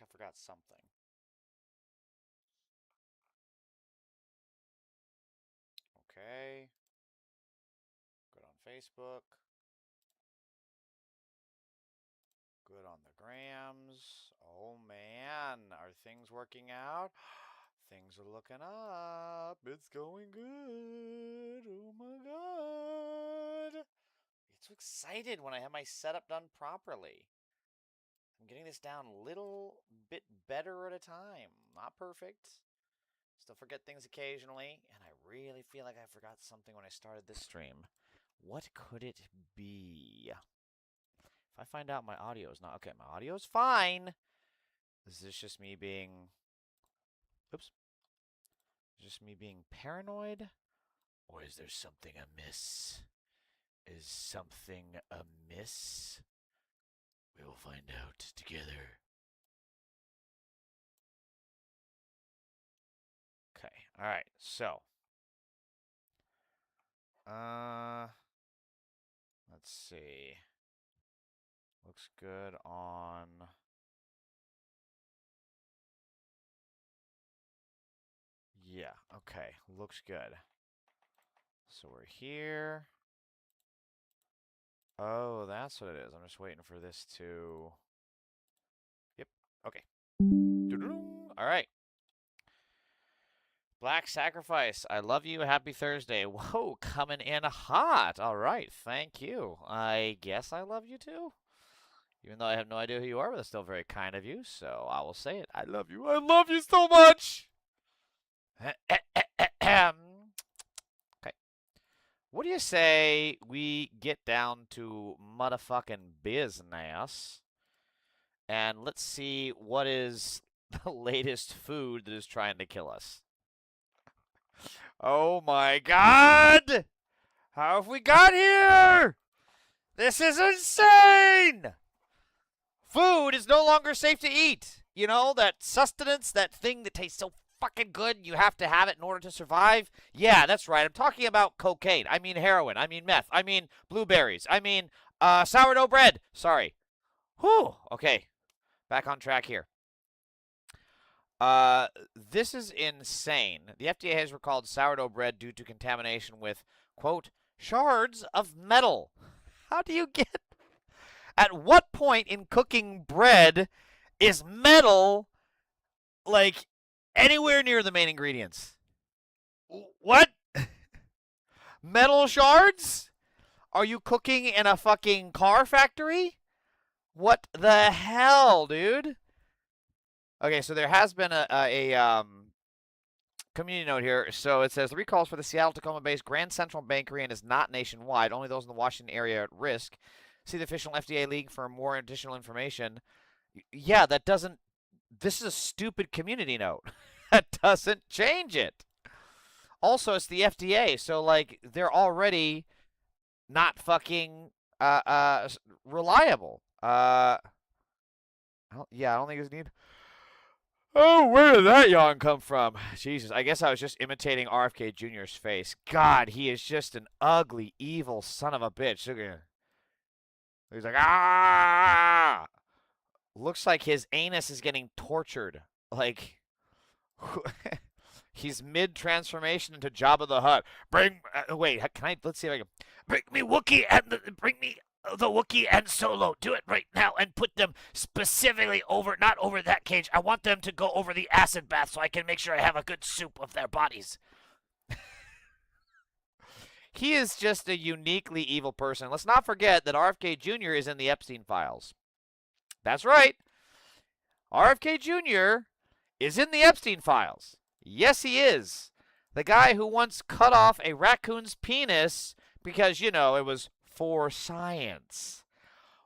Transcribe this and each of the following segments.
I forgot something. Okay. Good on Facebook. Good on the grams. Oh man, are things working out? Things are looking up. It's going good. Oh my god. Get so excited when I have my setup done properly. I'm getting this down a little bit better at a time. Not perfect. Still forget things occasionally, and I really feel like I forgot something when I started this stream. What could it be? If I find out my audio is not... Okay, my audio is fine. Is this just me being... Oops. Is this me being paranoid? Or is there something amiss? Is something amiss? We will find out together. Okay, alright, so. Let's see. Looks good on... Yeah, okay, looks good. So we're here. Oh, that's what it is. I'm just waiting for this to... Yep, okay. All right. Black Sacrifice, I love you. Happy Thursday. Whoa, coming in hot. All right, thank you. I guess I love you too. Even though I have no idea who you are, but it's still very kind of you, so I will say it. I love you. I love you so much. Okay. What do you say we get down to motherfucking business? And let's see what is the latest food that is trying to kill us. Oh my god! How have we got here? This is insane! Food is no longer safe to eat. You know, that sustenance, that thing that tastes so fucking good, you have to have it in order to survive. Yeah, that's right. I'm talking about cocaine. I mean heroin. I mean meth. I mean blueberries. I mean sourdough bread. Sorry. Whew. Okay. Back on track here. This is insane. The FDA has recalled sourdough bread due to contamination with, quote, shards of metal. How do you get... At what point in cooking bread is metal, like, anywhere near the main ingredients? What? Metal shards? Are you cooking in a fucking car factory? What the hell, dude? Okay, so there has been a community note here. So it says the recalls for the Seattle-Tacoma-based Grand Central Bakery and is not nationwide. Only those in the Washington area are at risk. See the official FDA league for more additional information. Yeah, that doesn't... This is a stupid community note. That doesn't change it. Also, it's the FDA, so, like, they're already not fucking reliable. Yeah, I don't think it's need... Oh, where did that yawn come from? Jesus, I guess I was just imitating RFK Jr.'s face. God, he is just an ugly, evil son of a bitch. Look at him. He's like, ah! Looks like his anus is getting tortured. Like, he's mid-transformation into Jabba the Hutt. Wait, can I, let's see if I can. Bring me Wookiee and bring me the Wookiee and Solo. Do it right now and put them specifically over, not over that cage. I want them to go over the acid bath so I can make sure I have a good soup of their bodies. He is just a uniquely evil person. Let's not forget that RFK Jr. is in the Epstein files. That's right. RFK Jr. is in the Epstein files. Yes, he is. The guy who once cut off a raccoon's penis because, you know, it was for science.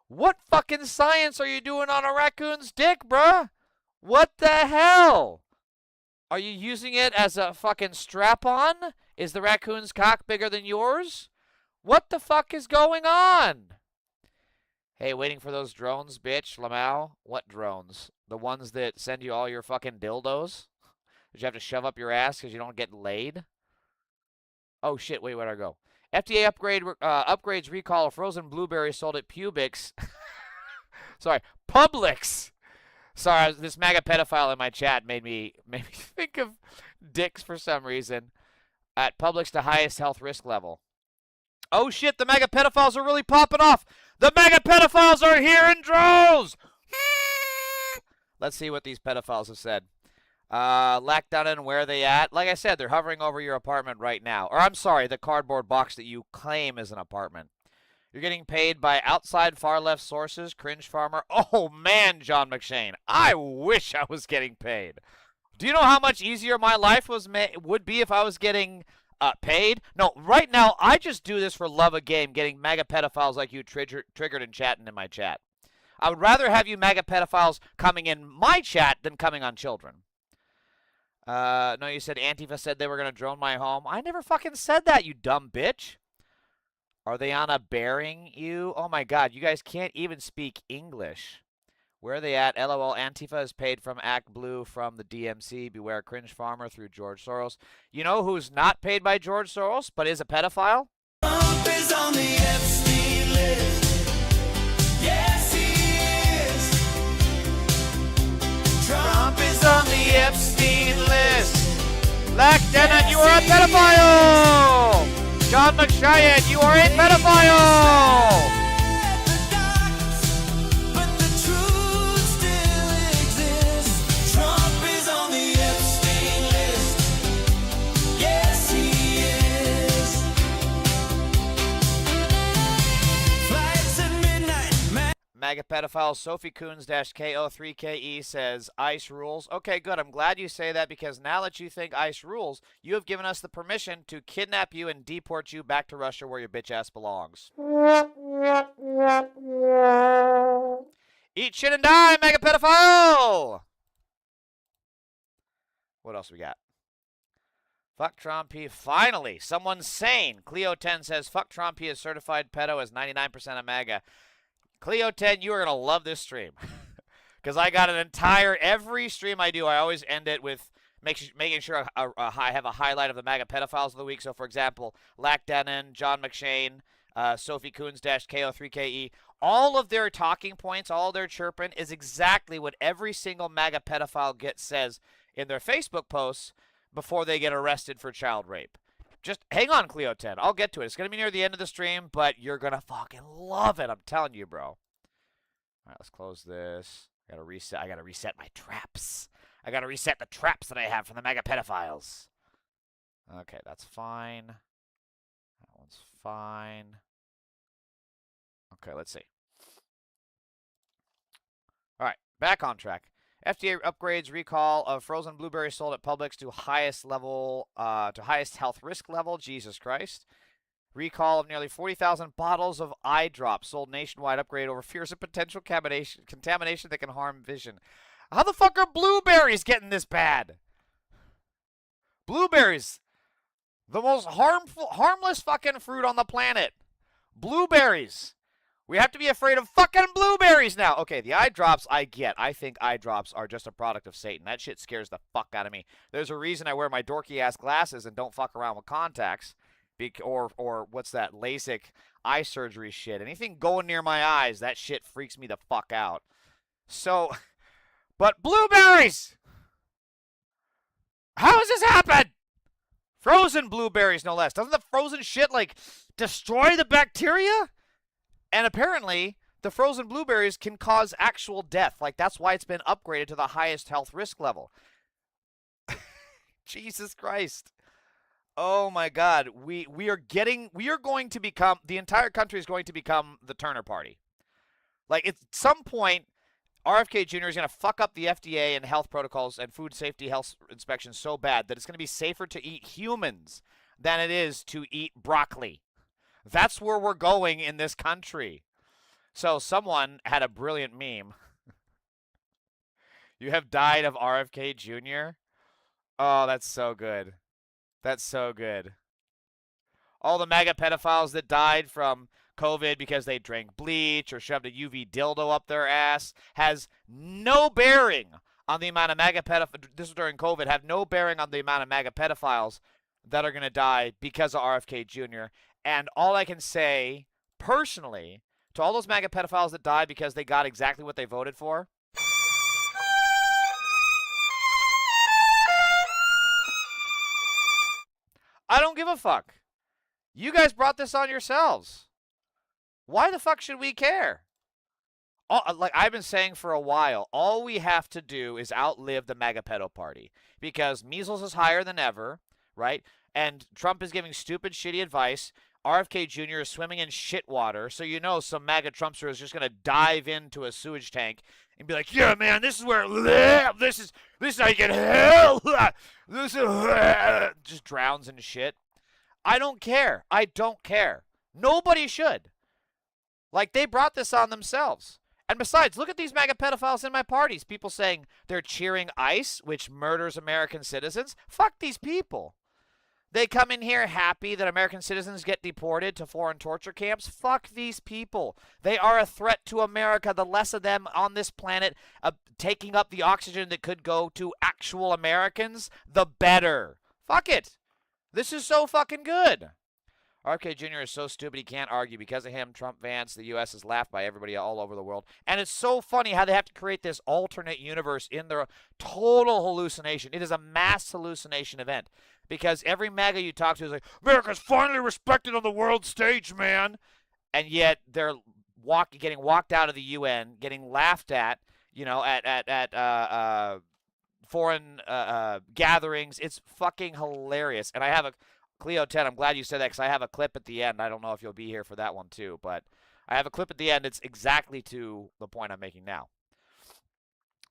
What fucking science are you doing on a raccoon's dick, bruh? What the hell? Are you using it as a fucking strap-on? Is the raccoon's cock bigger than yours? What the fuck is going on? Hey, waiting for those drones, bitch, Lamau. What drones? The ones that send you all your fucking dildos? That you have to shove up your ass because you don't get laid? Oh, shit, wait, where'd I go? FDA upgrades recall a frozen blueberry sold at Publix. Sorry, Publix. Sorry, this MAGA pedophile in my chat made me think of dicks for some reason. At Publix to highest health risk level. Oh shit, the MAGA pedophiles are really popping off. The MAGA pedophiles are here in droves. Let's see what these pedophiles have said. Lockdown, where are they at? Like I said, they're hovering over your apartment right now. Or I'm sorry, the cardboard box that you claim is an apartment. You're getting paid by outside far left sources, cringe farmer. Oh man, John McShane, I wish I was getting paid. Do you know how much easier my life would be if I was getting paid? No, right now I just do this for love of game, getting MAGA pedophiles like you triggered and chatting in my chat. I would rather have you MAGA pedophiles coming in my chat than coming on children. No, you said Antifa said they were going to drone my home. I never fucking said that, you dumb bitch. Are they on a bearing you? Oh my god, you guys can't even speak English. Where are they at? LOL, Antifa is paid from Act Blue from the DMC. Beware cringe farmer through George Soros. You know who's not paid by George Soros, but is a pedophile? Trump is on the Epstein list. Yes, he is. Trump is on the Epstein list. Lieutenant, you are a pedophile! John McShane, you are a pedophile! But the truth still exists. Trump is on the Epstein list. Yes, he is. Flights at midnight. MAGA pedophile Sophie Coons-KO3KE says ICE rules. Okay, good. I'm glad you say that because now that you think ICE rules, you have given us the permission to kidnap you and deport you back to Russia where your bitch ass belongs. Eat shit and die, MAGA pedophile! What else we got? Fuck Trump, he finally, someone's sane. Cleo10 says, fuck Trump, he is certified pedo as 99% of MAGA. Cleo10, you are going to love this stream. Because I got an entire, every stream I do, I always end it with making sure I have a highlight of the MAGA pedophiles of the week. So, for example, Lack Denon, John McShane, Sophie Coons-KO3KE, all of their talking points, all their chirping is exactly what every single MAGA pedophile says in their Facebook posts before they get arrested for child rape. Just hang on, Cleo10. I'll get to it. It's going to be near the end of the stream, but you're going to fucking love it. I'm telling you, bro. All right, let's close this. I got to reset my traps. I got to reset the traps that I have from the MAGA pedophiles. Okay, that's fine. That one's fine. Okay, let's see. All right, back on track. FDA upgrades recall of frozen blueberries sold at Publix to highest health risk level. Jesus Christ. Recall of nearly 40,000 bottles of eye drops sold nationwide. Upgrade over fears of potential contamination that can harm vision. How the fuck are blueberries getting this bad? Blueberries, the most harmless fucking fruit on the planet. Blueberries. We have to be afraid of fucking blueberries now. Okay, the eye drops I get. I think eye drops are just a product of Satan. That shit scares the fuck out of me. There's a reason I wear my dorky-ass glasses and don't fuck around with contacts. Or what's that, LASIK eye surgery shit. Anything going near my eyes, that shit freaks me the fuck out. So, but blueberries! How has this happened? Frozen blueberries, no less. Doesn't the frozen shit, like, destroy the bacteria? And apparently, the frozen blueberries can cause actual death. Like, that's why it's been upgraded to the highest health risk level. Jesus Christ. Oh, my God. We are going to become, the entire country is going to become the Turner Party. Like, at some point, RFK Jr. is going to fuck up the FDA and health protocols and food safety health inspections so bad that it's going to be safer to eat humans than it is to eat broccoli. That's where we're going in this country. So someone had a brilliant meme. You have died of RFK Jr.? Oh, that's so good. That's so good. All the MAGA pedophiles that died from COVID because they drank bleach or shoved a UV dildo up their ass has no bearing on the amount of MAGA pedophiles. This was during COVID. Have no bearing on the amount of MAGA pedophiles that are going to die because of RFK Jr. And all I can say, personally, to all those MAGA pedophiles that died because they got exactly what they voted for, give a fuck. You guys brought this on yourselves. Why the fuck should we care? Like I've been saying for a while, all we have to do is outlive the MAGA pedo party because measles is higher than ever, right? And Trump is giving stupid, shitty advice. RFK Jr. is swimming in shit water, so you know some MAGA Trumpster is just going to dive into a sewage tank and be like, yeah, man, this is where this is how you get hell. This is just drowns in shit. I don't care. I don't care. Nobody should. Like, they brought this on themselves. And besides, look at these MAGA pedophiles in my parties. People saying they're cheering ICE, which murders American citizens. Fuck these people. They come in here happy that American citizens get deported to foreign torture camps. Fuck these people. They are a threat to America. The less of them on this planet taking up the oxygen that could go to actual Americans, the better. Fuck it. This is so fucking good. RFK Jr. is so stupid he can't argue. Because of him, Trump Vance, the U.S. is laughed by everybody all over the world. And it's so funny how they have to create this alternate universe in their total hallucination. It is a mass hallucination event. Because every MAGA you talk to is like, America's finally respected on the world stage, man. And yet they're getting walked out of the UN, getting laughed at, you know, at foreign gatherings. It's fucking hilarious. And I have a Cleo 10, I'm glad you said that because I have a clip at the end. I don't know if you'll be here for that one too, but I have a clip at the end. It's exactly to the point I'm making now.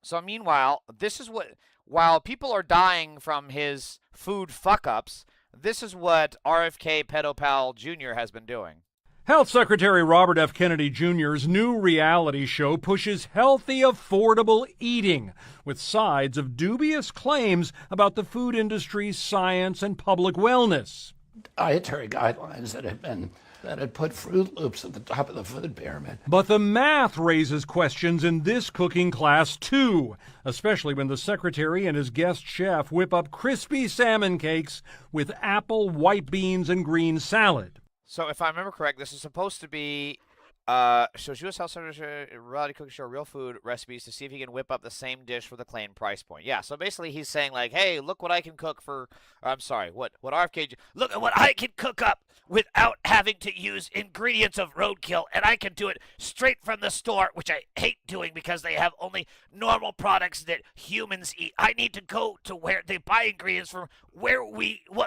So meanwhile, this is what, while people are dying from his food fuck-ups, this is what RFK Pedopal Jr. has been doing. Health Secretary Robert F. Kennedy Jr.'s new reality show pushes healthy, affordable eating with sides of dubious claims about the food industry's science and public wellness. Dietary guidelines that had put Fruit Loops at the top of the food pyramid. But the math raises questions in this cooking class, too, especially when the secretary and his guest chef whip up crispy salmon cakes with apple, white beans, and green salad. So if I remember correct, this is supposed to be shows U.S. Health Secretary reality cooking show real food recipes to see if he can whip up the same dish for the claimed price point. Yeah, so basically he's saying like, hey, look what I can cook for. I'm sorry, what RFK? Look at what I can cook up without having to use ingredients of roadkill, and I can do it straight from the store, which I hate doing because they have only normal products that humans eat. I need to go to where they buy ingredients from what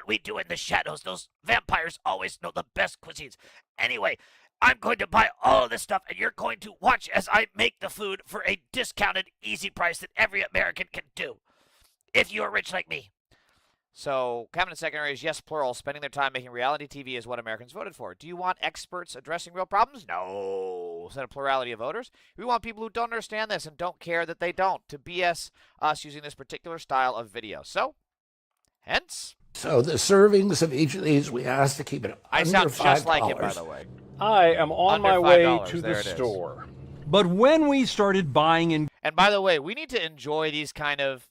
we do in the shadows. Those vampires always know the best cuisines. Anyway, I'm going to buy all of this stuff, and you're going to watch as I make the food for a discounted, easy price that every American can do, if you are rich like me. So, Cabinet Secretaries, yes, plural, spending their time making reality TV is what Americans voted for. Do you want experts addressing real problems? No. Is that a plurality of voters? We want people who don't understand this and don't care that they don't to BS us using this particular style of video. So, hence. So the servings of each of these, we asked to keep it I under sound $5. just like him, by the way. I am on Under my way $5. to There the it is. store. But when we started buying in And by the way, we need to enjoy these kind of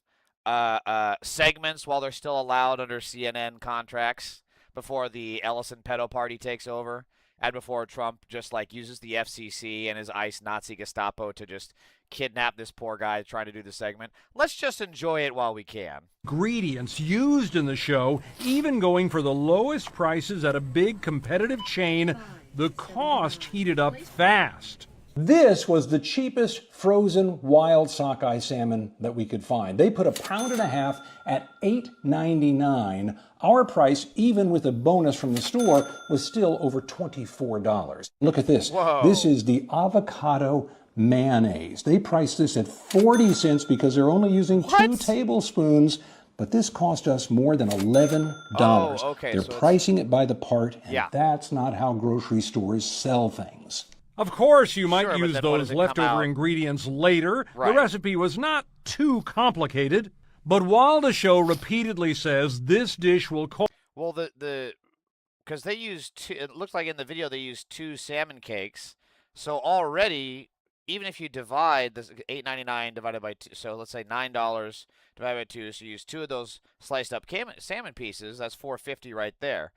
segments while they're still allowed under CNN contracts before the Ellison pedo party takes over and before Trump just like uses the FCC and his ICE Nazi Gestapo to just kidnap this poor guy trying to do the segment. Let's just enjoy it while we can. ingredients used in the show, even going for the lowest prices at a big competitive chain, the cost heated up fast. This was the cheapest frozen wild sockeye salmon that we could find. They put 1.5 pounds at $8.99. Our price, even with a bonus from the store, was still over $24. Look at this. Whoa. This is the avocado mayonnaise. They priced this at 40 cents because they're only using 2 tablespoons, but this cost us more than $11. Oh, okay, They're so it's- pricing it by the part, and Yeah. that's not how grocery stores sell things. Of course, you might Sure, but use then what those does it come leftover out? ingredients later. Right. The recipe was not too complicated. But while the show repeatedly says this dish will cost Well, because they used two, it looked like in the video they used 2 salmon cakes. So already, even if you divide this $8.99 divided by 2, so let's say $9 divided by 2, so you use 2 of those sliced up salmon pieces, that's $4.50 right there.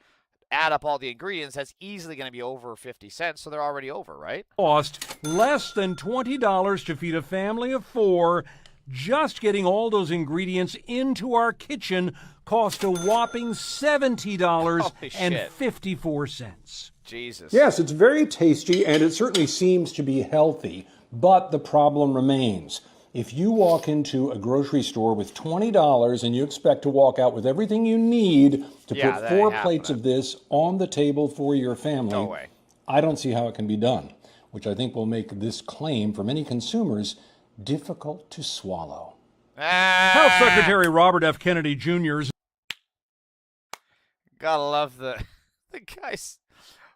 Add up all the ingredients, that's easily going to be over 50 cents, so they're already over, right? less than $20 to feed a family of 4. Just getting all those ingredients into our kitchen cost a whopping $70.54. Jesus. Yes, it's very tasty and it certainly seems to be healthy, but the problem remains. If you walk into a grocery store with $20 and you expect to walk out with everything you need to Yeah, put that 4 ain't plates happening. of this on the table for your family, No way. I don't see how it can be done, which I think will make this claim for many consumers difficult to swallow. Health Secretary Robert F. Kennedy Jr.'s Gotta love the guy's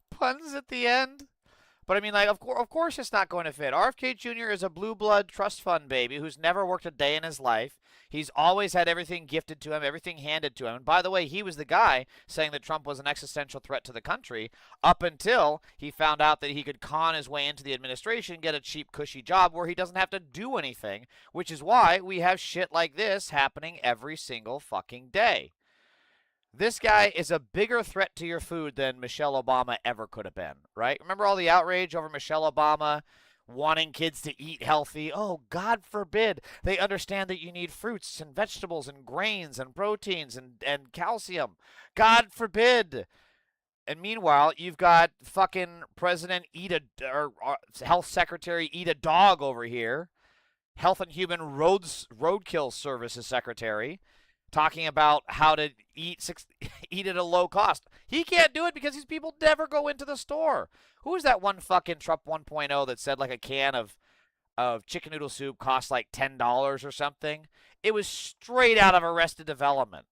puns at the end. But I mean, like, of course it's not going to fit. RFK Jr. is a blue blood trust fund baby who's never worked a day in his life. He's always had everything gifted to him, everything handed to him. And by the way, he was the guy saying that Trump was an existential threat to the country up until he found out that he could con his way into the administration, get a cheap, cushy job where he doesn't have to do anything, which is why we have shit like this happening every single fucking day. This guy is a bigger threat to your food than Michelle Obama ever could have been, right? Remember all the outrage over Michelle Obama wanting kids to eat healthy? Oh, God forbid. They understand that you need fruits and vegetables and grains and proteins and calcium. God forbid. And meanwhile, you've got fucking President Health Secretary Eat a Dog over here, Health and Human Roadkill Services Secretary, talking about how to eat at a low cost. He can't do it because these people never go into the store. Who was that one fucking Trump 1.0 that said like a can of chicken noodle soup costs like $10 or something? It was straight out of Arrested Development.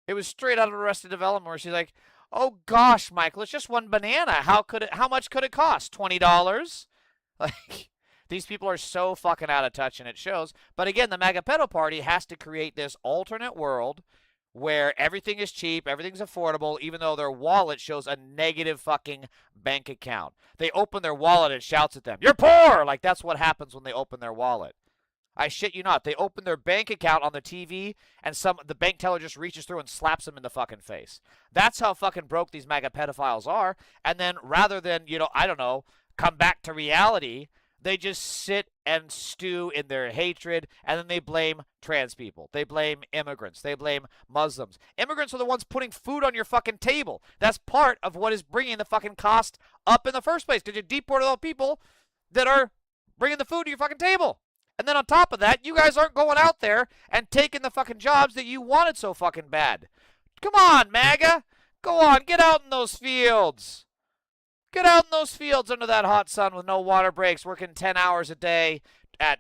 It was straight out of Arrested Development where she's like, "Oh gosh, Michael, it's just one banana. How much could it cost? $20?" Like, these people are so fucking out of touch, and it shows. But again, the MAGA pedo party has to create this alternate world where everything is cheap, everything's affordable, even though their wallet shows a negative fucking bank account. They open their wallet, it shouts at them, "You're poor!" Like, that's what happens when they open their wallet. I shit you not. They open their bank account on the TV, and the bank teller just reaches through and slaps them in the fucking face. That's how fucking broke these MAGA pedophiles are. And then rather than, I don't know, come back to reality, they just sit and stew in their hatred, and then they blame trans people. They blame immigrants. They blame Muslims. Immigrants are the ones putting food on your fucking table. That's part of what is bringing the fucking cost up in the first place, because you deported all people that are bringing the food to your fucking table. And then on top of that, you guys aren't going out there and taking the fucking jobs that you wanted so fucking bad. Come on, MAGA. Go on, get out in those fields. Get out in those fields under that hot sun with no water breaks, working 10 hours a day at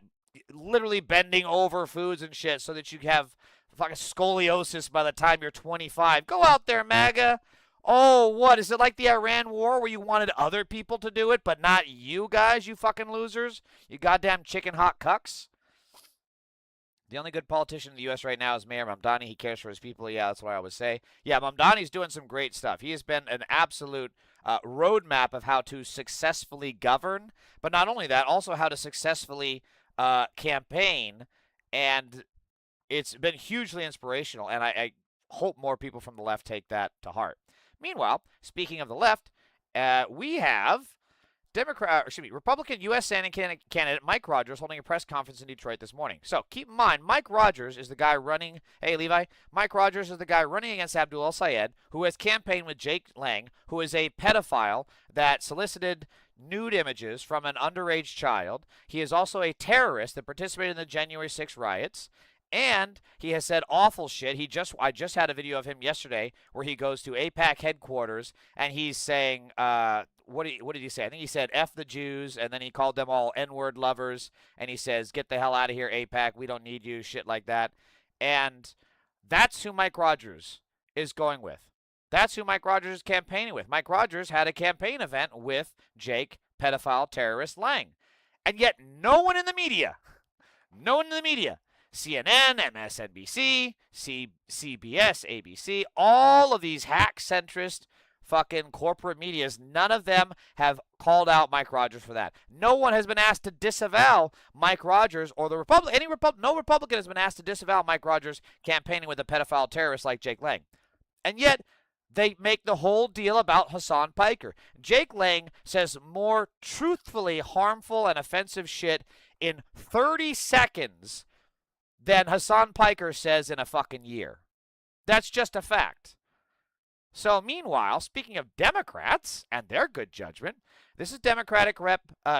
literally bending over foods and shit so that you have fucking scoliosis by the time you're 25. Go out there, MAGA. Oh, what? Is it like the Iran war where you wanted other people to do it, but not you guys, you fucking losers? You goddamn chicken hot cucks? The only good politician in the U.S. right now is Mayor Mamdani. He cares for his people. Yeah, that's what I always say. Yeah, Mamdani's doing some great stuff. He has been an absolute roadmap of how to successfully govern, but not only that, also how to successfully campaign, and it's been hugely inspirational, and I hope more people from the left take that to heart. Meanwhile, speaking of the left, we have Republican U.S. Senate candidate Mike Rogers holding a press conference in Detroit this morning. So keep in mind, Mike Rogers is the guy running. Hey, Levi. Mike Rogers is the guy running against Abdul El-Sayed, who has campaigned with Jake Lang, who is a pedophile that solicited nude images from an underage child. He is also a terrorist that participated in the January 6 riots. And he has said awful shit. I just had a video of him yesterday where he goes to AIPAC headquarters and he's saying, what did he say? I think he said F the Jews, and then he called them all N-word lovers, and he says, "Get the hell out of here, AIPAC. We don't need you," shit like that. And that's who Mike Rogers is going with. That's who Mike Rogers is campaigning with. Mike Rogers had a campaign event with Jake, pedophile terrorist Lang. And yet no one in the media, CNN, MSNBC, CBS, ABC, all of these hack centrist fucking corporate medias, none of them have called out Mike Rogers for that. No one has been asked to disavow Mike Rogers or no Republican has been asked to disavow Mike Rogers campaigning with a pedophile terrorist like Jake Lang. And yet they make the whole deal about Hassan Piker. Jake Lang says more truthfully harmful and offensive shit in 30 seconds than Hassan Piker says in a fucking year. That's just a fact. So meanwhile, speaking of Democrats and their good judgment, this is Democratic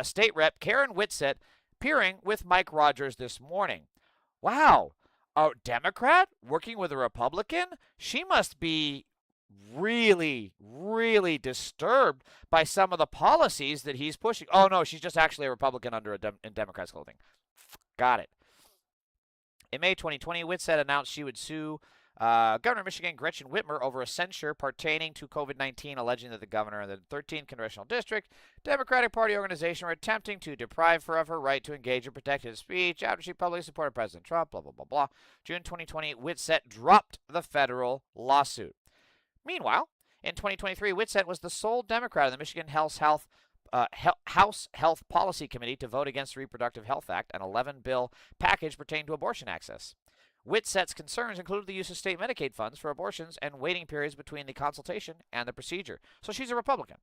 State Rep Karen Whitsett appearing with Mike Rogers this morning. Wow, a Democrat working with a Republican? She must be really, really disturbed by some of the policies that he's pushing. Oh, no, she's just actually a Republican in Democrats' clothing. Got it. In May 2020, Whitsett announced she would sue Governor of Michigan Gretchen Whitmer over a censure pertaining to COVID-19, alleging that the governor and the 13th Congressional District Democratic Party organization were attempting to deprive her of her right to engage in protected speech after she publicly supported President Trump, blah, blah, blah, blah. June 2020, Whitsett dropped the federal lawsuit. Meanwhile, in 2023, Whitsett was the sole Democrat in the Michigan House Health Policy Committee to vote against the Reproductive Health Act, an 11-bill package pertaining to abortion access. Whitsett's concerns included the use of state Medicaid funds for abortions and waiting periods between the consultation and the procedure. So she's a Republican.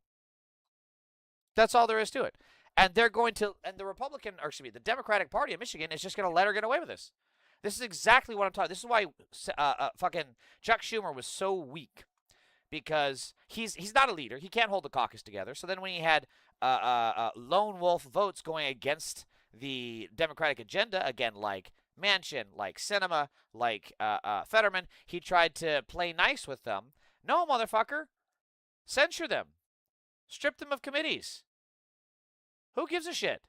That's all there is to it. And they're going to, and the Democratic Party of Michigan is just going to let her get away with this. This is exactly what I'm talking. This is why fucking Chuck Schumer was so weak, because he's not a leader. He can't hold the caucus together. So then when he had lone wolf votes going against the Democratic agenda, again, like Manchin, like Sinema, like Fetterman, he tried to play nice with them. No, motherfucker. Censure them. Strip them of committees. Who gives a shit?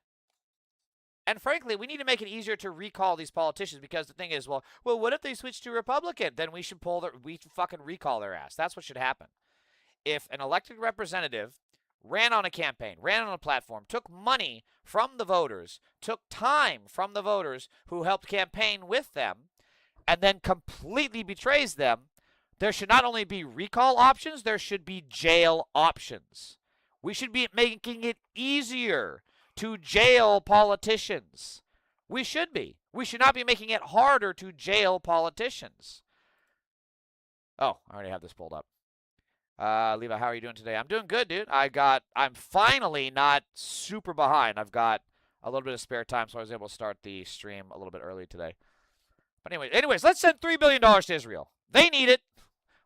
And frankly, we need to make it easier to recall these politicians, because the thing is, well, what if they switch to Republican? Then we should fucking recall their ass. That's what should happen. If an elected representative ran on a campaign, ran on a platform, took money from the voters, took time from the voters who helped campaign with them, and then completely betrays them, there should not only be recall options, there should be jail options. We should be making it easier to jail politicians. We should be. We should not be making it harder to jail politicians. Oh, I already have this pulled up. Levi, how are you doing today? I'm doing good, dude. I'm finally not super behind. I've got a little bit of spare time, so I was able to start the stream a little bit early today. But anyways, let's send $3 billion to Israel. They need it.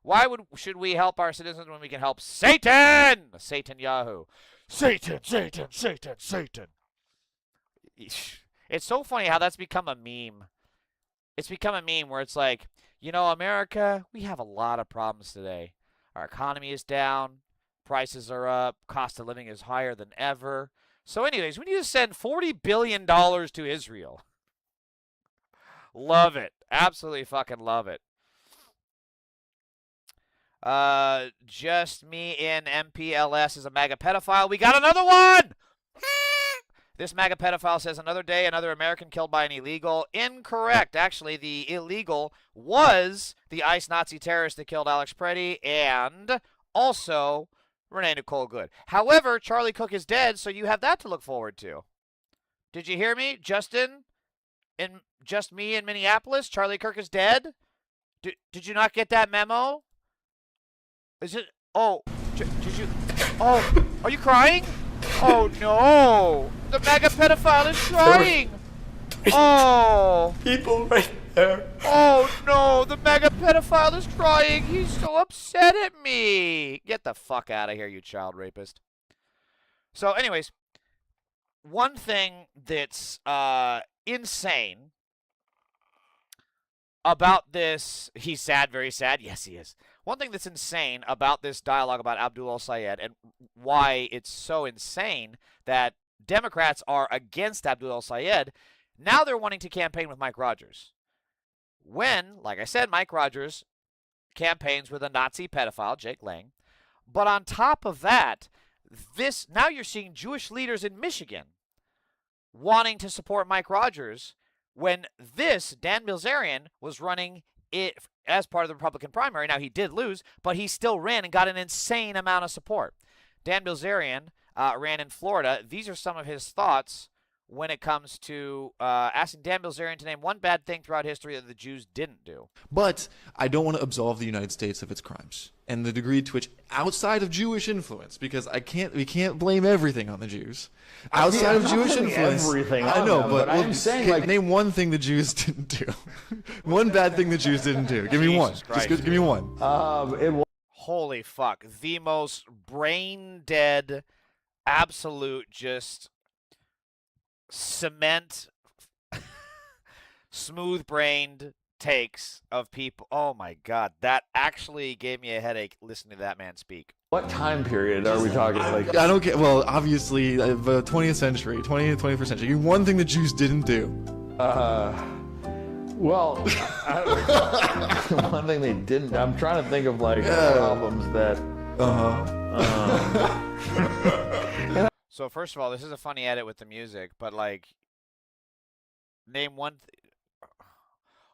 Why should we help our citizens when we can help Satan? Satan Yahoo. Satan, Satan, Satan, Satan. It's so funny how that's become a meme. It's become a meme where it's like, America, we have a lot of problems today. Our economy is down. Prices are up. Cost of living is higher than ever. So anyways, we need to send $40 billion to Israel. Love it. Absolutely fucking love it. Just me in MPLS is a MAGA pedophile. We got another one! This MAGA pedophile says another day, another American killed by an illegal. Incorrect. Actually, the illegal was the ICE Nazi terrorist that killed Alex Preddy and also Renee Nicole Good. However, Charlie Cook is dead, so you have that to look forward to. Did you hear me, Justin? In just me in Minneapolis, Charlie Kirk is dead? Did you not get that memo? Is it? Oh, did you? Oh, are you crying? Oh no! The MAGA pedophile is crying! Oh! People right there. Oh no! The MAGA pedophile is crying! He's so upset at me! Get the fuck out of here, you child rapist. So anyways, one thing that's insane about this, he's sad, very sad. Yes, he is. One thing that's insane about this dialogue about Abdul al-Sayed and why it's so insane that Democrats are against Abdul al-Sayed, now they're wanting to campaign with Mike Rogers. When, like I said, Mike Rogers campaigns with a Nazi pedophile, Jake Lang. But on top of that, now you're seeing Jewish leaders in Michigan wanting to support Mike Rogers when Dan Bilzerian was running it as part of the Republican primary. Now, he did lose, but he still ran and got an insane amount of support. Dan Bilzerian ran in Florida. These are some of his thoughts when it comes to asking Dan Bilzerian to name one bad thing throughout history that the Jews didn't do. But I don't want to absolve the United States of its crimes and the degree to which, outside of Jewish influence, because we can't blame everything on the Jews. Outside of Jewish influence, everything I on know, them, but I'm saying, like, name one thing the Jews didn't do. One bad thing the Jews didn't do. Give me one. Jesus Christ, Just give me one. it was Holy fuck. The most brain dead, absolute just cement, smooth brained takes of people. Oh my God. That actually gave me a headache listening to that man speak. what time period are we talking? Like, I don't get. Well, obviously, the 20th century, 20th, 21st century. Give me one thing the Jews didn't do. well, one thing they didn't. I'm trying to think of like problems that. So first of all, this is a funny edit with the music, but like, name one.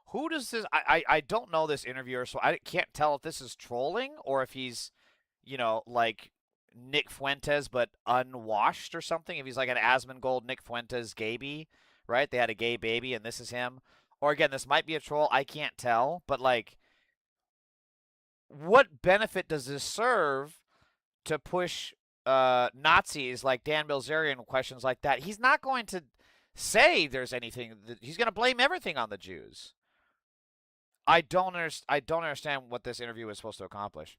Who does this? I don't know this interviewer, so I can't tell if this is trolling or if he's, you know, like Nick Fuentes but unwashed or something. If he's like an Asmongold Nick Fuentes gayby, right? They had a gay baby and this is him. Or again, this might be a troll. I can't tell, but like, what benefit does this serve to push Nazis like Dan Bilzerian with questions like that? He's not going to say there's anything. He's going to blame everything on the Jews. I don't understand what this interview is supposed to accomplish.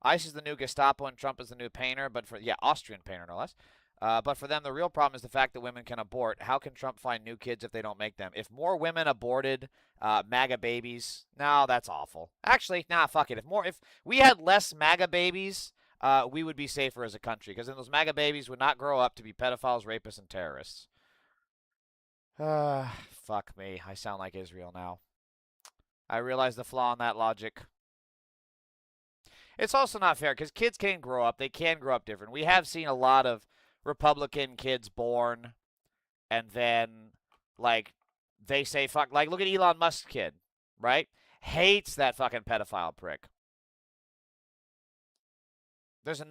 ICE is the new Gestapo and Trump is the new painter, but for Austrian painter no less. But for them, the real problem is the fact that women can abort. How can Trump find new kids if they don't make them? If more women aborted MAGA babies, no, that's awful. Actually, nah, fuck it. If we had less MAGA babies, we would be safer as a country because then those MAGA babies would not grow up to be pedophiles, rapists, and terrorists. Fuck me. I sound like Israel now. I realize the flaw in that logic. It's also not fair because kids can grow up. They can grow up different. We have seen a lot of Republican kids born and then, like, they say fuck. Like, look at Elon Musk's kid, right? Hates that fucking pedophile prick. There's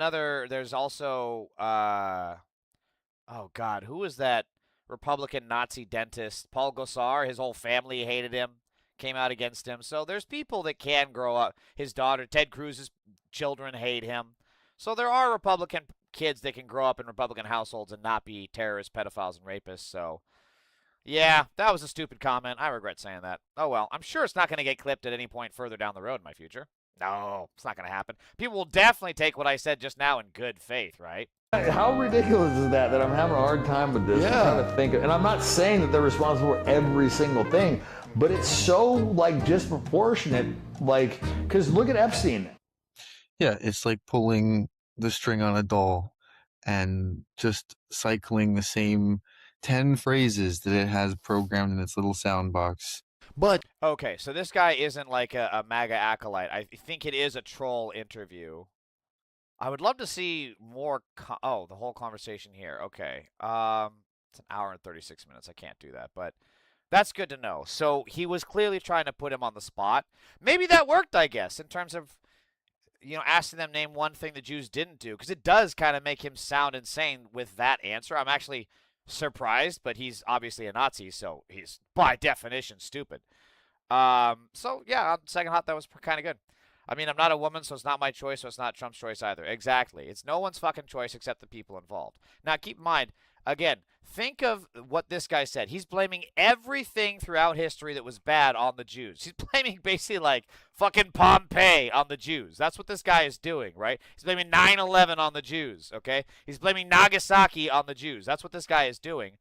also, oh God, who was that Republican Nazi dentist? Paul Gosar, his whole family hated him, came out against him. So there's people that can grow up. His daughter, Ted Cruz's children hate him. So there are Republican kids that can grow up in Republican households and not be terrorists, pedophiles, and rapists. So, yeah, that was a stupid comment. I regret saying that. Oh, well, I'm sure it's not going to get clipped at any point further down the road in my future. No, it's not going to happen. People will definitely take what I said just now in good faith, right? How ridiculous is that I'm having a hard time with this? Yeah. I'm trying to think, and I'm not saying that they're responsible for every single thing, but it's so like disproportionate. Like, because look at Epstein. Yeah, it's like pulling the string on a doll and just cycling the same 10 phrases that it has programmed in its little sound box. But Okay, so this guy isn't like a MAGA acolyte. I think it is a troll interview. I would love to see more. Oh, the whole conversation here. Okay. It's an hour and 36 minutes. I can't do that, but that's good to know. So he was clearly trying to put him on the spot. Maybe that worked, I guess, in terms of, you know, asking them name one thing the Jews didn't do, because it does kind of make him sound insane with that answer. I'm actually surprised, but he's obviously a Nazi, so he's by definition stupid. So yeah, on second hot, that was kind of good. I mean, I'm not a woman, so it's not my choice, so it's not Trump's choice either. Exactly. It's no one's fucking choice except the people involved. Now, keep in mind, again, think of what this guy said. He's blaming everything throughout history that was bad on the Jews. He's blaming basically like fucking Pompeii on the Jews. That's what this guy is doing, right? He's blaming 9/11 on the Jews, okay? He's blaming Nagasaki on the Jews. That's what this guy is doing.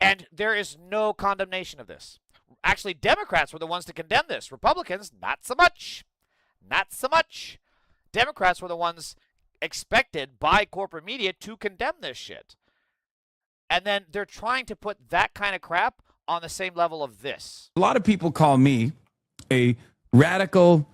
And there is no condemnation of this. Actually, Democrats were the ones to condemn this. Republicans, not so much. Not so much. Democrats were the ones expected by corporate media to condemn this shit. And then they're trying to put that kind of crap on the same level of this. A lot of people call me a radical,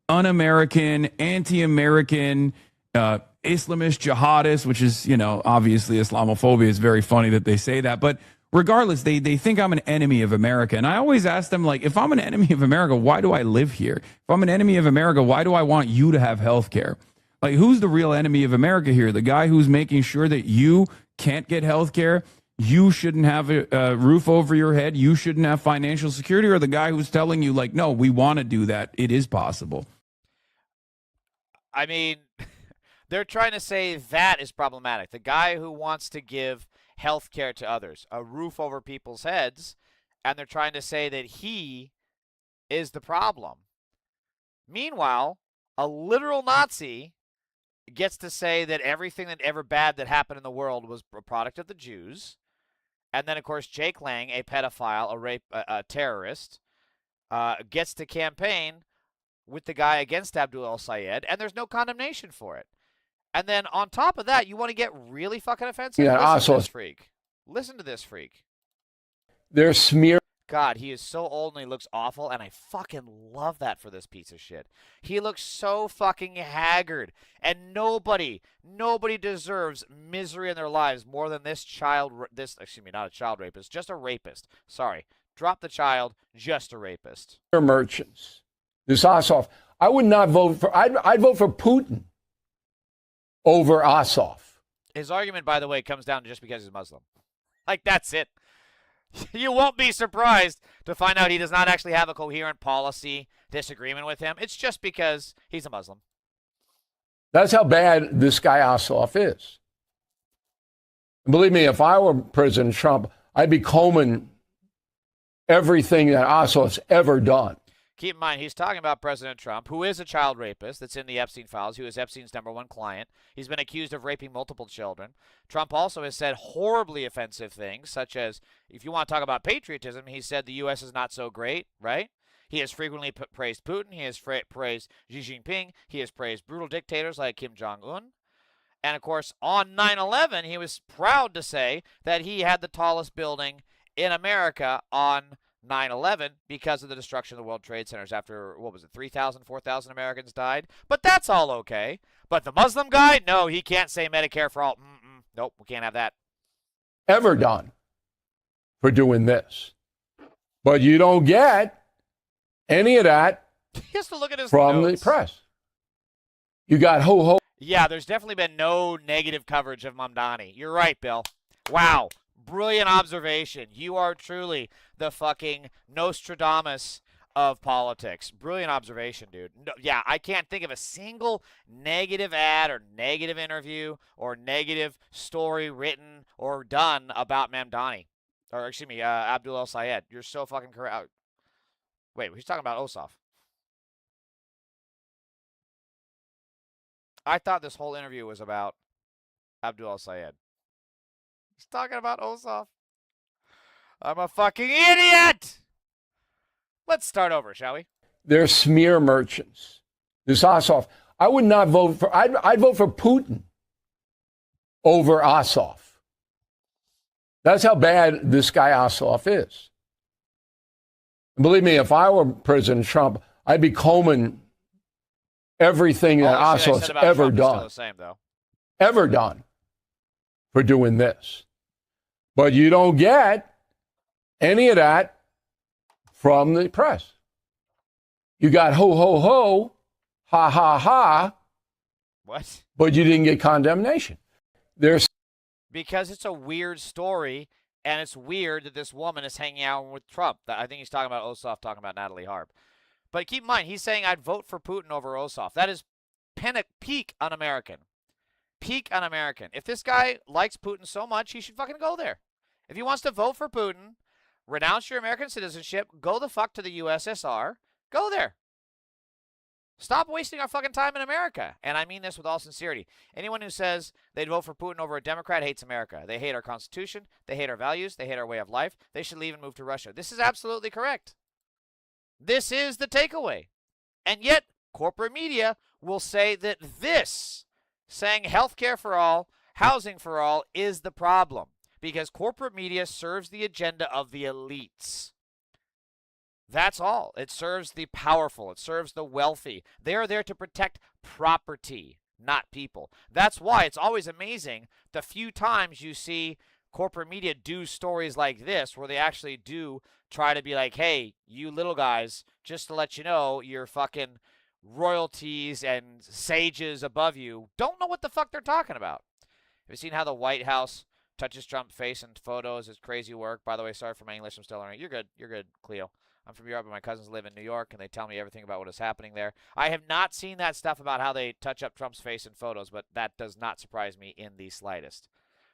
un-American, anti-American, Islamist jihadist, which is, you know, obviously Islamophobia. Is very funny that they say that. But regardless, they think I'm an enemy of America. And I always ask them, like, if I'm an enemy of America, why do I live here? If I'm an enemy of America, why do I want you to have health care? Like, who's the real enemy of America here? The guy who's making sure that you can't get health care, you shouldn't have a roof over your head, you shouldn't have financial security, or the guy who's telling you, like, no, we want to do that, it is possible? I mean, they're trying to say that is problematic. The guy who wants to give health care to others, a roof over people's heads, and they're trying to say that he is the problem. Meanwhile, a literal Nazi gets to say that everything that ever bad that happened in the world was a product of the Jews. And then, of course, Jake Lang, a pedophile, a terrorist, gets to campaign with the guy against Abdul el-Sayed, and there's no condemnation for it. And then on top of that, you want to get really fucking offensive? Yeah, Listen to this freak. Listen to this freak. They're smear. God, he is so old and he looks awful, and I fucking love that for this piece of shit. He looks so fucking haggard, and nobody deserves misery in their lives more than this not a child rapist, just a rapist. Sorry, drop the child, just a rapist. Merchants. This Ossoff. I would not vote for. I'd vote for Putin over Ossoff. His argument, by the way, comes down to just because he's Muslim. Like, that's it. You won't be surprised to find out he does not actually have a coherent policy disagreement with him. It's just because he's a Muslim. That's how bad this guy Ossoff is. Believe me, if I were President Trump, I'd be combing everything that Ossoff's ever done. Keep in mind, he's talking about President Trump, who is a child rapist that's in the Epstein files, who is Epstein's #1 client. He's been accused of raping multiple children. Trump also has said horribly offensive things, such as, if you want to talk about patriotism, he said the U.S. is not so great, right? He has frequently praised Putin. He has praised Xi Jinping. He has praised brutal dictators like Kim Jong-un. And, of course, on 9/11, he was proud to say that he had the tallest building in America on 9/11 because of the destruction of the World Trade Centers after, 3,000, 4,000 Americans died. But that's all okay. But the Muslim guy, no, he can't say Medicare for all. Nope, we can't have that. Ever done for doing this. But you don't get any of that He has to look at his from notes. the press. You got ho-ho. Yeah, there's definitely been no negative coverage of Mamdani. You're right, Bill. Wow. Brilliant observation. You are truly the fucking Nostradamus of politics. Brilliant observation, dude. No, yeah, I can't think of a single negative ad or negative interview or negative story written or done about Mamdani. Or, excuse me, Abdul el-Sayed. You're so fucking correct. Wait, he's talking about Ossoff. I thought this whole interview was about Abdul el-Sayed. He's talking about Ossoff. I'm a fucking idiot! Let's start over, shall we? They're smear merchants. This Ossoff. I would not vote for. I'd vote for Putin over Ossoff. That's how bad this guy Ossoff is. Believe me, if I were President Trump, I'd be combing everything that Ossoff's ever done. Still the same, though. Ever done for doing this. But you don't get any of that from the press. You got ho, ho, ho, ha, ha, ha. What? But you didn't get condemnation. There's Because it's a weird story, and it's weird that this woman is hanging out with Trump. I think he's talking about Ossoff, talking about Natalie Harp. But keep in mind, he's saying I'd vote for Putin over Ossoff. That is peak un-American. Peak un-American. If this guy likes Putin so much, he should fucking go there. If he wants to vote for Putin, renounce your American citizenship, go the fuck to the USSR, go there. Stop wasting our fucking time in America. And I mean this with all sincerity. Anyone who says they'd vote for Putin over a Democrat hates America. They hate our Constitution. They hate our values. They hate our way of life. They should leave and move to Russia. This is absolutely correct. This is the takeaway. And yet, corporate media will say that this, saying healthcare for all, housing for all, is the problem. Because corporate media serves the agenda of the elites. That's all. It serves the powerful. It serves the wealthy. They are there to protect property, not people. That's why it's always amazing the few times you see corporate media do stories like this where they actually do try to be like, hey, you little guys, just to let you know, your fucking royalties and sages above you don't know what the fuck they're talking about. Have you seen how the White House touches Trump's face in photos. It's crazy work. By the way, sorry for my English. I'm still learning. You're good. You're good, Cleo. I'm from Europe, and my cousins live in New York, and they tell me everything about what is happening there. I have not seen that stuff about how they touch up Trump's face in photos, but that does not surprise me in the slightest.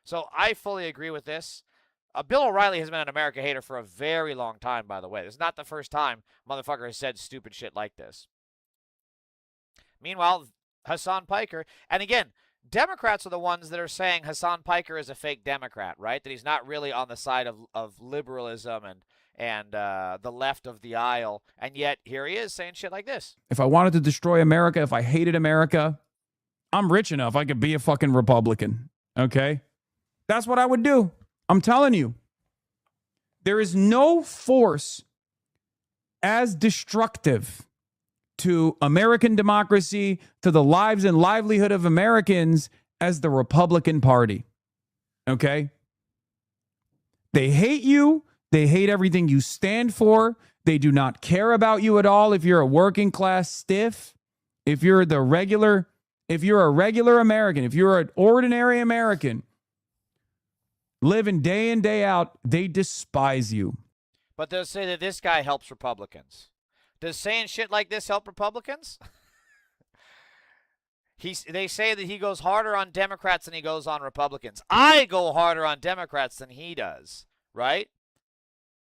So I fully agree with this. Bill O'Reilly has been an America hater for a very long time, by the way. This is not the first time motherfucker has said stupid shit like this. Meanwhile, Hassan Piker, and again, Democrats are the ones that are saying Hassan Piker is a fake Democrat, right? That he's not really on the side of liberalism and the left of the aisle. And yet, here he is saying shit like this. If I wanted to destroy America, if I hated America, I'm rich enough. I could be a fucking Republican. Okay? That's what I would do. I'm telling you. There is no force as destructive to American democracy, to the lives and livelihood of Americans as the Republican Party. Okay? They hate you. They hate everything you stand for. They do not care about you at all if you're a working class stiff, if you're a regular American, if you're an ordinary American, living day in, day out, they despise you. But they'll say that this guy helps Republicans. Does saying shit like this help Republicans? They say that he goes harder on Democrats than he goes on Republicans. I go harder on Democrats than he does, right?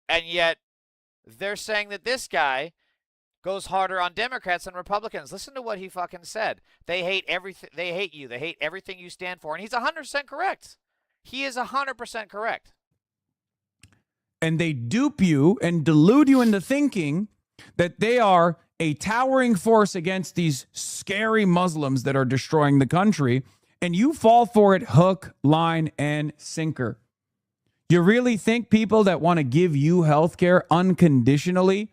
And yet, they're saying that this guy goes harder on Democrats than Republicans. Listen to what he fucking said. They hate everything. They hate you. They hate everything you stand for. And he's 100% correct. He is 100% correct. And they dupe you and delude you into thinking that they are a towering force against these scary Muslims that are destroying the country. And you fall for it hook, line, and sinker. You really think people that want to give you health care unconditionally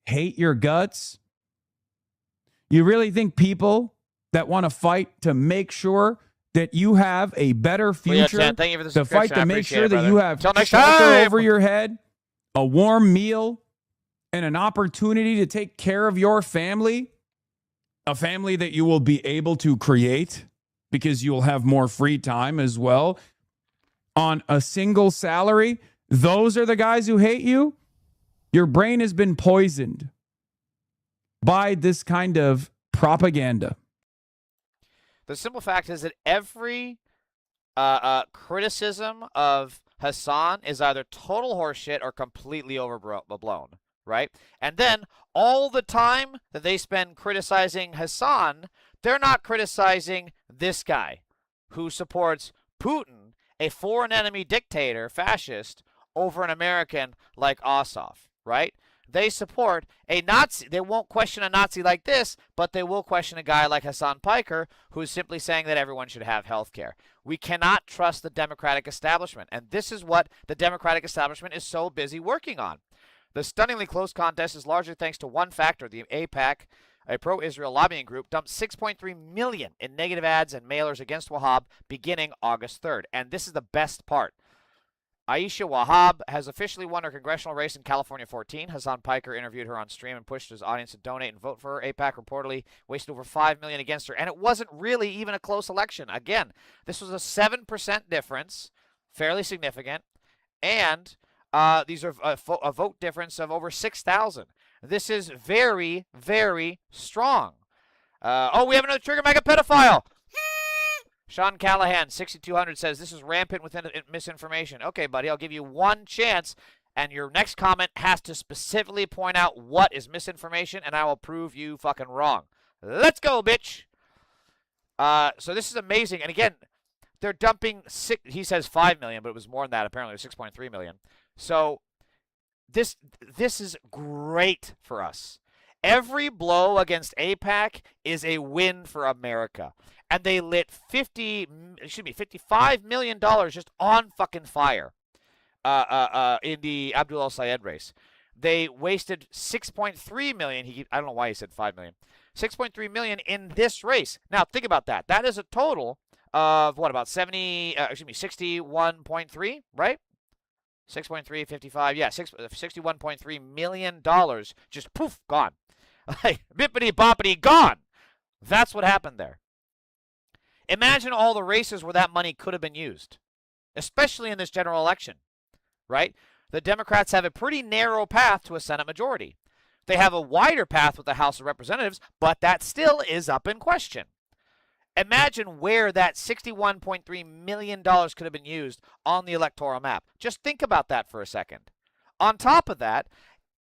hate your guts? You really think people that want to fight to make sure that you have a better future, thank you for the to fight subscription. I to make appreciate sure it, that brother. you have Till next shelter time. over your head, a warm meal, and an opportunity to take care of your family, a family that you will be able to create because you'll have more free time as well, on a single salary? Those are the guys who hate you? Your brain has been poisoned by this kind of propaganda. The simple fact is that every criticism of Hassan is either total horseshit or completely overblown, right? And then all the time that they spend criticizing Hassan, they're not criticizing this guy who supports Putin, a foreign enemy dictator, fascist, over an American like Ossoff, right? They support a Nazi. They won't question a Nazi like this, but they will question a guy like Hassan Piker, who's simply saying that everyone should have health care. We cannot trust the Democratic establishment, and this is what the Democratic establishment is so busy working on. The stunningly close contest is largely thanks to one factor. The AIPAC, a pro-Israel lobbying group, dumped $6.3 million in negative ads and mailers against Wahab beginning August 3rd. And this is the best part. Aisha Wahab has officially won her congressional race in California 14. Hassan Piker interviewed her on stream and pushed his audience to donate and vote for her. AIPAC reportedly wasted over $5 million against her, and it wasn't really even a close election. Again, this was a 7% difference, fairly significant, and these are a vote difference of over 6,000. This is very, very strong. We have another trigger mega pedophile. Sean Callahan, 6200, says this is rampant with misinformation. Okay, buddy, I'll give you one chance, and your next comment has to specifically point out what is misinformation, and I will prove you fucking wrong. Let's go, bitch. So this is amazing, and again, they're dumping he says 5 million, but it was more than that. Apparently, it was 6.3 million. So this is great for us. Every blow against AIPAC is a win for America. And they lit $55 million just on fucking fire in the Abdul El-Sayed race. They wasted $6.3 million. I don't know why he said $5 million. $6.3 million in this race. Now, think about that. That is a total of, what, about 61.3, right? 6.3, 55, yeah, $61.3 million just poof, gone. Like, bippity boppity, gone. That's what happened there. Imagine all the races where that money could have been used. especially in this general election, right? The Democrats have a pretty narrow path to a Senate majority. They have a wider path with the House of Representatives, but that still is up in question. Imagine where that $61.3 million could have been used on the electoral map. Just think about that for a second. On top of that,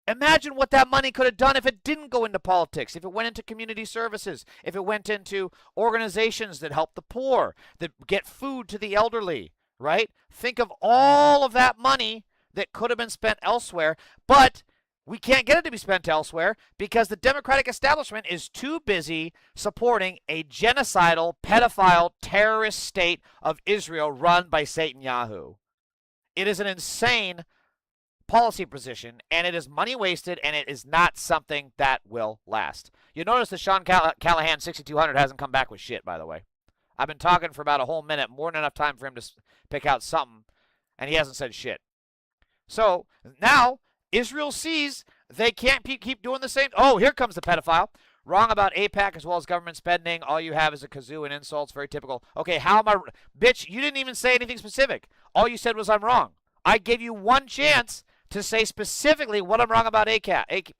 imagine what that money could have done if it didn't go into politics, if it went into community services, if it went into organizations that help the poor, that get food to the elderly, right? Think of all of that money that could have been spent elsewhere, but we can't get it to be spent elsewhere because the Democratic establishment is too busy supporting a genocidal, pedophile, terrorist state of Israel run by Satan Yahoo. It is an insane policy position, and it is money wasted, and it is not something that will last. You notice that Sean Callahan 6200 hasn't come back with shit, by the way. I've been talking for about a whole minute, more than enough time for him to pick out something, and he hasn't said shit. So now Israel sees they can't keep doing the same. Oh, here comes the pedophile. Wrong about AIPAC as well as government spending. All you have is a kazoo and insults. Very typical. Okay, how am I? Bitch, you didn't even say anything specific. All you said was I'm wrong. I gave you one chance to say specifically what I'm wrong about AIPAC. I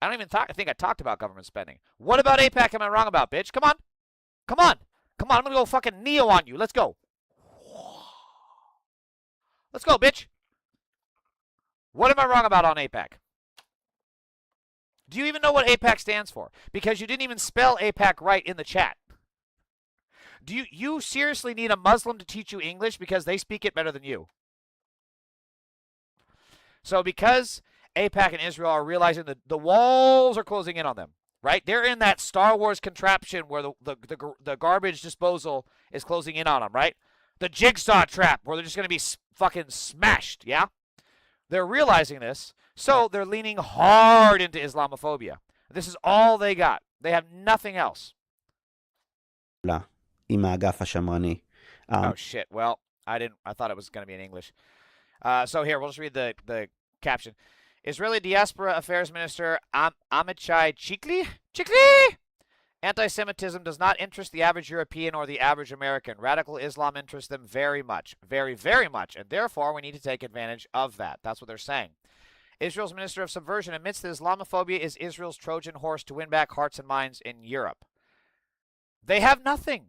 don't even think I talked about government spending. What about AIPAC am I wrong about, bitch? Come on. Come on. Come on. I'm going to go fucking Neo on you. Let's go. Let's go, bitch. What am I wrong about on AIPAC? Do you even know what AIPAC stands for? Because you didn't even spell AIPAC right in the chat. Do you seriously need a Muslim to teach you English because they speak it better than you? So because AIPAC and Israel are realizing that the walls are closing in on them, right? They're in that Star Wars contraption where the garbage disposal is closing in on them, right? The jigsaw trap where they're just going to be fucking smashed, yeah? They're realizing this, so they're leaning hard into Islamophobia. This is all they got. They have nothing else. Oh, shit. Well, I thought it was going to be in English. So here, we'll just read the caption. Israeli Diaspora Affairs Minister Amichai Chikli? Anti-Semitism does not interest the average European or the average American. Radical Islam interests them very much. Very, very much. And therefore, we need to take advantage of that. That's what they're saying. Israel's Minister of Subversion admits that Islamophobia is Israel's Trojan horse to win back hearts and minds in Europe. They have nothing.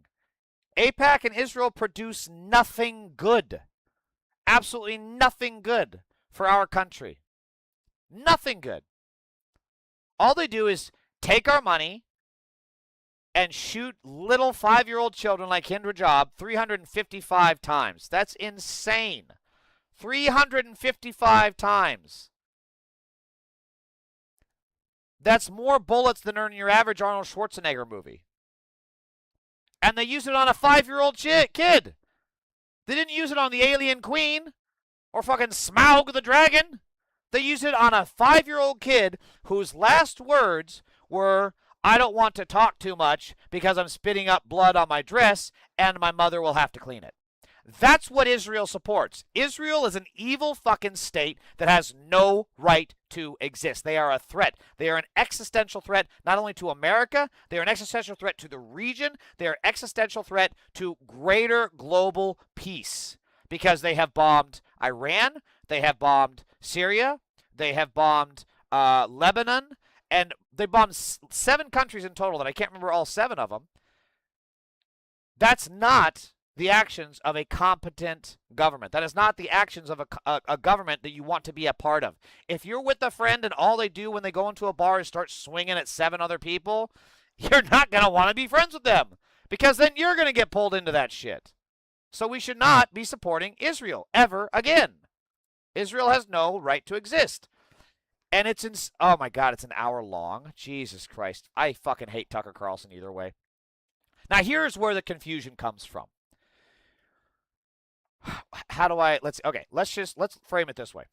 AIPAC and Israel produce nothing good. Absolutely nothing good for our country. Nothing good. All they do is take our money and shoot little 5-year-old children like Hindra Job 355 times. That's insane. 355 times. That's more bullets than are in your average Arnold Schwarzenegger movie. And they use it on a 5-year-old kid. They didn't use it on the Alien Queen or fucking Smaug the Dragon. They used it on a 5-year-old kid whose last words were, I don't want to talk too much because I'm spitting up blood on my dress and my mother will have to clean it. That's what Israel supports. Israel is an evil fucking state that has no right to exist. They are a threat. They are an existential threat not only to America, they are an existential threat to the region, they are an existential threat to greater global peace because they have bombed Iran, they have bombed Syria, they have bombed Lebanon, and they bombed 7 countries in total that I can't remember all 7 of them. That's not the actions of a competent government. That is not the actions of a government that you want to be a part of. If you're with a friend and all they do when they go into a bar is start swinging at 7 other people, you're not going to want to be friends with them because then you're going to get pulled into that shit. So we should not be supporting Israel ever again. Israel has no right to exist. And it's in, oh my God, it's an hour long. Jesus Christ. I fucking hate Tucker Carlson either way. Now here's where the confusion comes from. How do I, let's frame it this way.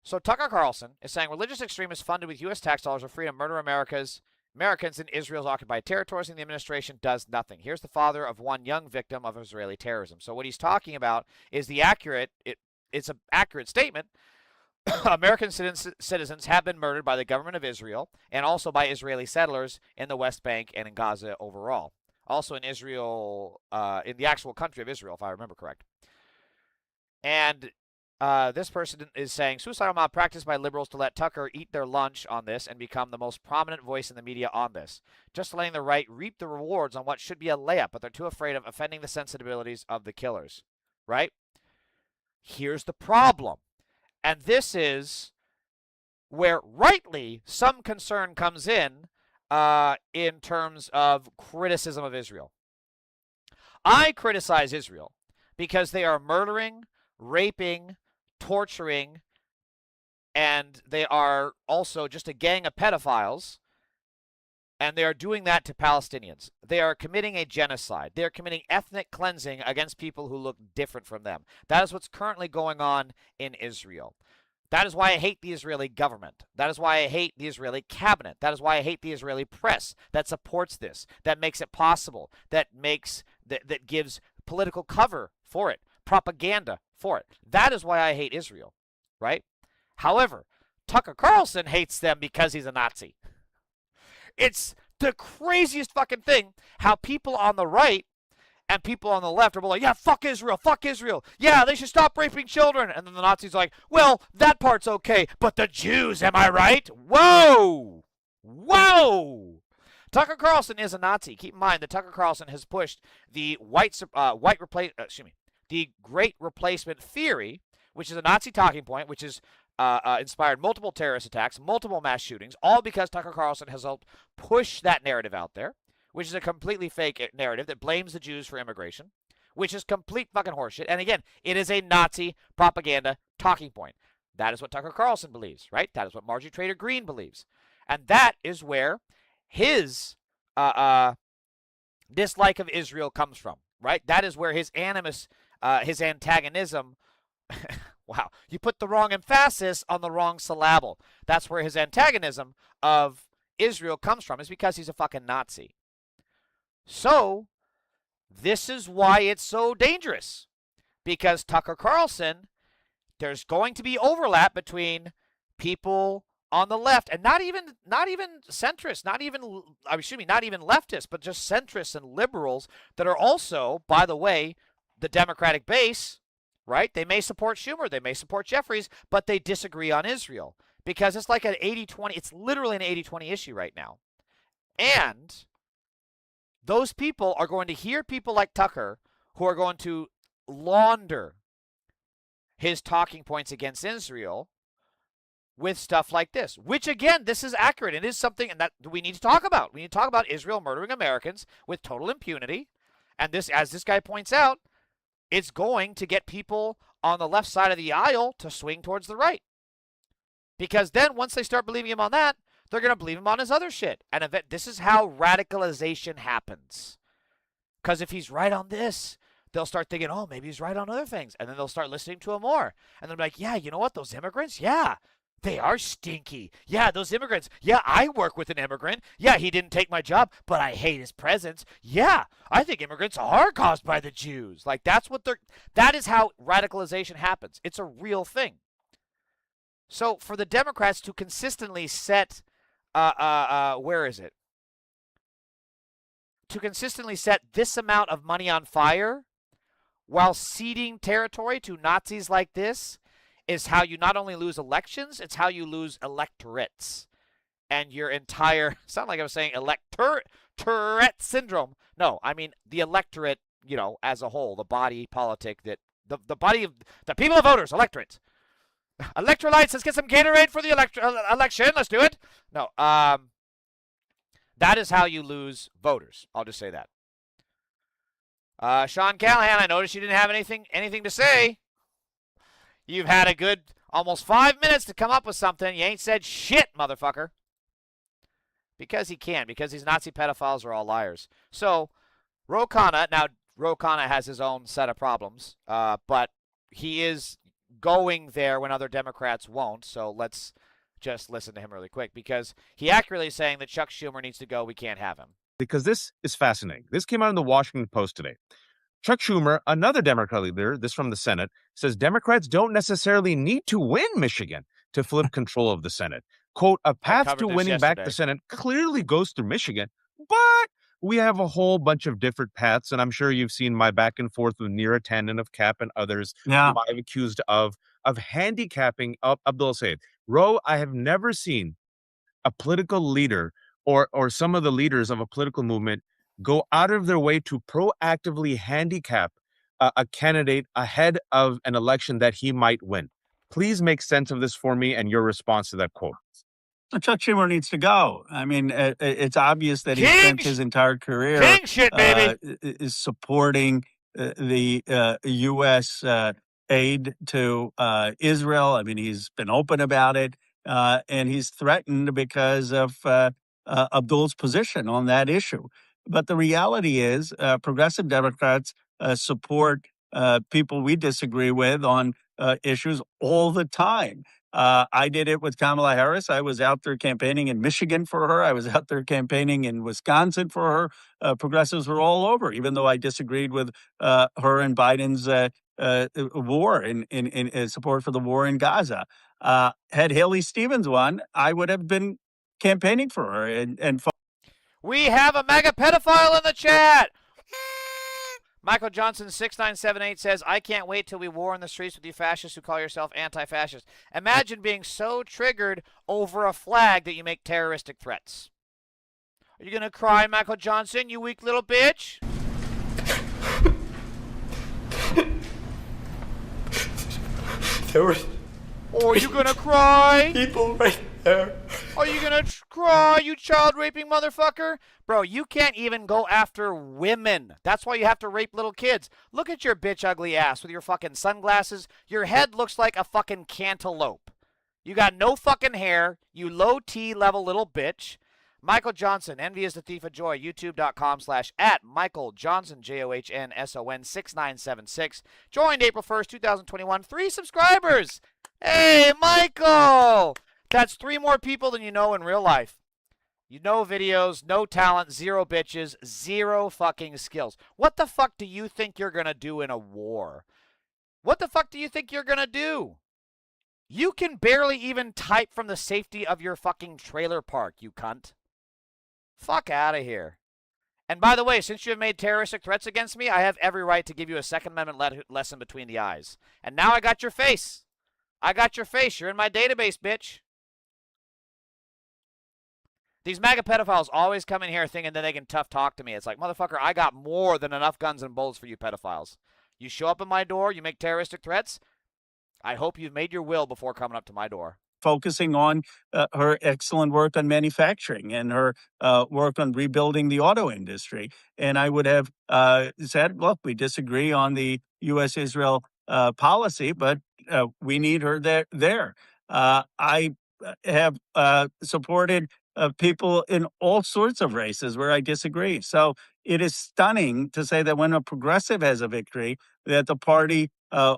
So Tucker Carlson is saying religious extremists funded with U.S. tax dollars are free to murder Americans in Israel's occupied territories, and the administration does nothing. Here's the father of one young victim of Israeli terrorism. So what he's talking about is it's an accurate statement. American citizens have been murdered by the government of Israel and also by Israeli settlers in the West Bank and in Gaza overall. also in Israel, in the actual country of Israel, if I remember correct. And this person is saying suicidal mob practiced by liberals to let Tucker eat their lunch on this and become the most prominent voice in the media on this. Just letting the right reap the rewards on what should be a layup, but they're too afraid of offending the sensibilities of the killers. Right? Here's the problem. And this is where rightly some concern comes in terms of criticism of Israel. I criticize Israel because they are murdering, raping, torturing, and they are also just a gang of pedophiles, and they are doing that to Palestinians. They are committing a genocide. They are committing ethnic cleansing against people who look different from them. That is what's currently going on in Israel. That is why I hate the Israeli government. That is why I hate the Israeli cabinet. That is why I hate the Israeli press that supports this, that makes it possible, that gives political cover for it, propaganda for it. That is why I hate Israel, right? However, Tucker Carlson hates them because he's a Nazi. It's the craziest fucking thing how people on the right and people on the left are like, yeah, fuck Israel. Yeah, they should stop raping children. And then the Nazis are like, well, that part's okay, but the Jews, am I right? Whoa! Tucker Carlson is a Nazi. Keep in mind that Tucker Carlson has pushed the the Great Replacement theory, which is a Nazi talking point, which is inspired multiple terrorist attacks, multiple mass shootings, all because Tucker Carlson has helped push that narrative out there, which is a completely fake narrative that blames the Jews for immigration, which is complete fucking horseshit. And again, it is a Nazi propaganda talking point. That is what Tucker Carlson believes, right? That is what Marjorie Taylor Greene believes. And that is where his dislike of Israel comes from, right? That is where his animus, his antagonism, wow, you put the wrong emphasis on the wrong syllable. That's where his antagonism of Israel comes from, is because he's a fucking Nazi. So, this is why it's so dangerous. Because Tucker Carlson, there's going to be overlap between people on the left, and not even centrists, not even leftists, but just centrists and liberals that are also, by the way, the Democratic base, right? They may support Schumer, they may support Jeffries, but they disagree on Israel. Because it's like an 80-20, it's literally an 80-20 issue right now. And those people are going to hear people like Tucker who are going to launder his talking points against Israel with stuff like this, which again, this is accurate. It is something that we need to talk about. We need to talk about Israel murdering Americans with total impunity. And this, as this guy points out, it's going to get people on the left side of the aisle to swing towards the right. Because then once they start believing him on that, they're going to believe him on his other shit. And this is how radicalization happens. Because if he's right on this, they'll start thinking, oh, maybe he's right on other things. And then they'll start listening to him more. And they'll be like, yeah, you know what? Those immigrants, yeah, they are stinky. Yeah, those immigrants. Yeah, I work with an immigrant. Yeah, he didn't take my job, but I hate his presence. Yeah, I think immigrants are caused by the Jews. Like, that is how radicalization happens. It's a real thing. So for the Democrats to consistently set, where is it? To consistently set this amount of money on fire while ceding territory to Nazis like this is how you not only lose elections, it's how you lose electorates. And your entire, sound like I was saying Tourette syndrome. No, I mean the electorate, as a whole, the body politic that, the body of, the people of voters, electorate. Electrolytes, let's get some Gatorade for the election. Let's do it. No, that is how you lose voters. I'll just say that. Sean Callahan, I noticed you didn't have anything to say. You've had a good almost 5 minutes to come up with something. You ain't said shit, motherfucker. Because he can. Because these Nazi pedophiles are all liars. So, Ro Khanna has his own set of problems. But he is going there when other Democrats won't. So let's just listen to him really quick. Because he accurately is saying that Chuck Schumer needs to go. We can't have him. Because this is fascinating. This came out in the Washington Post today. Chuck Schumer, another Democrat leader, this from the Senate, says Democrats don't necessarily need to win Michigan to flip control of the Senate. Quote, a path to winning back the Senate clearly goes through Michigan, but we have a whole bunch of different paths, and I'm sure you've seen my back and forth with Neera Tanden of CAP and others Yeah. whom I've accused of handicapping Abdul Said. Ro, I have never seen a political leader or some of the leaders of a political movement go out of their way to proactively handicap a candidate ahead of an election that he might win. Please make sense of this for me and your response to that quote. Chuck Schumer needs to go. I mean, it's obvious that he King spent sh- his entire career King shit, baby. is supporting the U.S. Aid to Israel. I mean, he's been open about it, and he's threatened because of Abdul's position on that issue. But the reality is, progressive Democrats support people we disagree with on issues all the time. I did it with Kamala Harris. I was out there campaigning in Michigan for her. I was out there campaigning in Wisconsin for her. Progressives were all over, even though I disagreed with her and Biden's war in support for the war in Gaza. Had Haley Stevens won, I would have been campaigning for her and We have a mega pedophile in the chat. Michael Johnson 6978 says, I can't wait till we war in the streets with you fascists who call yourself anti-fascist. Imagine being so triggered over a flag that you make terroristic threats. Are you going to cry, Michael Johnson, you weak little bitch? There were Or are you going to cry? people right there. Are you going to cry, you child-raping motherfucker? Bro, you can't even go after women. That's why you have to rape little kids. Look at your bitch ugly ass with your fucking sunglasses. Your head looks like a fucking cantaloupe. You got no fucking hair, you low T level little bitch. Michael Johnson, envy is the thief of joy, youtube.com/at Michael Johnson, JOHNSON 6976. Joined April 1st, 2021. 3 subscribers. Hey, Michael! That's 3 more people than you know in real life. You know videos, no talent, 0 bitches, 0 fucking skills. What the fuck do you think you're gonna do in a war? What the fuck do you think you're gonna do? You can barely even type from the safety of your fucking trailer park, you cunt. Fuck out of here. And by the way, since you have made terroristic threats against me, I have every right to give you a Second Amendment lesson between the eyes. And now I got your face. I got your face. You're in my database, bitch. These MAGA pedophiles always come in here thinking that they can tough talk to me. It's like, motherfucker, I got more than enough guns and bullets for you pedophiles. You show up at my door, you make terroristic threats, I hope you've made your will before coming up to my door. focusing on her excellent work on manufacturing and her work on rebuilding the auto industry. And I would have said, look, we disagree on the U.S.-Israel policy, but we need her there. I have supported people in all sorts of races where I disagree. So it is stunning to say that when a progressive has a victory, that the party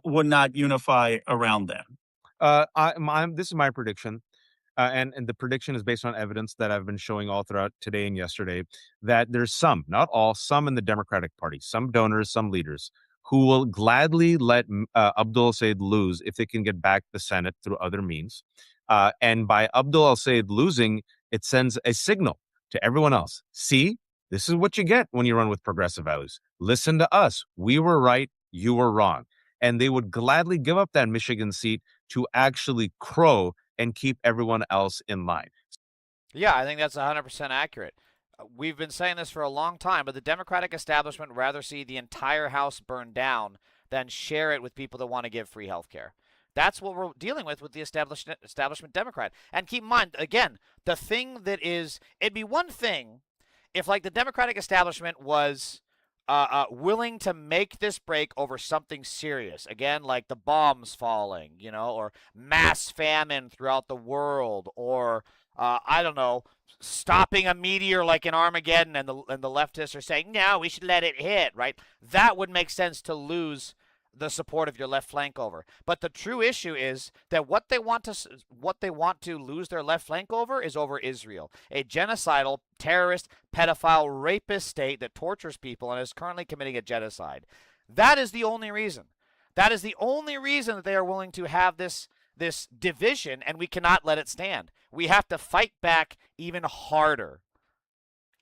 would not unify around them. This is my prediction, and the prediction is based on evidence that I've been showing all throughout today and yesterday, that there's some, not all, some in the Democratic Party, some donors, some leaders, who will gladly let Abdul Said lose if they can get back the Senate through other means. And by Abdul Said losing, it sends a signal to everyone else. See, this is what you get when you run with progressive values. Listen to us. We were right. You were wrong. And they would gladly give up that Michigan seat to actually crow and keep everyone else in line. Yeah, I think that's 100% accurate. We've been saying this for a long time, but the Democratic establishment would rather see the entire House burned down than share it with people that want to give free health care. That's what we're dealing with the establishment Democrat. And keep in mind, again, the thing that is, it'd be one thing if, like, the Democratic establishment was willing to make this break over something serious. Again, like the bombs falling, you know, or mass famine throughout the world, or, I don't know, stopping a meteor like in Armageddon, and the leftists are saying, no, we should let it hit, right? That would make sense to lose the support of your left flank over. But the true issue is that what they want to lose their left flank over is over Israel, a genocidal, terrorist, pedophile, rapist state that tortures people and is currently committing a genocide. That is the only reason. That is the only reason that they are willing to have this division, and we cannot let it stand. We have to fight back even harder.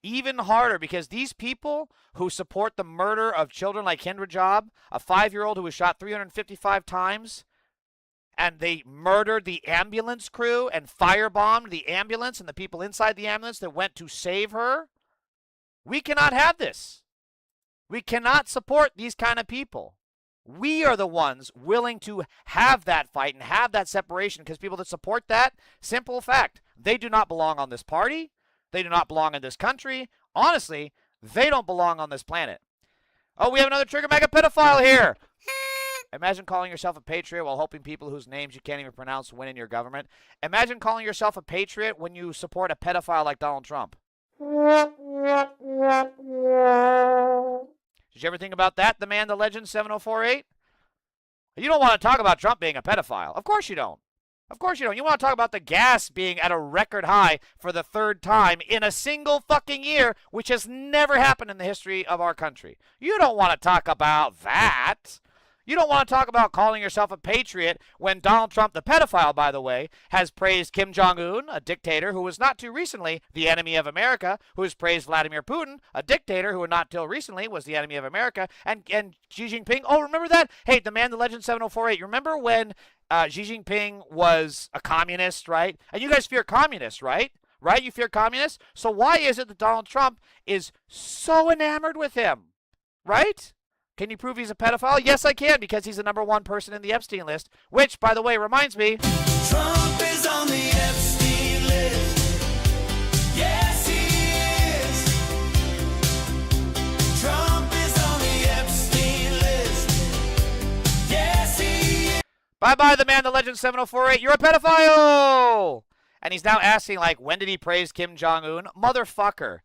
Even harder, because these people who support the murder of children like Kendra Job, a 5-year-old who was shot 355 times, and they murdered the ambulance crew and firebombed the ambulance and the people inside the ambulance that went to save her. We cannot have this. We cannot support these kind of people. We are the ones willing to have that fight and have that separation, because people that support that, simple fact, they do not belong on this party. They do not belong in this country. Honestly, they don't belong on this planet. Oh, we have another trigger mega pedophile here. Imagine calling yourself a patriot while hoping people whose names you can't even pronounce win in your government. Imagine calling yourself a patriot when you support a pedophile like Donald Trump. Did you ever think about that, the man, the legend, 7048? You don't want to talk about Trump being a pedophile. Of course you don't. Of course you don't. You want to talk about the gas being at a record high for the 3rd time in a single fucking year, which has never happened in the history of our country. You don't want to talk about that. You don't want to talk about calling yourself a patriot when Donald Trump, the pedophile, by the way, has praised Kim Jong-un, a dictator who was not too recently the enemy of America, who has praised Vladimir Putin, a dictator who not till recently was the enemy of America, and Xi Jinping. Oh, remember that? Hey, the man, the legend, 7048. You remember when Xi Jinping was a communist, right? And you guys fear communists, right? Right? You fear communists? So why is it that Donald Trump is so enamored with him? Right? Can you prove he's a pedophile? Yes, I can, because he's the #1 person in the Epstein list, which, by the way, reminds me, Trump is on the Epstein list. Yes, he is. Trump is on the Epstein list. Yes, he is. Bye-bye, the man, the legend, 7048. You're a pedophile! And he's now asking, like, when did he praise Kim Jong-un? Motherfucker.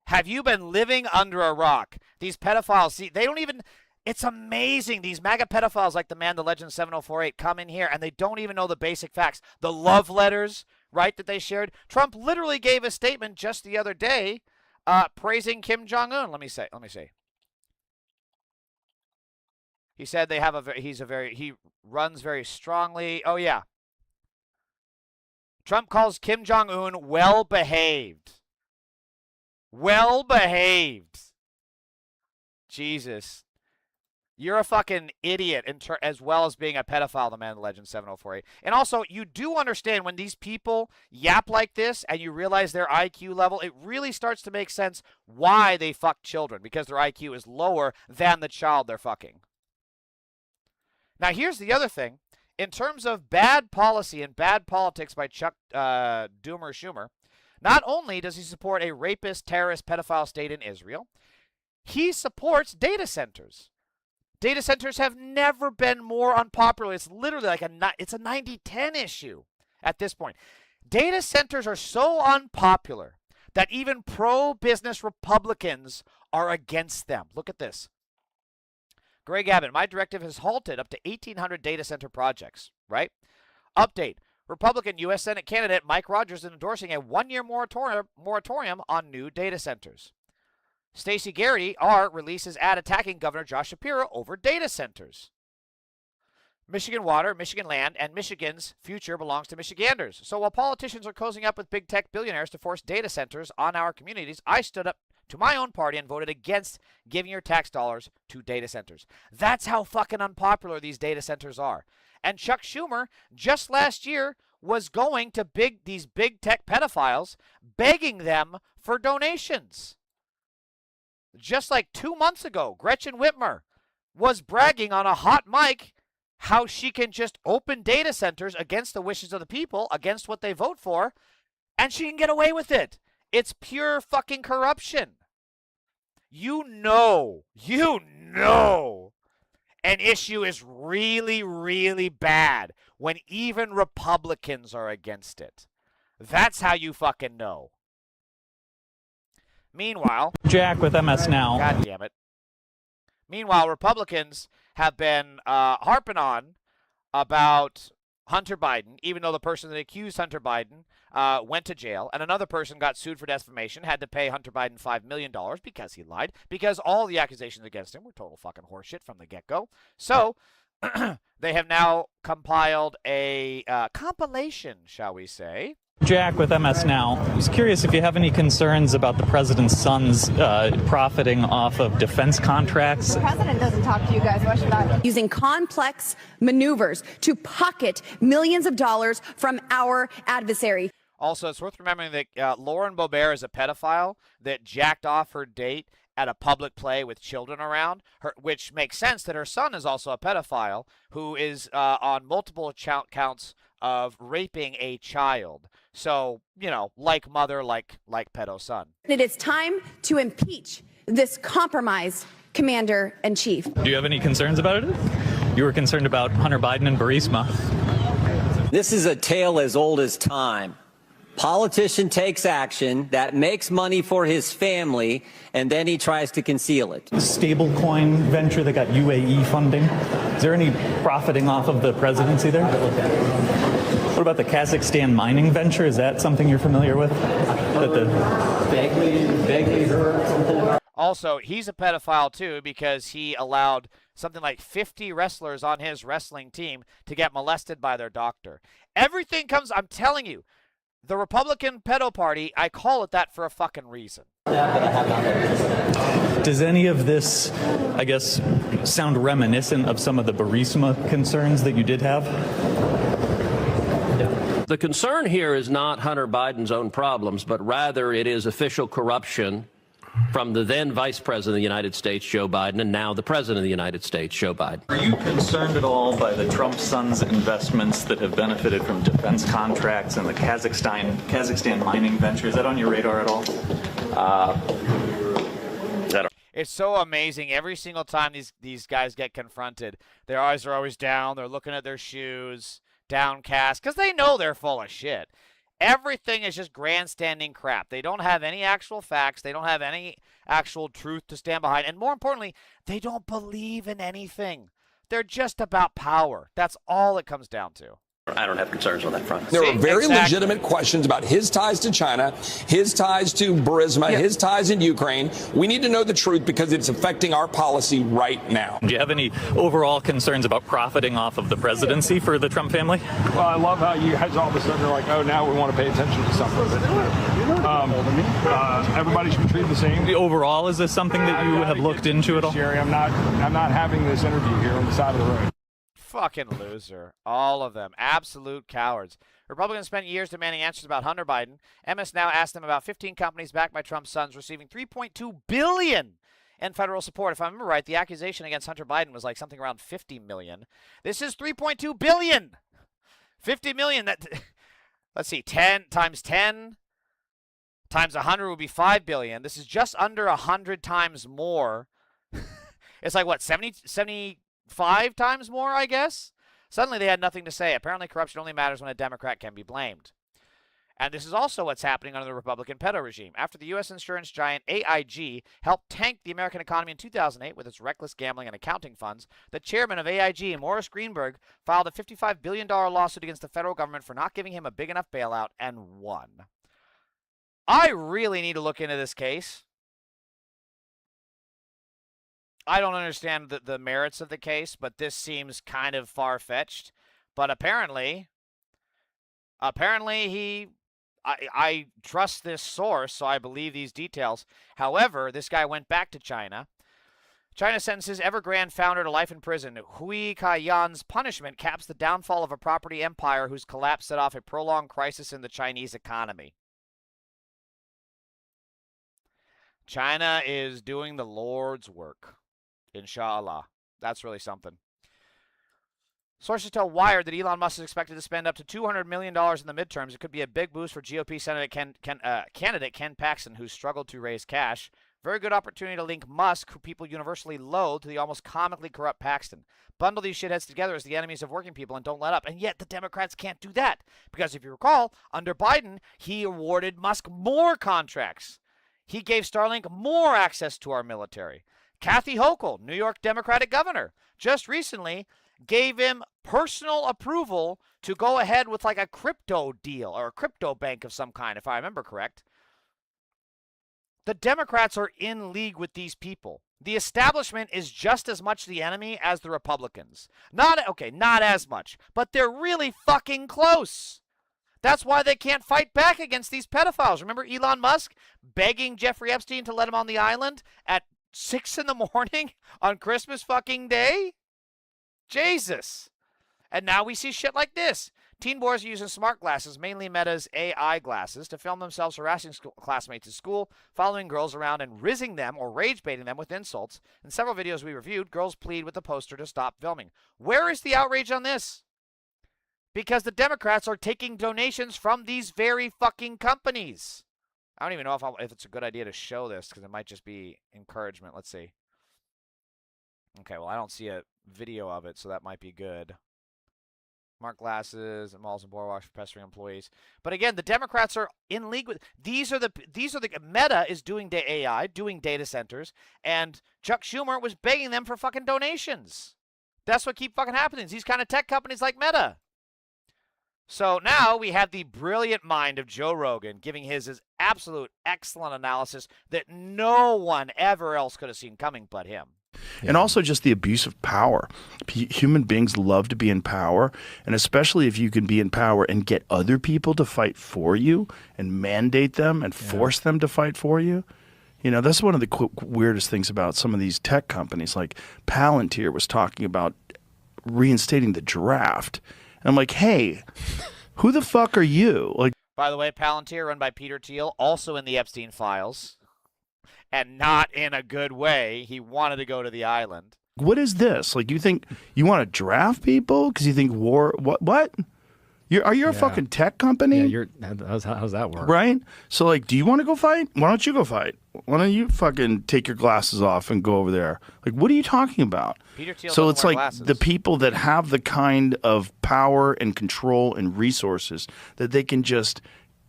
Have you been living under a rock? These pedophiles, see, they don't even, it's amazing. These MAGA pedophiles like the man, the legend, 7048, come in here and they don't even know the basic facts. The love letters, right, that they shared. Trump literally gave a statement just the other day praising Kim Jong-un. Let me see. He said they have he runs very strongly. Oh, yeah. Trump calls Kim Jong-un well-behaved. Well-behaved. Jesus. You're a fucking idiot as well as being a pedophile, the man, the legend, 7048. And also, you do understand when these people yap like this and you realize their IQ level, it really starts to make sense why they fuck children, because their IQ is lower than the child they're fucking. Now, here's the other thing. In terms of bad policy and bad politics by Chuck Schumer, not only does he support a rapist, terrorist, pedophile state in Israel, he supports data centers. Data centers have never been more unpopular. It's literally like it's a 90-10 issue at this point. Data centers are so unpopular that even pro-business Republicans are against them. Look at this. Greg Abbott, my directive has halted up to 1,800 data center projects, right? Update. Republican U.S. Senate candidate Mike Rogers is endorsing a 1-year moratorium on new data centers. Stacey Garrity, releases ad attacking Governor Josh Shapiro over data centers. Michigan water, Michigan land, and Michigan's future belongs to Michiganders. So while politicians are cozying up with big tech billionaires to force data centers on our communities, I stood up to my own party and voted against giving your tax dollars to data centers. That's how fucking unpopular these data centers are. And Chuck Schumer, just last year, was going to these big tech pedophiles, begging them for donations. Just like 2 months ago, Gretchen Whitmer was bragging on a hot mic how she can just open data centers against the wishes of the people, against what they vote for, and she can get away with it. It's pure fucking corruption. You know an issue is really, really bad when even Republicans are against it. That's how you fucking know. Meanwhile, Jack with MS Now. God damn it. Meanwhile, Republicans have been harping on about Hunter Biden, even though the person that accused Hunter Biden went to jail, and another person got sued for defamation, had to pay Hunter Biden $5 million because he lied, because all the accusations against him were total fucking horseshit from the get-go. So, they have now compiled a compilation, shall we say, Jack with MS Now. I was curious if you have any concerns about the president's sons profiting off of defense contracts. The president doesn't talk to you guys. Why should I? Using complex maneuvers to pocket millions of dollars from our adversary. Also, it's worth remembering that Lauren Boebert is a pedophile that jacked off her date at a public play with children around, which makes sense that her son is also a pedophile who is on multiple counts of raping a child. So, you know, like mother, like pedo son. It is time to impeach this compromised commander-in-chief. Do you have any concerns about it? You were concerned about Hunter Biden and Burisma. This is a tale as old as time. Politician takes action that makes money for his family, and then he tries to conceal it. The stablecoin venture that got UAE funding. Is there any profiting off of the presidency there? What about the Kazakhstan mining venture? Is that something you're familiar with? Vaguely heard something. Also, he's a pedophile too because he allowed something like 50 wrestlers on his wrestling team to get molested by their doctor. Everything comes, I'm telling you, the Republican pedo party, I call it that for a fucking reason. Does any of this, I guess, sound reminiscent of some of the Burisma concerns that you did have? The concern here is not Hunter Biden's own problems, but rather it is official corruption from the then Vice President of the United States, Joe Biden, and now the President of the United States, Joe Biden. Are you concerned at all by the Trump sons' investments that have benefited from defense contracts and the Kazakhstan mining venture? Is that on your radar at all? It's so amazing. Every single time these guys get confronted, their eyes are always down. They're looking at their shoes, downcast, because they know they're full of shit. Everything is just grandstanding crap. They don't have any actual facts. They don't have any actual truth to stand behind. And more importantly, they don't believe in anything. They're just about power. That's all it comes down to. I don't have concerns on that front. There are very legitimate questions about his ties to China, his ties to Burisma, his ties in Ukraine. We need to know the truth because it's affecting our policy right now. Do you have any overall concerns about profiting off of the presidency for the Trump family? Well, I love how you guys all of a sudden are like, oh, now we want to pay attention to something. Everybody should be treated the same. Overall, is this something that you have looked into at all? Sherry, I'm not having this interview here on the side of the road. Fucking loser. All of them. Absolute cowards. Republicans spent years demanding answers about Hunter Biden. MS Now asked them about 15 companies backed by Trump's sons receiving $3.2 billion in federal support. If I remember right, the accusation against Hunter Biden was like something around $50 million. This is $3.2 billion. $50 million. That, let's see, 10 times 10 times 100 would be $5 billion. This is just under 100 times more. It's like, what, 75 times more, I guess? Suddenly they had nothing to say. Apparently corruption only matters when a Democrat can be blamed. And this is also what's happening under the Republican pedo regime. After the U.S. insurance giant AIG helped tank the American economy in 2008 with its reckless gambling and accounting funds, the chairman of AIG, Morris Greenberg, filed a $55 billion lawsuit against the federal government for not giving him a big enough bailout and won. I really need to look into this case. I don't understand the merits of the case, but this seems kind of far-fetched. But apparently I trust this source, so I believe these details. However, this guy went back to China. China sentences Evergrande founder to life in prison. Hui Ka-yan's punishment caps the downfall of a property empire whose collapse set off a prolonged crisis in the Chinese economy. China is doing the Lord's work. Inshallah. That's really something. Sources tell Wired that Elon Musk is expected to spend up to $200 million in the midterms. It could be a big boost for GOP candidate Ken Paxton, who struggled to raise cash. Very good opportunity to link Musk, who people universally loathe, to the almost comically corrupt Paxton. Bundle these shitheads together as the enemies of working people and don't let up. And yet the Democrats can't do that. Because if you recall, under Biden, he awarded Musk more contracts. He gave Starlink more access to our military. Kathy Hochul, New York Democratic governor, just recently gave him personal approval to go ahead with like a crypto deal or a crypto bank of some kind, if I remember correct. The Democrats are in league with these people. The establishment is just as much the enemy as the Republicans. Not as much, but they're really fucking close. That's why they can't fight back against these pedophiles. Remember Elon Musk begging Jeffrey Epstein to let him on the island at 6 in the morning on Christmas fucking Day? Jesus. And now we see shit like this. Teen boys are using smart glasses, mainly Meta's AI glasses, to film themselves harassing classmates at school, following girls around and rizzing them or rage baiting them with insults. In several videos we reviewed, girls plead with the poster to stop filming. Where is the outrage on this? Because the Democrats are taking donations from these very fucking companies. I don't even know if it's a good idea to show this, because it might just be encouragement. Let's see. Okay, well, I don't see a video of it, so that might be good. Smart glasses and malls and boardwalks for pestering employees. But again, the Democrats are in league with these are the Meta is doing AI, doing data centers, and Chuck Schumer was begging them for fucking donations. That's what keep fucking happening. These kind of tech companies like Meta. So now we have the brilliant mind of Joe Rogan giving his absolute excellent analysis that no one ever else could have seen coming but him. And also just the abuse of power. Human beings love to be in power, and especially if you can be in power and get other people to fight for you and mandate them and force them to fight for you. You know, that's one of the weirdest things about some of these tech companies. Like Palantir was talking about reinstating the draft. And I'm like, hey, who the fuck are you? Like, by the way, Palantir, run by Peter Thiel, also in the Epstein files. And not in a good way. He wanted to go to the island. what is this? Like, you think you want to draft people because you think war? What? Are you a fucking tech company? Yeah, how's that work? Right? So, like, do you want to go fight? Why don't you go fight? Why don't you fucking take your glasses off and go over there? Like, what are you talking about? Peter Thiel So doesn't it's wear like glasses. the people that have the kind of power and control and resources that they can just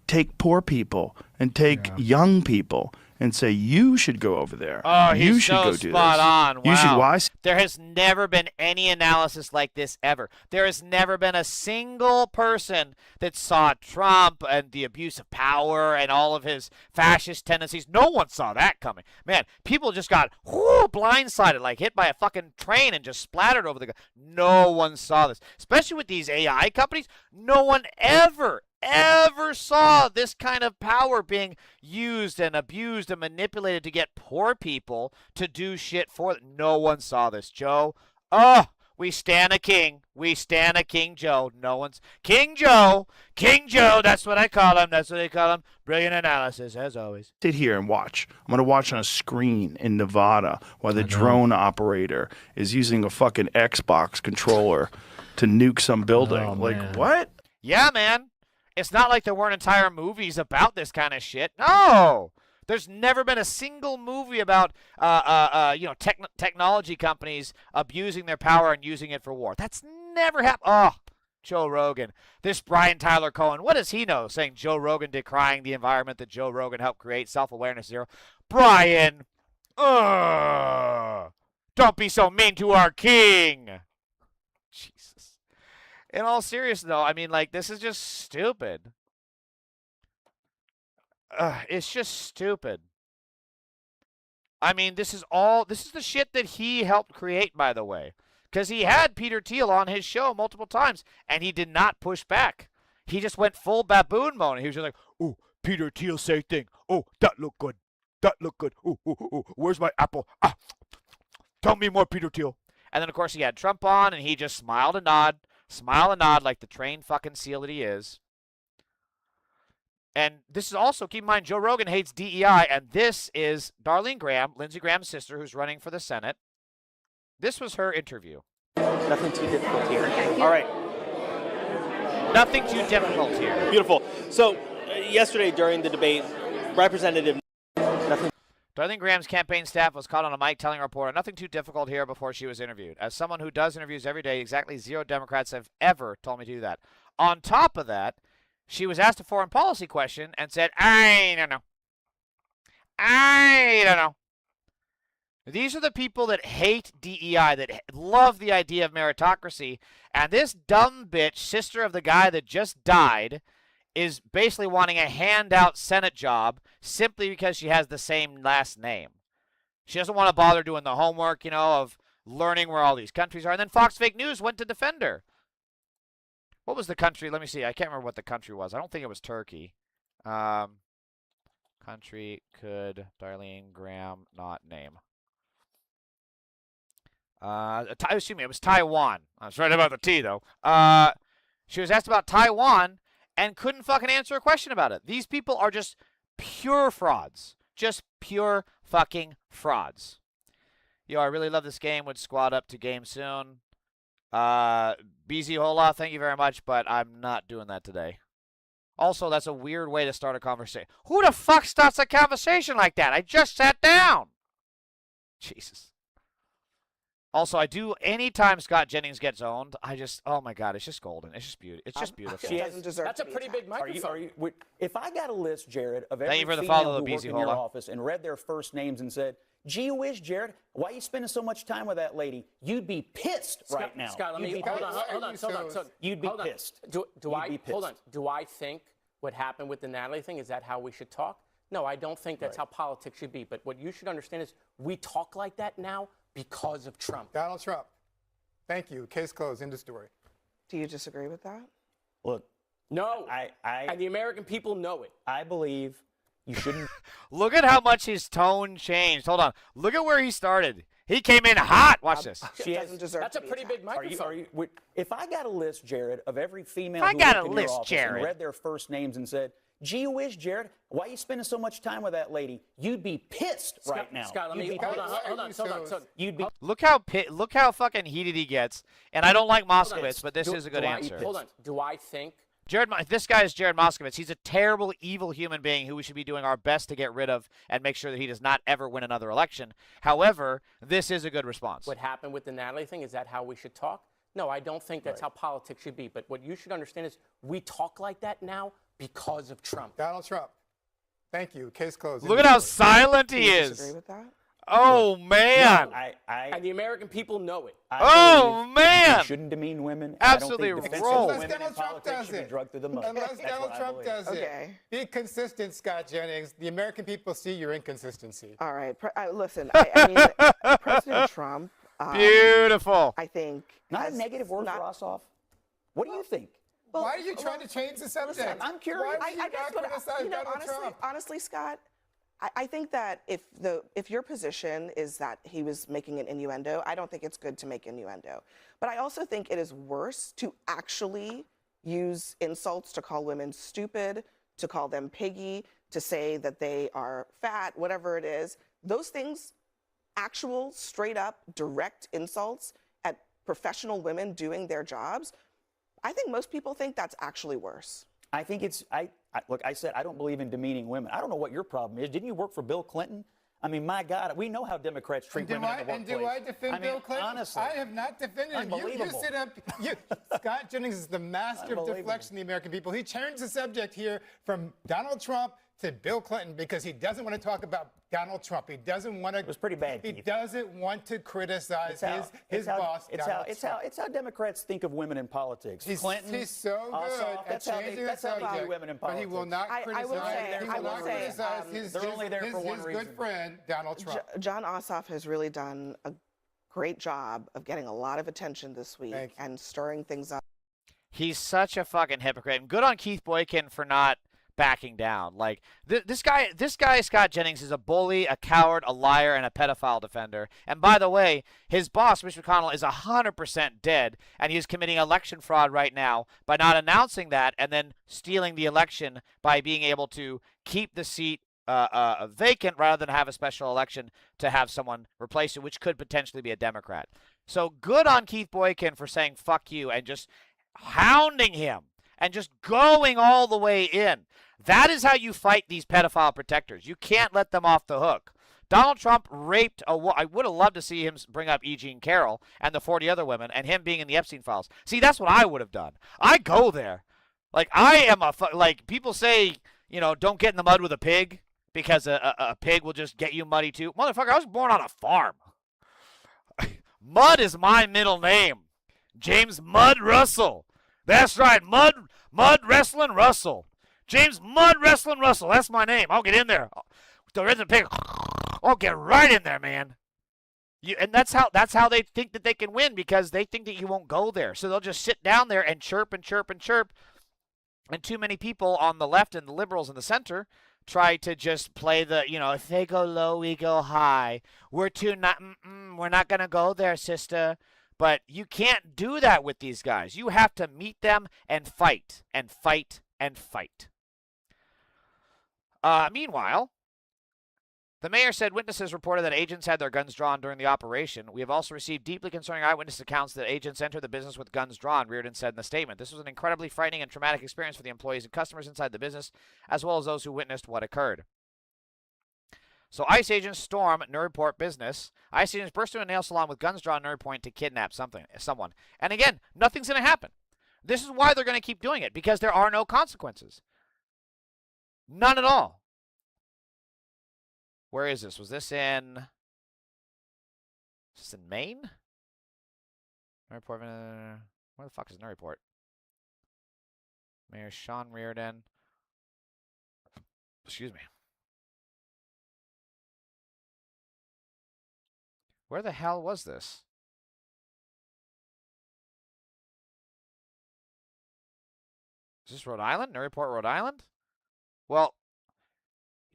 take poor people and take young people and say, you should go over there. Oh, you he's should so go do spot this. on. Wow. You should why? There has never been any analysis like this ever. There has never been a single person that saw Trump and the abuse of power and all of his fascist tendencies. No one saw that coming. Man, people just got blindsided, like hit by a fucking train and just splattered over the guy. No one saw this. Especially with these AI companies. No one ever saw this kind of power being used and abused and manipulated to get poor people to do shit for them. No one saw this, Joe. Oh, we stand a king. We stand a King Joe. No one's King Joe. King Joe, that's what I call him. That's what they call him. Brilliant analysis, as always. Sit here and watch. I'm going to watch on a screen in Nevada while the drone operator is using a fucking Xbox controller to nuke some building. What? Yeah, man. It's not like there weren't entire movies about this kind of shit. No, there's never been a single movie about technology companies abusing their power and using it for war. That's never happened. Oh, Joe Rogan, this Brian Tyler Cohen. What does he know? Saying Joe Rogan decrying the environment that Joe Rogan helped create. Self-awareness zero. Brian, don't be so mean to our king. Jesus. In all seriousness, though, I mean, like, this is just stupid. It's just stupid. I mean, this is the shit that he helped create, by the way. Because he had Peter Thiel on his show multiple times, and he did not push back. He just went full baboon mode. He was just like, oh, Peter Thiel say thing. Oh, that look good. That look good. Oh, where's my apple? Ah, tell me more, Peter Thiel. And then, of course, he had Trump on, and he just smiled and nodded. Smile and nod like the trained fucking seal that he is. And this is also, keep in mind, Joe Rogan hates DEI, and this is Darlene Graham, Lindsey Graham's sister, who's running for the Senate. This was her interview. Nothing too difficult here. All right. Nothing too difficult here. Beautiful. So, yesterday during the debate, Representative... Nothing. Darlene Graham's campaign staff was caught on a mic telling a reporter, nothing too difficult here before she was interviewed. As someone who does interviews every day, exactly 0 Democrats have ever told me to do that. On top of that, she was asked a foreign policy question and said, I don't know. I don't know. These are the people that hate DEI, that love the idea of meritocracy, and this dumb bitch, sister of the guy that just died, is basically wanting a handout Senate job simply because she has the same last name. She doesn't want to bother doing the homework, of learning where all these countries are. And then Fox Fake News went to defend her. What was the country? Let me see. I can't remember what the country was. I don't think it was Turkey. Country could Darlene Graham not name? Excuse me, it was Taiwan. I was right about the T, though. She was asked about Taiwan and couldn't fucking answer a question about it. These people are just pure frauds. Just pure fucking frauds. Yo, I really love this game. Would squad up to game soon. BZ Hola, thank you very much, but I'm not doing that today. Also, that's a weird way to start a conversation. Who the fuck starts a conversation like that? I just sat down. Jesus. Also, I do, anytime Scott Jennings gets owned, I just, oh my God, it's just golden. It's just beautiful. It's just beautiful. She doesn't deserve That's a pretty big microphone. If I got a list, Jared, of Thank every you for the female follow, who worked BZ in your Hola. office and read their first names and said, gee whiz, Jared, why are you spending so much time with that lady? You'd be pissed right now. Scott, let You'd me be hold pissed. on. So, You'd be hold on. pissed. Do I be pissed. hold on? Do I think what happened with the Natalie thing is that how we should talk? No, I don't think that's how politics should be. But what you should understand is we talk like that now because of Trump. Donald Trump. Thank you. Case closed. End of story. Do you disagree with that? Look, no, and the American people know it. I believe you shouldn't. Look at how much his tone changed. Hold on. Look at where he started. He came in hot. Watch this. She doesn't deserve That's to a be pretty big attacked. microphone. If I got a list, Jared, of every female If I who got worked a in your list, office Jared. and read their first names and said, gee whiz, Jared, why are you spending so much time with that lady? You'd be pissed right now. Scott, let You'd me be hold pissed. on. So, You'd be. Look how fucking heated he gets. And I don't like Moskowitz, but this is a good answer. Hold on. Do I think This guy is Jared Moskowitz. He's a terrible, evil human being who we should be doing our best to get rid of and make sure that he does not ever win another election. However, this is a good response. what happened with the Natalie thing is that how we should talk? No, I don't think that's how politics should be. But what you should understand is we talk like that now because of Trump. Donald Trump. Thank you. Case closed. Look at how silent he Do you is. disagree with that? Oh, man. And the American people know it. Oh, man. You shouldn't demean women. Absolutely I don't think roll. defensive women in Donald Trump politics does should be it. drugged through the mud. Unless That's Donald what I Trump believe. does Okay. it. Be consistent, Scott Jennings. The American people see your inconsistency. All right. Listen, I mean, President Trump. Beautiful. I think. Not a negative word for Ossoff. What do you think? Why are you trying to change the subject? Listen, I'm curious. Why do you not criticize Donald Trump? Honestly, Scott, I think that if your position is that he was making an innuendo, I don't think it's good to make innuendo. But I also think it is worse to actually use insults to call women stupid, to call them piggy, to say that they are fat, whatever it is. Those things, actual, straight up, direct insults at professional women doing their jobs, I think most people think that's actually worse. I think it's, look, I said I don't believe in demeaning women. I don't know what your problem is. Didn't you work for Bill Clinton? I mean, my God, we know how Democrats treat women in the workplace. And do I defend Bill Clinton? Honestly. I have not defended him. You Unbelievable. sit up. Scott Jennings is the master of deflection of the American people. He changed the subject here from Donald Trump to Bill Clinton because he doesn't want to talk about Donald Trump. He doesn't want to. It was pretty bad. He doesn't want to criticize his boss, Donald Trump. It's how Democrats think of women in politics. Clinton, He's so good Ossoff, at changing the that's how they subject, view women in but politics. he will not criticize. His they're only there for one his reason. good friend, Donald Trump. John Ossoff has really done a great job of getting a lot of attention this week and stirring things up. He's such a fucking hypocrite. And good on Keith Boykin for not backing down. Like this guy Scott Jennings is a bully, a coward, a liar, and a pedophile defender. And by the way, his boss, Mitch McConnell, is 100% dead, and he's committing election fraud right now by not announcing that and then stealing the election by being able to keep the seat vacant rather than have a special election to have someone replace it, which could potentially be a Democrat. So good on Keith Boykin for saying fuck you and just hounding him and just going all the way in. That is how you fight these pedophile protectors. You can't let them off the hook. Donald Trump raped I would have loved to see him bring up E. Jean Carroll and the 40 other women and him being in the Epstein files. See, that's what I would have done. I go there. Like, I am like, people say, don't get in the mud with a pig because a pig will just get you muddy too. Motherfucker, I was born on a farm. Mud is my middle name. James Mud Russell. That's right, Mud Wrestling Russell. James Mud Wrestling Russell. That's my name. I'll get in there. The resident pig. I'll get right in there, man. And that's how they think that they can win, because they think that you won't go there. So they'll just sit down there and chirp and chirp and chirp. And too many people on the left and the liberals in the center try to just play the, if they go low, we go high. We're not going to go there, sister. But you can't do that with these guys. You have to meet them and fight and fight and fight. Meanwhile, the mayor said witnesses reported that agents had their guns drawn during the operation. We have also received deeply concerning eyewitness accounts that agents entered the business with guns drawn, Reardon said in the statement. This was an incredibly frightening and traumatic experience for the employees and customers inside the business, as well as those who witnessed what occurred. So ICE agents storm Nuriport business. ICE agents burst into a nail salon with guns drawn Nuriport to kidnap someone. And again, nothing's going to happen. This is why they're going to keep doing it, because there are no consequences. None at all. Where is this? Was this in... Is this in Maine? Nuriport. Where the fuck is Nuriport? Mayor Sean Reardon. Excuse me. Where the hell was this? Is this Rhode Island? Nuriport, Rhode Island? Well,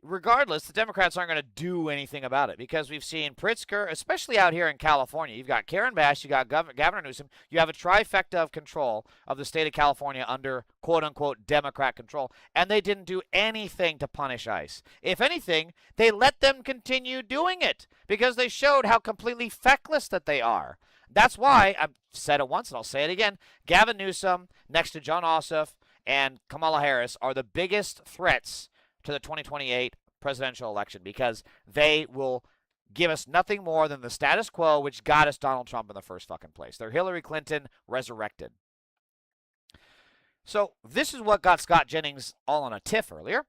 regardless, the Democrats aren't going to do anything about it, because we've seen Pritzker, especially out here in California. You've got Karen Bass, you got Governor Newsom. You have a trifecta of control of the state of California under quote-unquote Democrat control, and they didn't do anything to punish ICE. If anything, they let them continue doing it, because they showed how completely feckless that they are. That's why, I've said it once and I'll say it again, Gavin Newsom, next to John Ossoff and Kamala Harris, are the biggest threats to the 2028 presidential election, because they will give us nothing more than the status quo, which got us Donald Trump in the first fucking place. They're Hillary Clinton resurrected. So this is what got Scott Jennings all on a tiff earlier.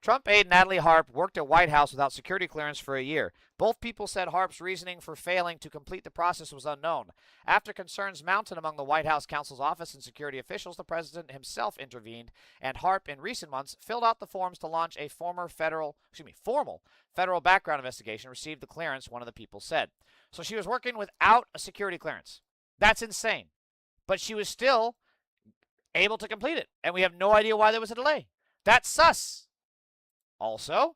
Trump aide Natalie Harp worked at White House without security clearance for a year. Both people said Harp's reasoning for failing to complete the process was unknown. After concerns mounted among the White House counsel's office and security officials, the president himself intervened, and Harp, in recent months, filled out the forms to launch a formal federal background investigation, received the clearance, one of the people said. So she was working without a security clearance. That's insane. But she was still able to complete it, and we have no idea why there was a delay. That's sus. Also,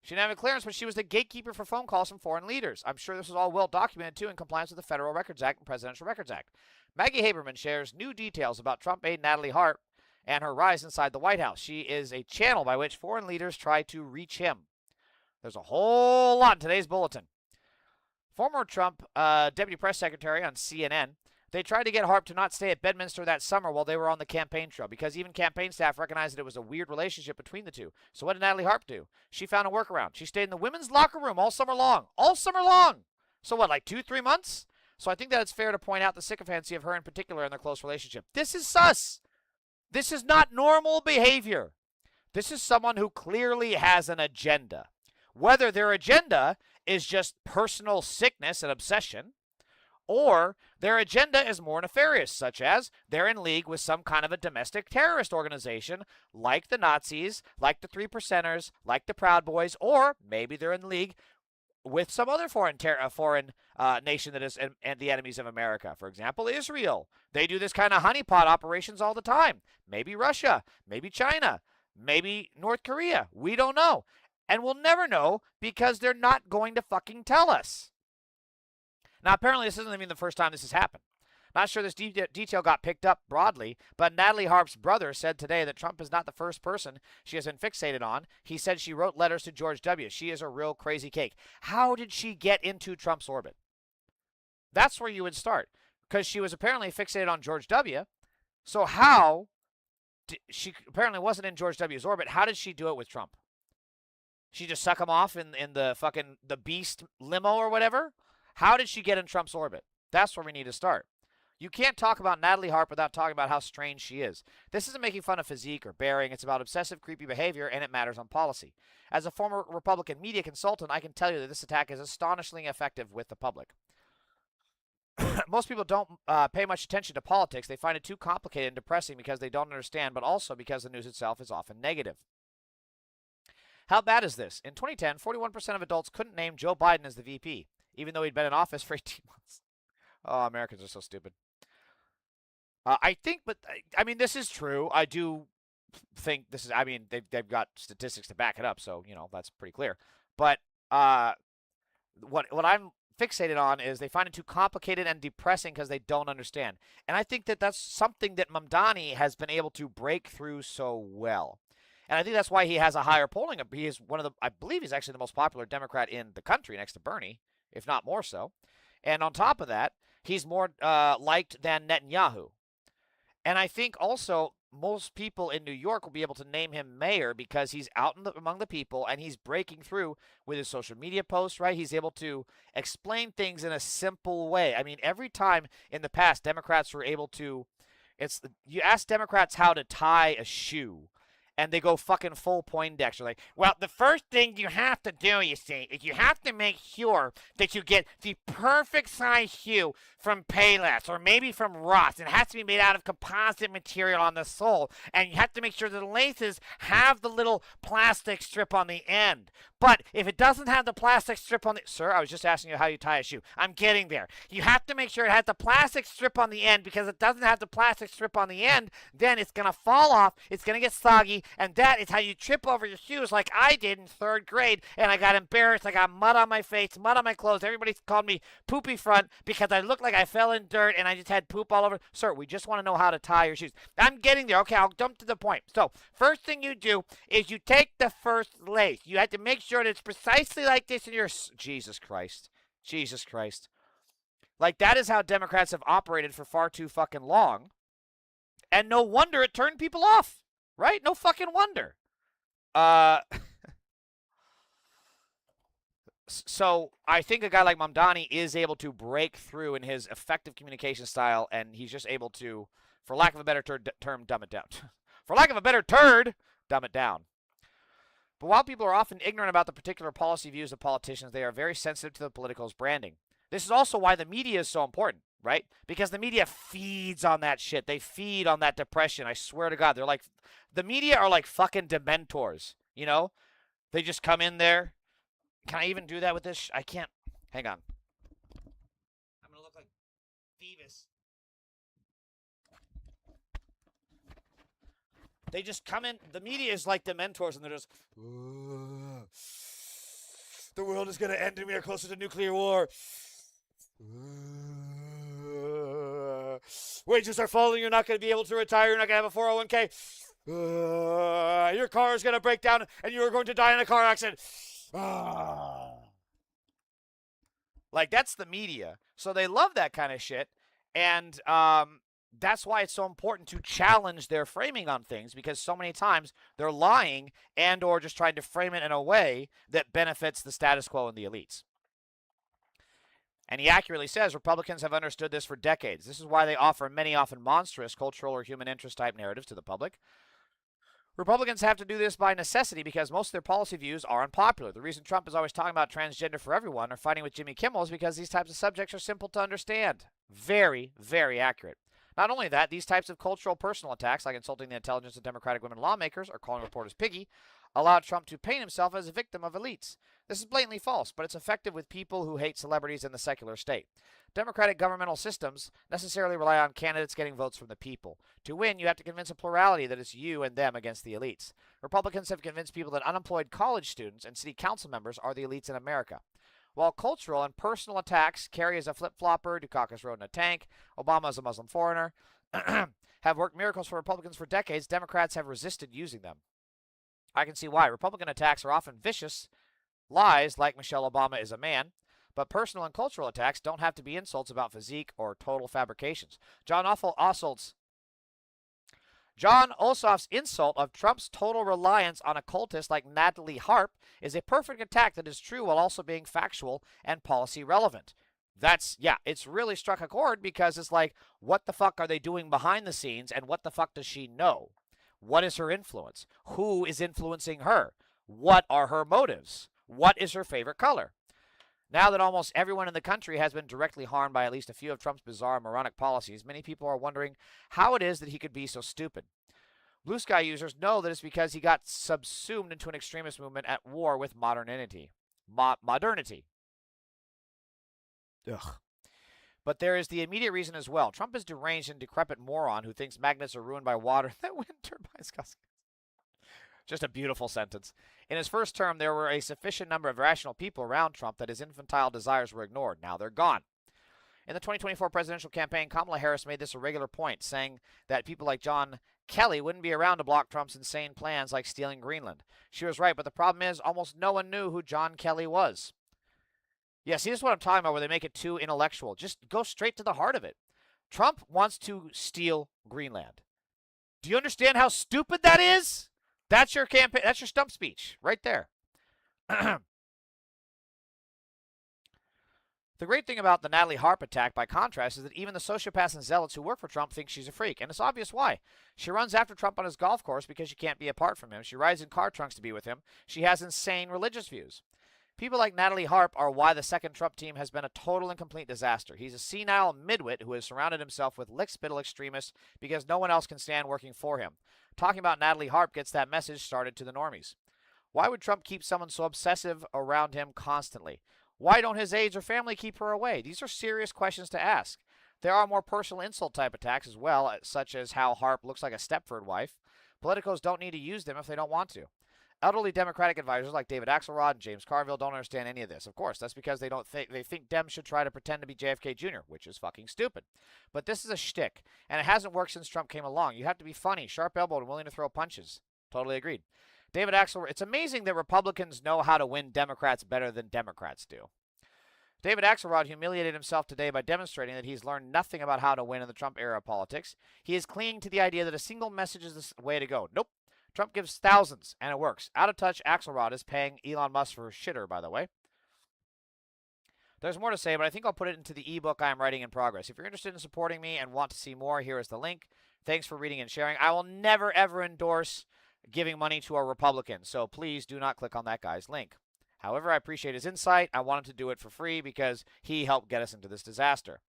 she didn't have a clearance, but she was the gatekeeper for phone calls from foreign leaders. I'm sure this was all well documented, too, in compliance with the Federal Records Act and Presidential Records Act. Maggie Haberman shares new details about Trump aide Natalie Harp and her rise inside the White House. She is a channel by which foreign leaders try to reach him. There's a whole lot in today's bulletin. Former Trump deputy press secretary on CNN, they tried to get Harp to not stay at Bedminster that summer while they were on the campaign trail, because even campaign staff recognized that it was a weird relationship between the two. So what did Natalie Harp do? She found a workaround. She stayed in the women's locker room all summer long. All summer long! So what, like 2-3 months? So I think that it's fair to point out the sycophancy of her in particular and their close relationship. This is sus! This is not normal behavior. This is someone who clearly has an agenda. Whether their agenda is just personal sickness and obsession, or their agenda is more nefarious, such as they're in league with some kind of a domestic terrorist organization like the Nazis, like the Three Percenters, like the Proud Boys, or maybe they're in league with some other foreign nation that is and the enemies of America. For example, Israel. They do this kind of honeypot operations all the time. Maybe Russia, maybe China, maybe North Korea. We don't know. And we'll never know, because they're not going to fucking tell us. Now, apparently, this isn't even the first time this has happened. Not sure this detail got picked up broadly, but Natalie Harp's brother said today that Trump is not the first person she has been fixated on. He said she wrote letters to George W. She is a real crazy cake. How did she get into Trump's orbit? That's where you would start, because she was apparently fixated on George W. So she apparently wasn't in George W.'s orbit. How did she do it with Trump? She just suck him off in the fucking the beast limo or whatever? How did she get in Trump's orbit? That's where we need to start. You can't talk about Natalie Harp without talking about how strange she is. This isn't making fun of physique or bearing. It's about obsessive, creepy behavior, and it matters on policy. As a former Republican media consultant, I can tell you that this attack is astonishingly effective with the public. Most people don't pay much attention to politics. They find it too complicated and depressing because they don't understand, but also because the news itself is often negative. How bad is this? In 2010, 41% of adults couldn't name Joe Biden as the VP. even though he'd been in office for 18 months. Oh, Americans are so stupid. I think, but I mean, this is true. I do think this is. I mean, they've got statistics to back it up, so that's pretty clear. But what I'm fixated on is they find it too complicated and depressing because they don't understand. And I think that that's something that Mamdani has been able to break through so well. And I think that's why he has a higher polling. He is one of the, I believe he's actually the most popular Democrat in the country next to Bernie, if not more so. And on top of that, he's more liked than Netanyahu. And I think also most people in New York will be able to name him mayor because he's out among the people and he's breaking through with his social media posts, right? He's able to explain things in a simple way. I mean, every time in the past, Democrats were able to, you ask Democrats how to tie a shoe, and they go fucking full Poindexter. Like, well, the first thing you have to do, you see, is you have to make sure that you get the perfect size shoe from Payless or maybe from Ross. It has to be made out of composite material on the sole. And you have to make sure that the laces have the little plastic strip on the end. But if it doesn't have the plastic strip on the... Sir, I was just asking you how you tie a shoe. I'm getting there. You have to make sure it has the plastic strip on the end, because if it doesn't have the plastic strip on the end, then it's going to fall off, it's going to get soggy, and that is how you trip over your shoes like I did in 3rd grade, and I got embarrassed. I got mud on my face, mud on my clothes. Everybody called me Poopy Front because I looked like I fell in dirt and I just had poop all over. Sir, we just want to know how to tie your shoes. I'm getting there. Okay, I'll jump to the point. So, first thing you do is you take the first lace. You have to make sure that it's precisely like this in your... Jesus Christ. Jesus Christ. Like, that is how Democrats have operated for far too fucking long. And no wonder it turned people off. Right? No fucking wonder. So I think a guy like Mamdani is able to break through in his effective communication style, and he's just able to, for lack of a better term, dumb it down. For lack of a better turd, dumb it down. But while people are often ignorant about the particular policy views of politicians, they are very sensitive to the political's branding. This is also why the media is so important, right? Because the media feeds on that shit. They feed on that depression. I swear to God. They're like, the media are like fucking dementors, you know? They just come in there. Can I even do that with this? I can't. Hang on. I'm going to look like Beavis. They just come in. The media is like dementors, and they're just, the world is going to end and we are closer to nuclear war. Wages are falling. You're not going to be able to retire. You're not going to have a 401k. Your car is going to break down and you are going to die in a car accident. Like, that's the media. So they love that kind of shit. And that's why it's so important to challenge their framing on things, because so many times they're lying and or just trying to frame it in a way that benefits the status quo and the elites. And he accurately says Republicans have understood this for decades. This is why they offer many often monstrous cultural or human interest type narratives to the public. Republicans have to do this by necessity because most of their policy views are unpopular. The reason Trump is always talking about transgender for everyone or fighting with Jimmy Kimmel is because these types of subjects are simple to understand. Very, very accurate. Not only that, these types of cultural personal attacks, like insulting the intelligence of Democratic women lawmakers or calling reporters piggy, allow Trump to paint himself as a victim of elites. This is blatantly false, but it's effective with people who hate celebrities in the secular state. Democratic governmental systems necessarily rely on candidates getting votes from the people. To win, you have to convince a plurality that it's you and them against the elites. Republicans have convinced people that unemployed college students and city council members are the elites in America. While cultural and personal attacks, Kerry is a flip-flopper, Dukakis rode in a tank, Obama is a Muslim foreigner, have worked miracles for Republicans for decades, Democrats have resisted using them. I can see why. Republican attacks are often vicious lies, like Michelle Obama is a man, but personal and cultural attacks don't have to be insults about physique or total fabrications. John Ossoff's insult of Trump's total reliance on a cultist like Natalie Harp is a perfect attack that is true while also being factual and policy relevant. It's really struck a chord because it's like, what the fuck are they doing behind the scenes and what the fuck does she know? What is her influence? Who is influencing her? What are her motives? What is her favorite color? Now that almost everyone in the country has been directly harmed by at least a few of Trump's bizarre moronic policies, many people are wondering how it is that he could be so stupid. Blue Sky users know that it's because he got subsumed into an extremist movement at war with modernity. Modernity. Ugh. But there is the immediate reason as well. Trump is deranged and decrepit moron who thinks magnets are ruined by water that wind turbines cause. Just a beautiful sentence. In his first term, there were a sufficient number of rational people around Trump that his infantile desires were ignored. Now they're gone. In the 2024 presidential campaign, Kamala Harris made this a regular point, saying that people like John Kelly wouldn't be around to block Trump's insane plans like stealing Greenland. She was right, but the problem is almost no one knew who John Kelly was. Yeah, see, this is what I'm talking about, where they make it too intellectual. Just go straight to the heart of it. Trump wants to steal Greenland. Do you understand how stupid that is? That's your campaign. That's your stump speech right there. The great thing about the Natalie Harp attack, by contrast, is that even the sociopaths and zealots who work for Trump think she's a freak. And it's obvious why. She runs after Trump on his golf course because she can't be apart from him. She rides in car trunks to be with him. She has insane religious views. People like Natalie Harp are why the second Trump team has been a total and complete disaster. He's a senile midwit who has surrounded himself with lick-spittle extremists because no one else can stand working for him. Talking about Natalie Harp gets that message started to the normies. Why would Trump keep someone so obsessive around him constantly? Why don't his aides or family keep her away? These are serious questions to ask. There are more personal insult type attacks as well, such as how Harp looks like a Stepford wife. Politicos don't need to use them if they don't want to. Elderly Democratic advisors like David Axelrod and James Carville don't understand any of this. Of course, that's because they think Dems should try to pretend to be JFK Jr., which is fucking stupid. But this is a shtick, and it hasn't worked since Trump came along. You have to be funny, sharp-elbowed, and willing to throw punches. Totally agreed. David Axelrod, it's amazing that Republicans know how to win Democrats better than Democrats do. David Axelrod humiliated himself today by demonstrating that he's learned nothing about how to win in the Trump era of politics. He is clinging to the idea that a single message is the way to go. Nope. Trump gives thousands, and it works. Out of touch, Axelrod is paying Elon Musk for shitter, by the way. There's more to say, but I think I'll put it into the ebook I am writing in progress. If you're interested in supporting me and want to see more, here is the link. Thanks for reading and sharing. I will never, ever endorse giving money to a Republican, so please do not click on that guy's link. However, I appreciate his insight. I wanted to do it for free because he helped get us into this disaster.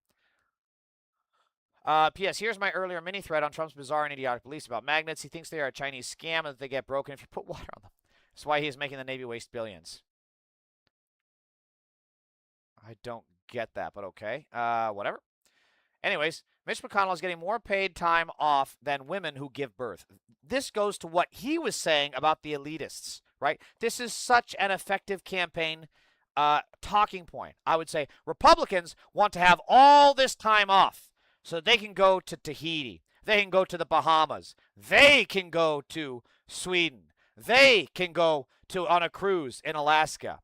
P.S. Here's my earlier mini-thread on Trump's bizarre and idiotic beliefs about magnets. He thinks they are a Chinese scam and that they get broken if you put water on them. That's why he is making the Navy waste billions. I don't get that, but okay. Whatever. Anyways, Mitch McConnell is getting more paid time off than women who give birth. This goes to what he was saying about the elitists, right? This is such an effective campaign talking point. I would say Republicans want to have all this time off so they can go to Tahiti. They can go to the Bahamas. They can go to Sweden. They can go on a cruise in Alaska.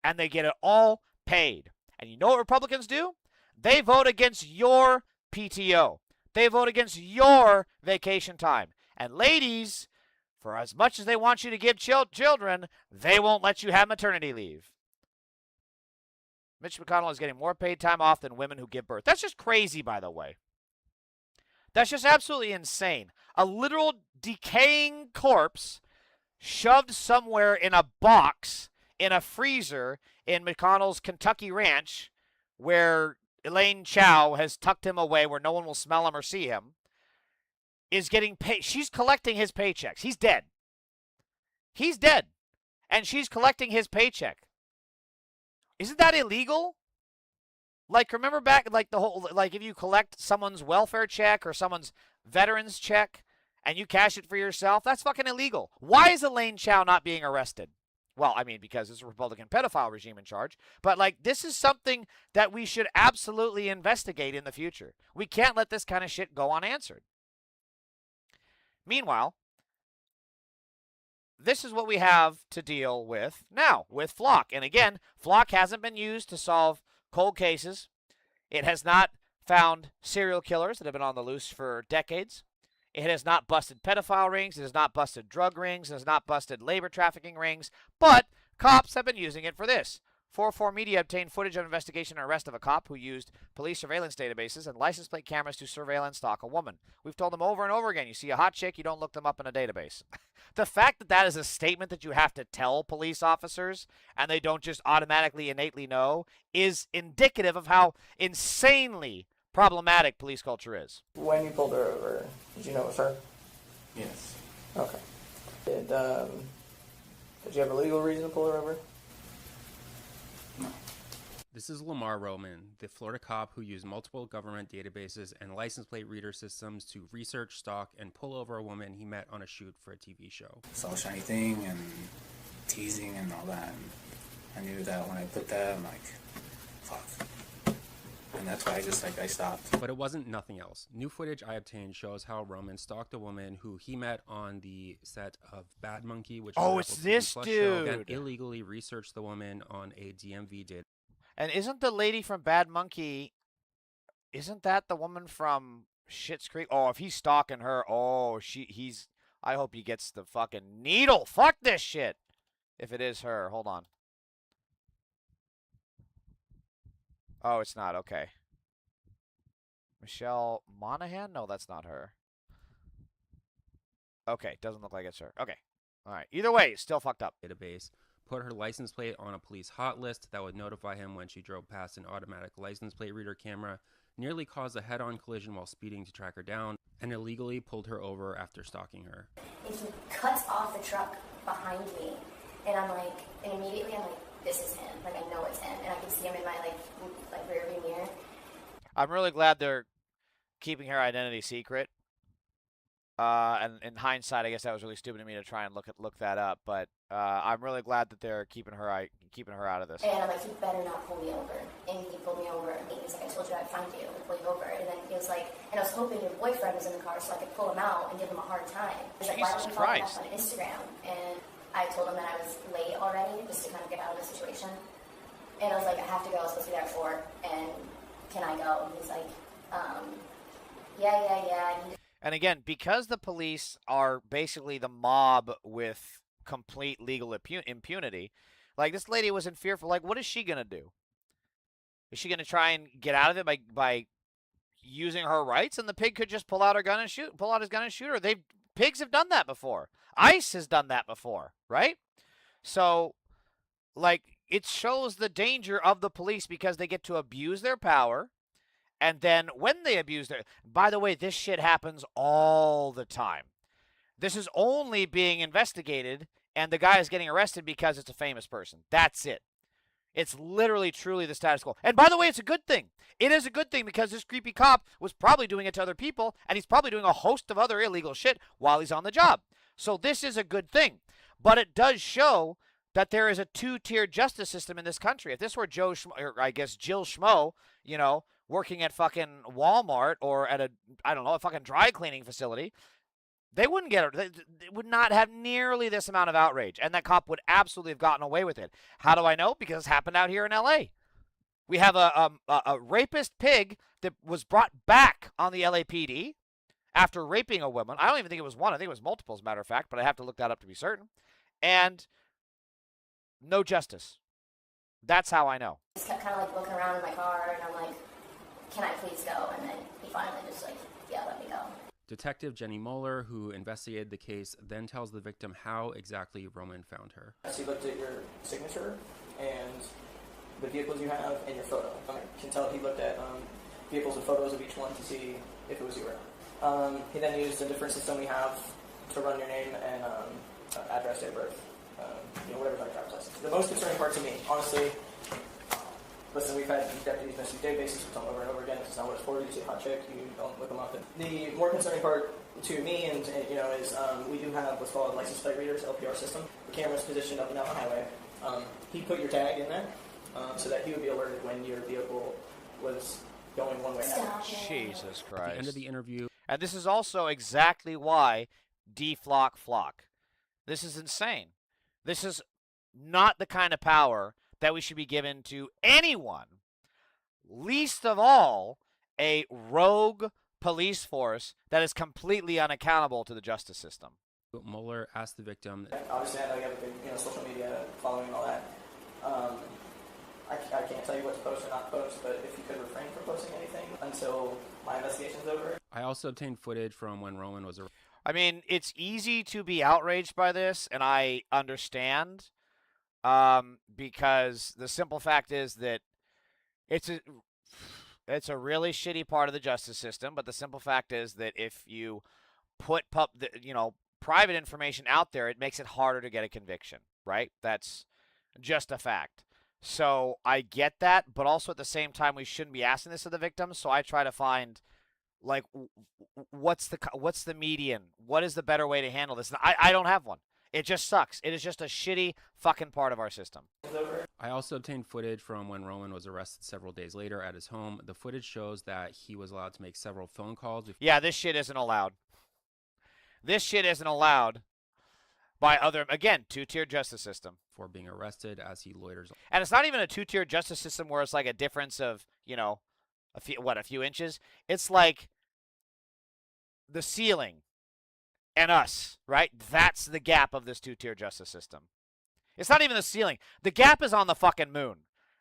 And they get it all paid. And you know what Republicans do? They vote against your PTO. They vote against your vacation time. And ladies, for as much as they want you to give children, they won't let you have maternity leave. Mitch McConnell is getting more paid time off than women who give birth. That's just crazy, by the way. That's just absolutely insane. A literal decaying corpse shoved somewhere in a box in a freezer in McConnell's Kentucky ranch where Elaine Chao has tucked him away where no one will smell him or see him, is getting paid. She's collecting his paychecks. He's dead. He's dead. And she's collecting his paycheck. Isn't that illegal? Like, remember back, like, the whole, like, if you collect someone's welfare check or someone's veteran's check and you cash it for yourself, that's fucking illegal. Why is Elaine Chao not being arrested? Well, I mean, because it's a Republican pedophile regime in charge. But, like, this is something that we should absolutely investigate in the future. We can't let this kind of shit go unanswered. Meanwhile, this is what we have to deal with now with Flock. And again, Flock hasn't been used to solve cold cases. It has not found serial killers that have been on the loose for decades. It has not busted pedophile rings. It has not busted drug rings. It has not busted labor trafficking rings. But cops have been using it for this. 404 Media obtained footage of investigation and arrest of a cop who used police surveillance databases and license plate cameras to surveil and stalk a woman. We've told them over and over again, you see a hot chick, you don't look them up in a database. The fact that that is a statement that you have to tell police officers and they don't just automatically, innately know is indicative of how insanely problematic police culture is. When you pulled her over, did you know it was her? Yes. Okay. Did you have a legal reason to pull her over? This is Lamar Roman, the Florida cop who used multiple government databases and license plate reader systems to research, stalk, and pull over a woman he met on a shoot for a TV show. This all shiny thing and teasing and all that. And I knew that when I put that, I'm like, fuck. And that's why I stopped. But it wasn't nothing else. New footage I obtained shows how Roman stalked a woman who he met on the set of Bad Monkey, which Oh, was it's an Apple TV this Plus show, and dude. illegally researched the woman on a DMV data. And isn't the lady from Bad Monkey, isn't that the woman from Schitt's Creek? Oh, if he's stalking her, oh, I hope he gets the fucking needle. Fuck this shit. If it is her, hold on. Oh, it's not. Okay. Michelle Monaghan? No, that's not her. Okay, doesn't look like it's her. Okay. All right. Either way, it's still fucked up. Database put her license plate on a police hot list that would notify him when she drove past an automatic license plate reader camera, nearly caused a head-on collision while speeding to track her down, and illegally pulled her over after stalking her. And he cuts off the truck behind me, and immediately I'm like, this is him. Like, I know it's him, and I can see him in my like rear view mirror. I'm really glad they're keeping her identity secret. And in hindsight, I guess that was really stupid of me to try and look that up. But I'm really glad that they're keeping her out of this. And I'm like, he better not pull me over. And he pulled me over, and he's like, I told you I'd find you and pull you over. And then he was like, and I was hoping your boyfriend was in the car so I could pull him out and give him a hard time. He's like, why don't you follow me up on Instagram? And I told him that I was late already, just to kind of get out of the situation. And I was like, I have to go. I was supposed to be there at 4. And can I go? And he's like, yeah. And again, because the police are basically the mob with complete legal impunity, like this lady was in fearful. Like, what is she gonna do? Is she gonna try and get out of it by using her rights? And the pig could just pull out his gun and shoot her. Pigs have done that before. ICE has done that before, right? So, like, it shows the danger of the police because they get to abuse their power. And then when they abuse by the way, this shit happens all the time. This is only being investigated, and the guy is getting arrested because it's a famous person. That's it. It's literally, truly the status quo. And by the way, it's a good thing. It is a good thing because this creepy cop was probably doing it to other people, and he's probably doing a host of other illegal shit while he's on the job. So this is a good thing. But it does show that there is a two-tier justice system in this country. If this were Joe Schmo, or I guess Jill Schmo, working at fucking Walmart or at a fucking dry cleaning facility, they wouldn't get it. They would not have nearly this amount of outrage. And that cop would absolutely have gotten away with it. How do I know? Because it's happened out here in L.A. We have a rapist pig that was brought back on the LAPD after raping a woman. I don't even think it was one. I think it was multiple, as a matter of fact, but I have to look that up to be certain. And no justice. That's how I know. Just kept kind of like looking around in my car, and I'm like, can I please go? And then he finally just like, yeah, let me go. Detective Jenny Moeller, who investigated the case, then tells the victim how exactly Roman found her. He looked at your signature and the vehicles you have and your photo. I can tell he looked at vehicles and photos of each one to see if it was you or not. He then used a different system we have to run your name and address, date of birth, whatever's on your driver's license. The most concerning part to me, honestly, listen, we've had deputies mess with databases over and over again. This is not what it's for. You see a hot chick, you don't look them up. The more concerning part to me, is we do have what's called license plate readers, LPR system. The camera's positioned up and down the highway. He put your tag in there so that he would be alerted when your vehicle was going one way. Jesus Christ. At the end of the interview. And this is also exactly why deflock flock. This is insane. This is not the kind of power that we should be given to anyone, least of all a rogue police force that is completely unaccountable to the justice system. Mueller asked the victim. Obviously, I know you have a big social media following and all that. I can't tell you what to post or not post, but if you could refrain from posting anything until my investigation's over. I also obtained footage from when Roman was arrested. I mean, it's easy to be outraged by this, and I understand. Because the simple fact is that it's a really shitty part of the justice system, but the simple fact is that if you put private information out there, it makes it harder to get a conviction, right? That's just a fact. So I get that, but also at the same time, we shouldn't be asking this of the victims. So I try to find, like, what's the median? What is the better way to handle this? And I don't have one. It just sucks. It is just a shitty fucking part of our system. I also obtained footage from when Roman was arrested several days later at his home. The footage shows that he was allowed to make several phone calls. Yeah, this shit isn't allowed. This shit isn't allowed by other, again, two-tier justice system. For being arrested as he loiters. And it's not even a two-tier justice system where it's like a difference of, you know, a few inches. It's like the ceiling and us, right? That's the gap of this two-tier justice system. It's not even the ceiling. The gap is on the fucking moon.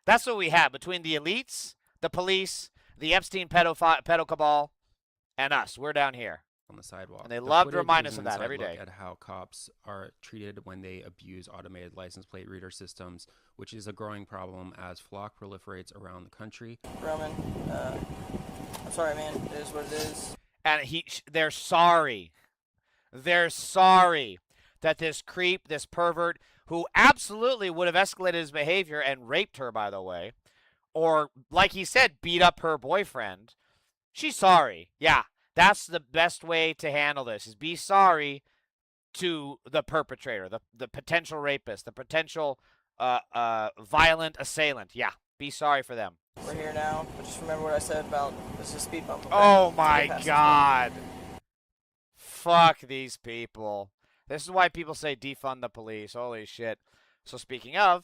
That's what we have between the elites, the police, the Epstein pedo cabal, and us. We're down here. On the sidewalk. And they love to remind us of that inside every day. Look at how cops are treated when they abuse automated license plate reader systems, which is a growing problem as flock proliferates around the country. Roman, I'm sorry, man. It is what it is. And they're sorry. They're sorry that this creep, this pervert, who absolutely would have escalated his behavior and raped her, by the way, or, like he said, beat up her boyfriend. She's sorry. Yeah, that's the best way to handle this, is be sorry to the perpetrator, the potential rapist, the potential violent assailant. Yeah, be sorry for them. We're here now, but just remember what I said about this is a speed bump. Okay? Oh, my God. Fuck these people. This is why people say defund the police. Holy shit. So speaking of,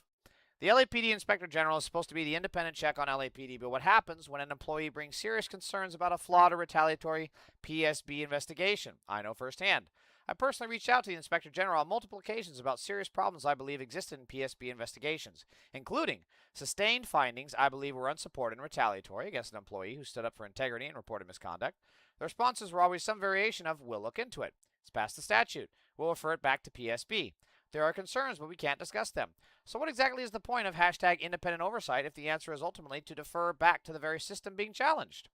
the LAPD Inspector General is supposed to be the independent check on LAPD, but what happens when an employee brings serious concerns about a flawed or retaliatory PSB investigation? I know firsthand. I personally reached out to the Inspector General on multiple occasions about serious problems I believe existed in PSB investigations, including sustained findings I believe were unsupported and retaliatory against an employee who stood up for integrity and reported misconduct. The responses were always some variation of, we'll look into it. It's past the statute. We'll refer it back to PSB. There are concerns, but we can't discuss them. So what exactly is the point of hashtag independent oversight if the answer is ultimately to defer back to the very system being challenged?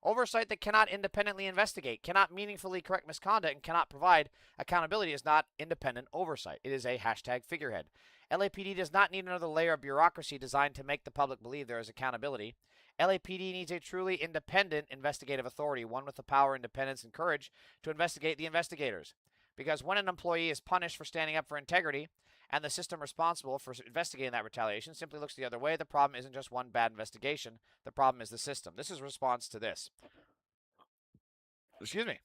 Oversight that cannot independently investigate, cannot meaningfully correct misconduct, and cannot provide accountability is not independent oversight. It is a hashtag figurehead. LAPD does not need another layer of bureaucracy designed to make the public believe there is accountability. LAPD needs a truly independent investigative authority, one with the power, independence, and courage to investigate the investigators. Because when an employee is punished for standing up for integrity, and the system responsible for investigating that retaliation simply looks the other way, the problem isn't just one bad investigation. The problem is the system. This is a response to this. Excuse me.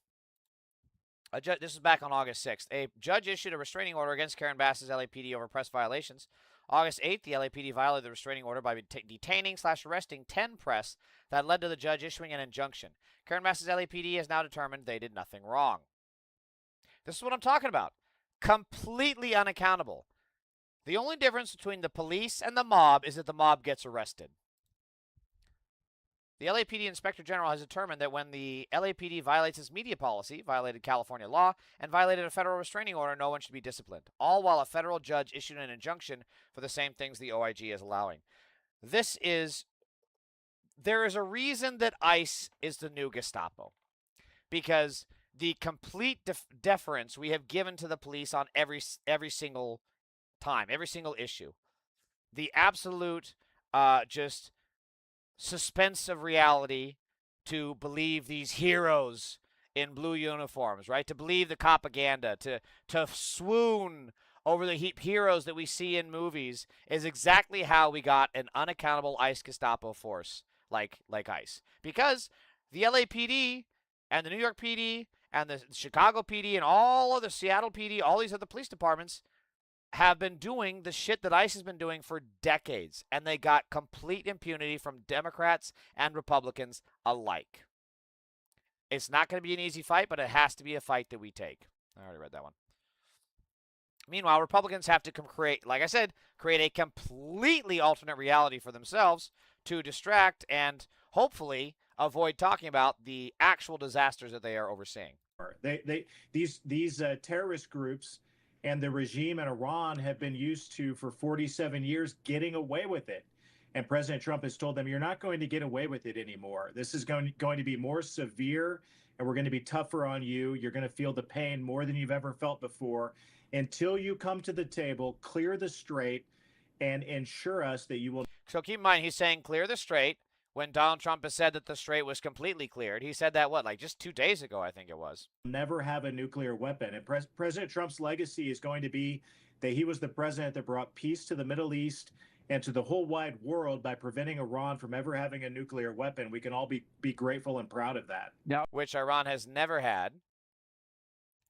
This is back on August 6th. A judge issued a restraining order against Karen Bass's LAPD over press violations. August 8th, the LAPD violated the restraining order by detaining/arresting 10 press that led to the judge issuing an injunction. Karen Bass's LAPD has now determined they did nothing wrong. This is what I'm talking about. Completely unaccountable. The only difference between the police and the mob is that the mob gets arrested. The LAPD Inspector General has determined that when the LAPD violates its media policy, violated California law, and violated a federal restraining order, no one should be disciplined, all while a federal judge issued an injunction for the same things the OIG is allowing. There is a reason that ICE is the new Gestapo, because the complete deference we have given to the police on every single time, every single issue, the absolute just suspense of reality to believe these heroes in blue uniforms, right? To believe the propaganda, to swoon over the heroes that we see in movies is exactly how we got an unaccountable ICE Gestapo force like ICE. Because the LAPD and the New York PD and the Chicago PD and all of the Seattle PD, all these other police departments have been doing the shit that ICE has been doing for decades, and they got complete impunity from Democrats and Republicans alike. It's not going to be an easy fight, but it has to be a fight that we take. I already read that one. Meanwhile, Republicans have to create a completely alternate reality for themselves to distract and hopefully avoid talking about the actual disasters that they are overseeing. These terrorist groups and the regime in Iran have been used to, for 47 years, getting away with it. And President Trump has told them, you're not going to get away with it anymore. This is going to be more severe, and we're going to be tougher on you. You're going to feel the pain more than you've ever felt before until you come to the table, clear the straight, and ensure us that you will. So keep in mind, he's saying clear the strait when Donald Trump has said that the strait was completely cleared. He said that, what, like just 2 days ago, I think it was. Never have a nuclear weapon. And President Trump's legacy is going to be that he was the president that brought peace to the Middle East and to the whole wide world by preventing Iran from ever having a nuclear weapon. We can all be grateful and proud of that. Now, which Iran has never had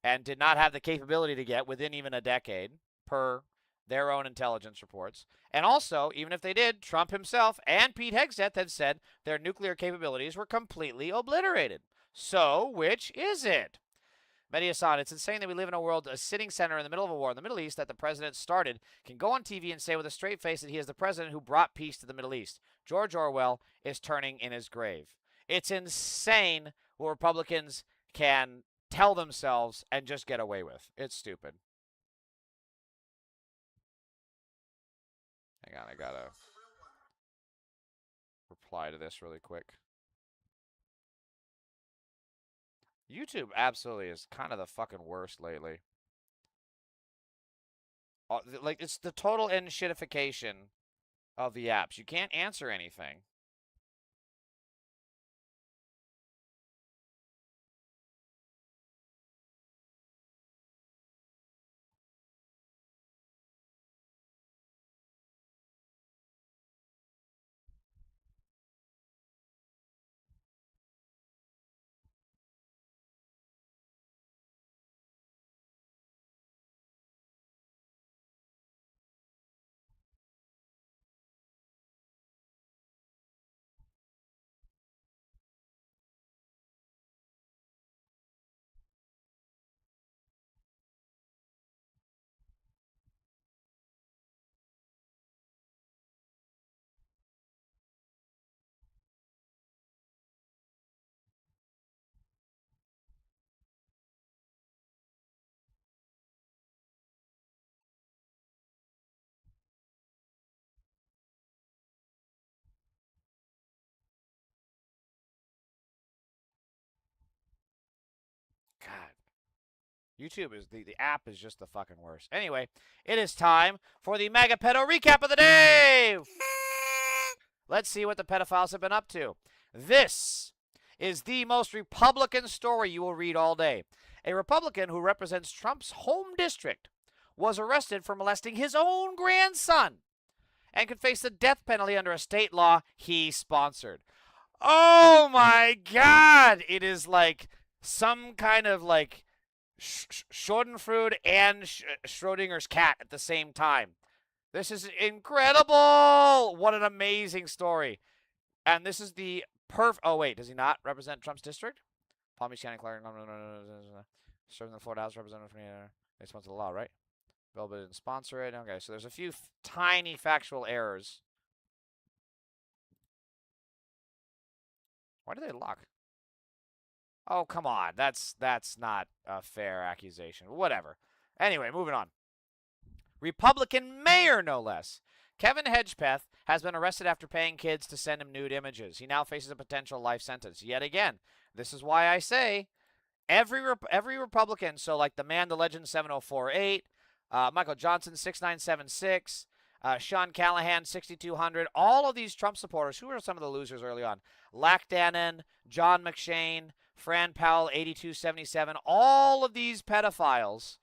and did not have the capability to get within even a decade, per their own intelligence reports. And also, even if they did, Trump himself and Pete Hegseth had said their nuclear capabilities were completely obliterated. So, which is it? Mehdi Hassan, it's insane that we live in a world, a sitting center in the middle of a war in the Middle East that the president started, can go on TV and say with a straight face that he is the president who brought peace to the Middle East. George Orwell is turning in his grave. It's insane what Republicans can tell themselves and just get away with. It's stupid. Hang on, I gotta reply to this really quick. YouTube absolutely is kind of the fucking worst lately. Like, it's the total shitification of the apps. You can't answer anything. God. YouTube is the app is just the fucking worst. Anyway, it is time for the Mega Pedo recap of the day. Let's see what the pedophiles have been up to. This is the most Republican story you will read all day. A Republican who represents Trump's home district was arrested for molesting his own grandson and could face the death penalty under a state law he sponsored. Oh my God! It is like some kind of like Schadenfreude and Schrodinger's cat at the same time. This is incredible! What an amazing story. And this is the oh, wait, does he not represent Trump's district? Palm Beach County Clerk, serving the Florida House Representative from they sponsor the law, right? Bill didn't sponsor it. Okay, so there's a few tiny factual errors. Why did they lock? Oh, come on. That's not a fair accusation. Whatever. Anyway, moving on. Republican mayor, no less. Kevin Hedgepeth has been arrested after paying kids to send him nude images. He now faces a potential life sentence. Yet again, this is why I say every Republican, so like the man, the legend 7048, Michael Johnson 6976, Sean Callahan 6200, all of these Trump supporters, who are some of the losers early on? Lack Dannon, John McShane, Fran Powell 8277, all of these pedophiles,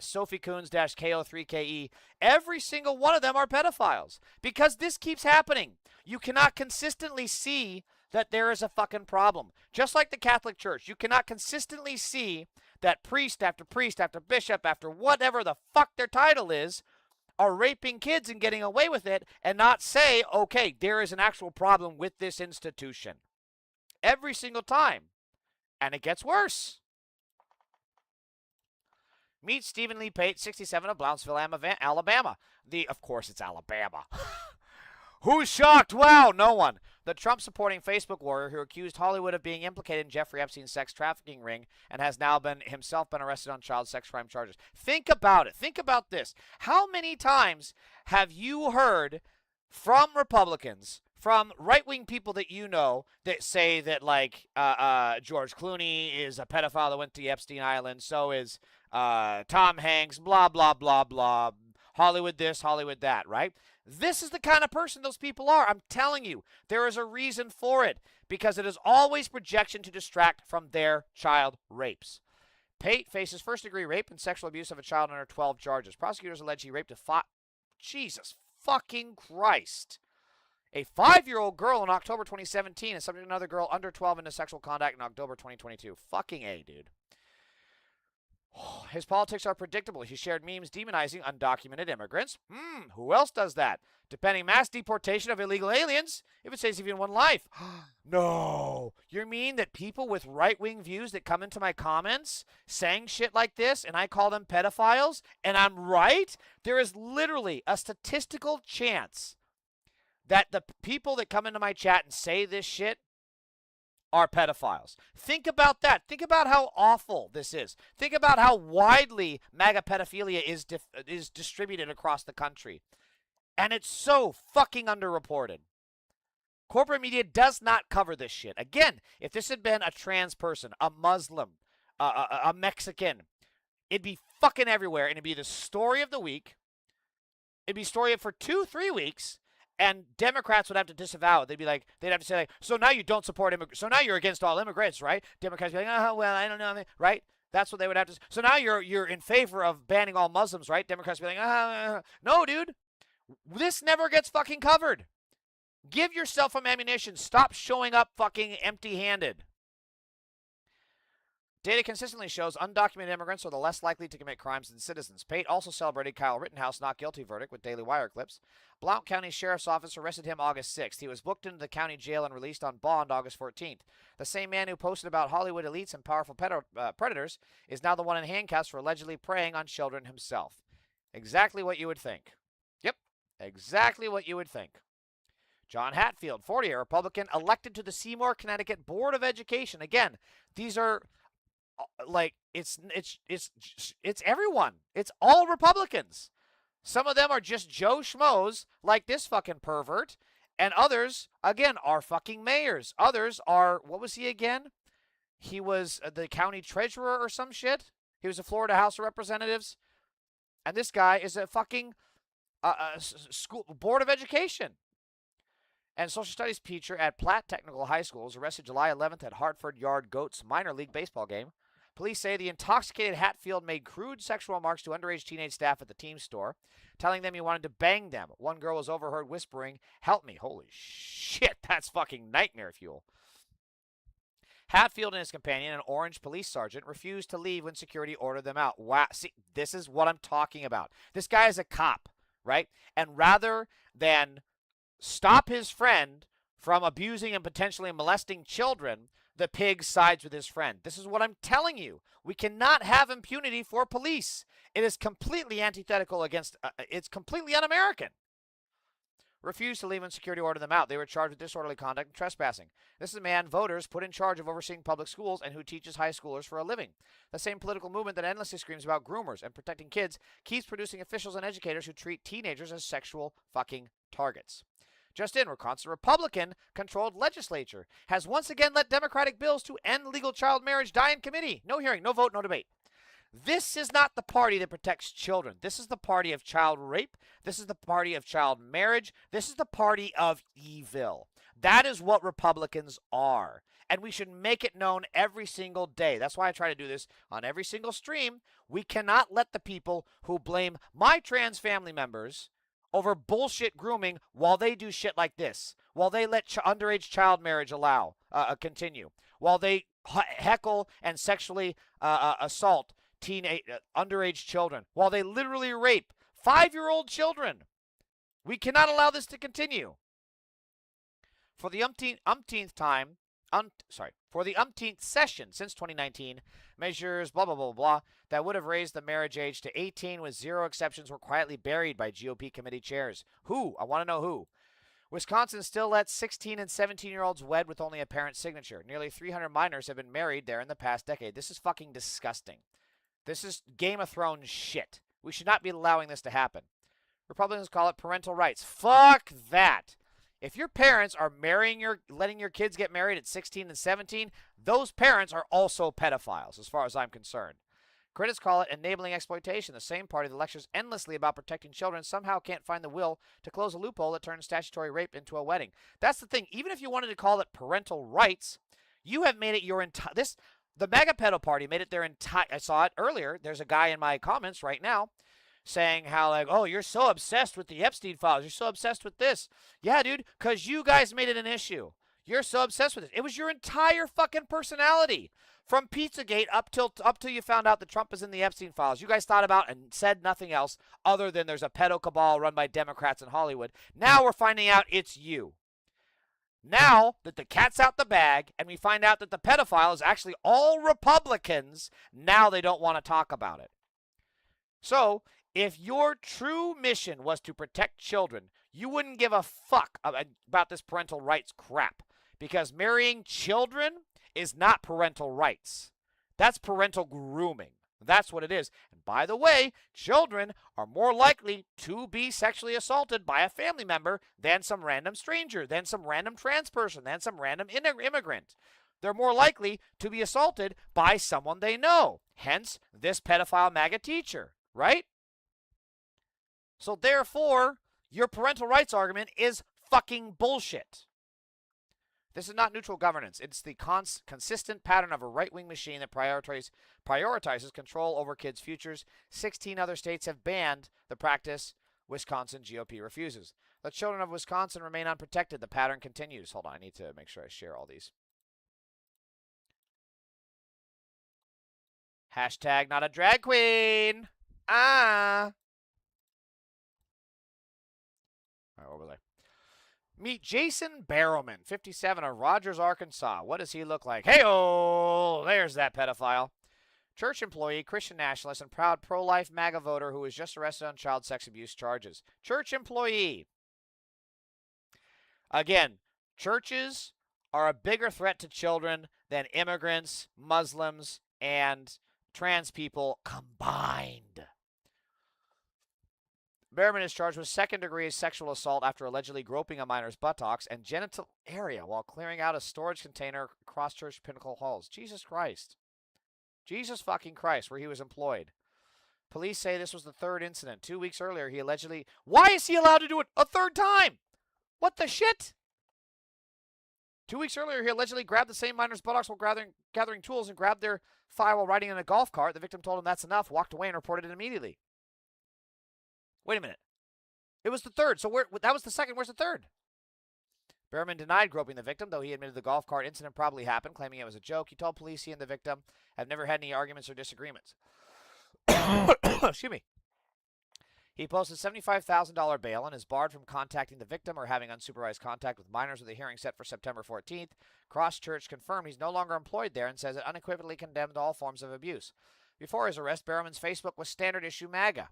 Sophie Coons-KO3KE, every single one of them are pedophiles. Because this keeps happening. You cannot consistently see that there is a fucking problem. Just like the Catholic Church, you cannot consistently see that priest after bishop after whatever the fuck their title is are raping kids and getting away with it and not say, okay, there is an actual problem with this institution. Every single time. And it gets worse. Meet Stephen Lee Pate, 67, of Brownsville, Alabama. Of course it's Alabama. Who's shocked? Wow, no one. The Trump-supporting Facebook warrior who accused Hollywood of being implicated in Jeffrey Epstein's sex trafficking ring and has now himself been arrested on child sex crime charges. Think about it. Think about this. How many times have you heard from Republicans, from right-wing people that you know, that say that, like, George Clooney is a pedophile that went to Epstein Island, so is Tom Hanks, blah, blah, blah, blah. Hollywood this, Hollywood that, right? This is the kind of person those people are. I'm telling you, there is a reason for it, because it is always projection to distract from their child rapes. Pate faces first-degree rape and sexual abuse of a child under 12 charges. Prosecutors allege he raped Jesus fucking Christ. A 5-year-old girl in October 2017 and subjected another girl under 12 into sexual contact in October 2022. Fucking A, dude. His politics are predictable. He shared memes demonizing undocumented immigrants. Who else does that? Defending mass deportation of illegal aliens if it saves even one life. No. You mean that people with right-wing views that come into my comments saying shit like this and I call them pedophiles and I'm right? There is literally a statistical chance that the people that come into my chat and say this shit are pedophiles. Think about that. Think about how awful this is. Think about how widely MAGA pedophilia is distributed across the country. And it's so fucking underreported. Corporate media does not cover this shit. Again, if this had been a trans person, a Muslim, a Mexican, it'd be fucking everywhere, and it'd be the story of the week. It'd be story for 2-3 weeks. And Democrats would have to disavow it. They'd have to say, like, so now you don't support immigrants. So now you're against all immigrants, right? Democrats would be like, oh, well, I don't know, right? That's what they would have to say. So now you're in favor of banning all Muslims, right? Democrats would be like, no, dude. This never gets fucking covered. Give yourself some ammunition. Stop showing up fucking empty-handed. Data consistently shows undocumented immigrants are the less likely to commit crimes than citizens. Pate also celebrated Kyle Rittenhouse not guilty verdict with Daily Wire clips. Blount County Sheriff's Office arrested him August 6th. He was booked into the county jail and released on bond August 14th. The same man who posted about Hollywood elites and powerful predators is now the one in handcuffs for allegedly preying on children himself. Exactly what you would think. Yep, exactly what you would think. John Hatfield, 40, a Republican, elected to the Seymour, Connecticut Board of Education. Again, these are like it's everyone. It's all Republicans. Some of them are just Joe Schmoes like this fucking pervert, and others again are fucking mayors. Others are, what was he again? He was the county treasurer or some shit. He was a Florida House of Representatives, and this guy is a fucking school board of education. And social studies teacher at Platt Technical High School was arrested July 11th at Hartford Yard Goats minor league baseball game. Police say the intoxicated Hatfield made crude sexual remarks to underage teenage staff at the team store, telling them he wanted to bang them. One girl was overheard whispering, "Help me." Holy shit, that's fucking nightmare fuel. Hatfield and his companion, an orange police sergeant, refused to leave when security ordered them out. Wow, see, this is what I'm talking about. This guy is a cop, right? And rather than stop his friend from abusing and potentially molesting children, the pig sides with his friend. This is what I'm telling you. We cannot have impunity for police. It is completely antithetical against, it's completely un-American. Refused to leave when security ordered them out. They were charged with disorderly conduct and trespassing. This is a man voters put in charge of overseeing public schools and who teaches high schoolers for a living. The same political movement that endlessly screams about groomers and protecting kids keeps producing officials and educators who treat teenagers as sexual fucking targets. Just in, Wisconsin Republican-controlled legislature has once again let Democratic bills to end legal child marriage die in committee. No hearing, no vote, no debate. This is not the party that protects children. This is the party of child rape. This is the party of child marriage. This is the party of evil. That is what Republicans are. And we should make it known every single day. That's why I try to do this on every single stream. We cannot let the people who blame my trans family members over bullshit grooming while they do shit like this, while they let underage child marriage continue, while they heckle and sexually assault underage children, while they literally rape 5-year-old children. We cannot allow this to continue. For the umpteenth session since 2019, measures blah, blah, blah, blah, that would have raised the marriage age to 18 with zero exceptions were quietly buried by GOP committee chairs. Who? I want to know who. Wisconsin still lets 16 and 17-year-olds wed with only a parent's signature. Nearly 300 minors have been married there in the past decade. This is fucking disgusting. This is Game of Thrones shit. We should not be allowing this to happen. Republicans call it parental rights. Fuck that. If your parents are letting your kids get married at 16 and 17, those parents are also pedophiles, as far as I'm concerned. Critics call it enabling exploitation. The same party that lectures endlessly about protecting children somehow can't find the will to close a loophole that turns statutory rape into a wedding. That's the thing. Even if you wanted to call it parental rights, you have made it your entire... The MAGA pedo party made it their entire... I saw it earlier. There's a guy in my comments right now saying how, like, oh, you're so obsessed with the Epstein files. You're so obsessed with this. Yeah, dude, because you guys made it an issue. You're so obsessed with it. It was your entire fucking personality. From Pizzagate up till you found out that Trump is in the Epstein files. You guys thought about and said nothing else other than there's a pedo cabal run by Democrats in Hollywood. Now we're finding out it's you. Now that the cat's out the bag and we find out that the pedophile is actually all Republicans, now they don't want to talk about it. So, if your true mission was to protect children, you wouldn't give a fuck about this parental rights crap. Because marrying children is not parental rights. That's parental grooming. That's what it is. And by the way, children are more likely to be sexually assaulted by a family member than some random stranger, than some random trans person, than some random immigrant. They're more likely to be assaulted by someone they know. Hence, this pedophile MAGA teacher, right? So therefore, your parental rights argument is fucking bullshit. This is not neutral governance. It's the consistent pattern of a right-wing machine that prioritizes control over kids' futures. 16 other states have banned the practice. Wisconsin GOP refuses. The children of Wisconsin remain unprotected. The pattern continues. Hold on, I need to make sure I share all these. Hashtag not a drag queen. Ah. All right, what was I? Meet Jason Barrowman, 57, of Rogers, Arkansas. What does he look like? Hey-oh, there's that pedophile. Church employee, Christian nationalist, and proud pro-life MAGA voter who was just arrested on child sex abuse charges. Church employee. Again, churches are a bigger threat to children than immigrants, Muslims, and trans people combined. Behrman is charged with second-degree sexual assault after allegedly groping a minor's buttocks and genital area while clearing out a storage container across church pinnacle halls. Jesus Christ. Jesus fucking Christ, where he was employed. Police say this was the third incident. 2 weeks earlier, he allegedly... Why is he allowed to do it a third time? What the shit? 2 weeks earlier, he allegedly grabbed the same minor's buttocks while gathering tools and grabbed their thigh while riding in a golf cart. The victim told him that's enough, walked away, and reported it immediately. Wait a minute. It was the third. So that was the second. Where's the third? Behrman denied groping the victim, though he admitted the golf cart incident probably happened, claiming it was a joke. He told police he and the victim have never had any arguments or disagreements. Excuse me. He posted $75,000 bail and is barred from contacting the victim or having unsupervised contact with minors, with a hearing set for September 14th. Cross Church confirmed he's no longer employed there and says it unequivocally condemned all forms of abuse. Before his arrest, Behrman's Facebook was standard issue MAGA,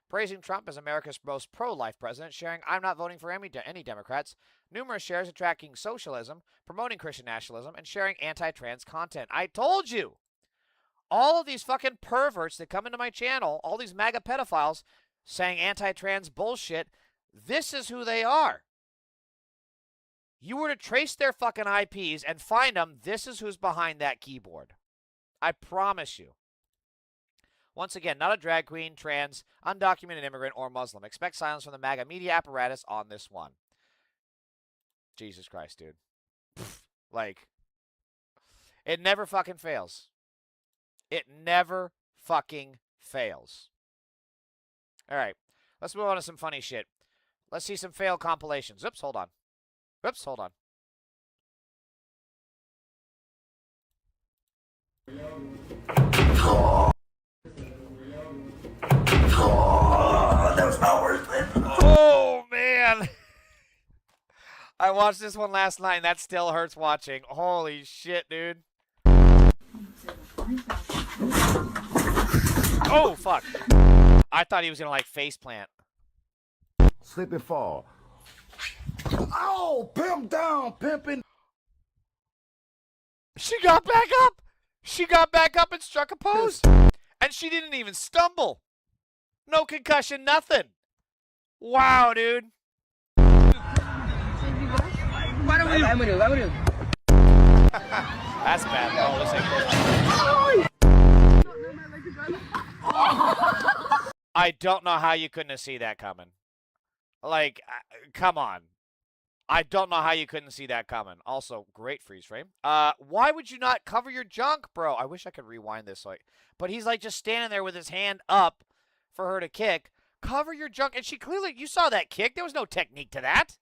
praising Trump as America's most pro-life president, sharing, "I'm not voting for any Democrats," numerous shares attracting socialism, promoting Christian nationalism, and sharing anti-trans content. I told you! All of these fucking perverts that come into my channel, all these MAGA pedophiles saying anti-trans bullshit, this is who they are. You were to trace their fucking IPs and find them, this is who's behind that keyboard. I promise you. Once again, not a drag queen, trans, undocumented immigrant, or Muslim. Expect silence from the MAGA media apparatus on this one. Jesus Christ, dude. Like, it never fucking fails. It never fucking fails. All right, let's move on to some funny shit. Let's see some fail compilations. Oops, hold on. Oops, hold on. Oh, man. I watched this one last night, and that still hurts watching. Holy shit, dude. Oh, fuck. I thought he was going to, like, faceplant. Slip and fall. Oh, pimp down, pimping. She got back up. She got back up and struck a post. And she didn't even stumble. No concussion, nothing. Wow, dude. That's bad. Oh, looks like I don't know how you couldn't see that coming. Like, come on. I don't know how you couldn't see that coming. Also, great freeze frame. Why would you not cover your junk, bro? I wish I could rewind this. But he's like just standing there with his hand up for her to kick. Cover your junk. And she clearly, you saw that kick. There was no technique to that.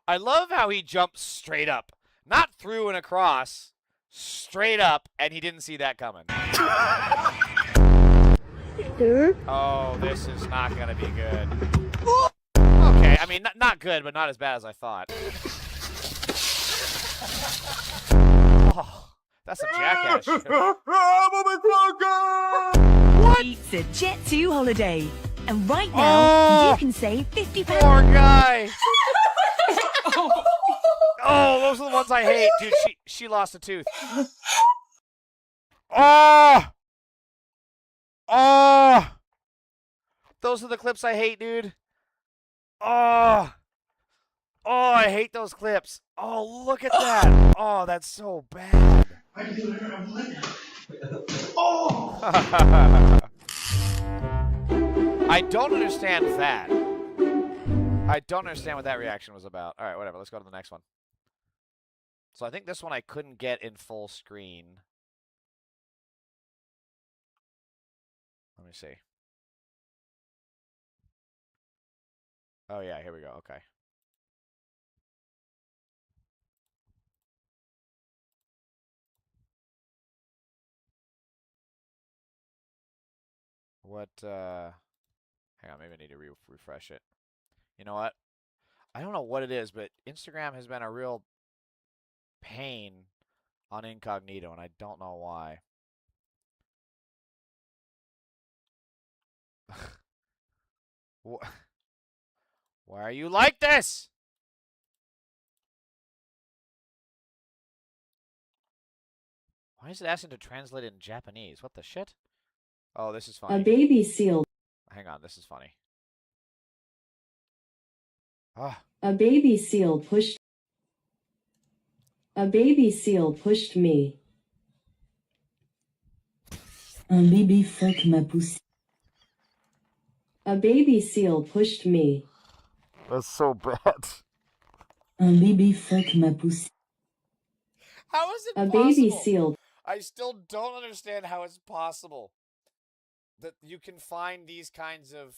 I love how he jumps straight up. Not through and across. Straight up, and he didn't see that coming. Oh, this is not going to be good. Okay, I mean, not good, but not as bad as I thought. Oh, that's a jackass shit. What? It's a Jet2 holiday. And right now, you can save £50. Poor guy. Oh, those are the ones I hate. Dude, she lost a tooth. Oh! Oh! Those are the clips I hate, dude. Oh! Oh, I hate those clips. Oh, look at that. Oh, that's so bad. Oh! I don't understand that. I don't understand what that reaction was about. All right, whatever. Let's go to the next one. So I think this one I couldn't get in full screen. Let me see. Oh, yeah, here we go. Okay. What, hang on, maybe I need to refresh it. You know what? I don't know what it is, but Instagram has been a real pain on incognito, and I don't know why. Why are you like this? Why is it asking to translate it in Japanese? What the shit? Oh, this is funny. A baby seal. Hang on, this is funny. Ah. A baby seal pushed. A baby seal pushed me. Un bébé fuck ma poussée. A baby seal pushed me. That's so bad. Un bébé fuck ma poussée. How is it A possible? baby seal. I still don't understand how it's possible that you can find these kinds of,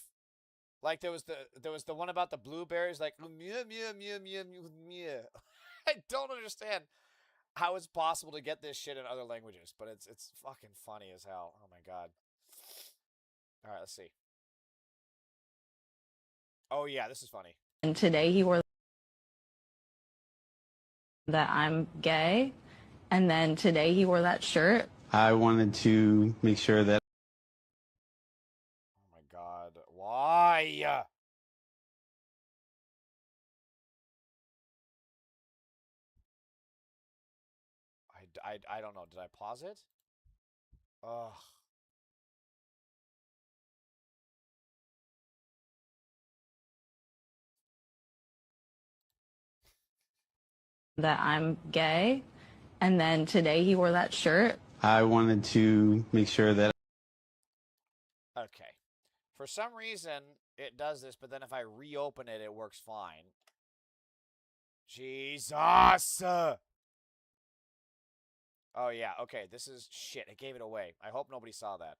like there was the one about the blueberries, like mew mew mew mew mew mew. I don't understand how it's possible to get this shit in other languages, but it's fucking funny as hell. Oh my god. All right, let's see. Oh yeah, this is funny. And today he wore that I'm gay, and then today he wore that shirt. I wanted to make sure that. Oh my god, why? I don't know. Did I pause it? Ugh. That I'm gay, and then today he wore that shirt. I wanted to make sure that. Okay. For some reason, it does this, but then if I reopen it, it works fine. Jesus! Oh, yeah. Okay, this is shit. It gave it away. I hope nobody saw that.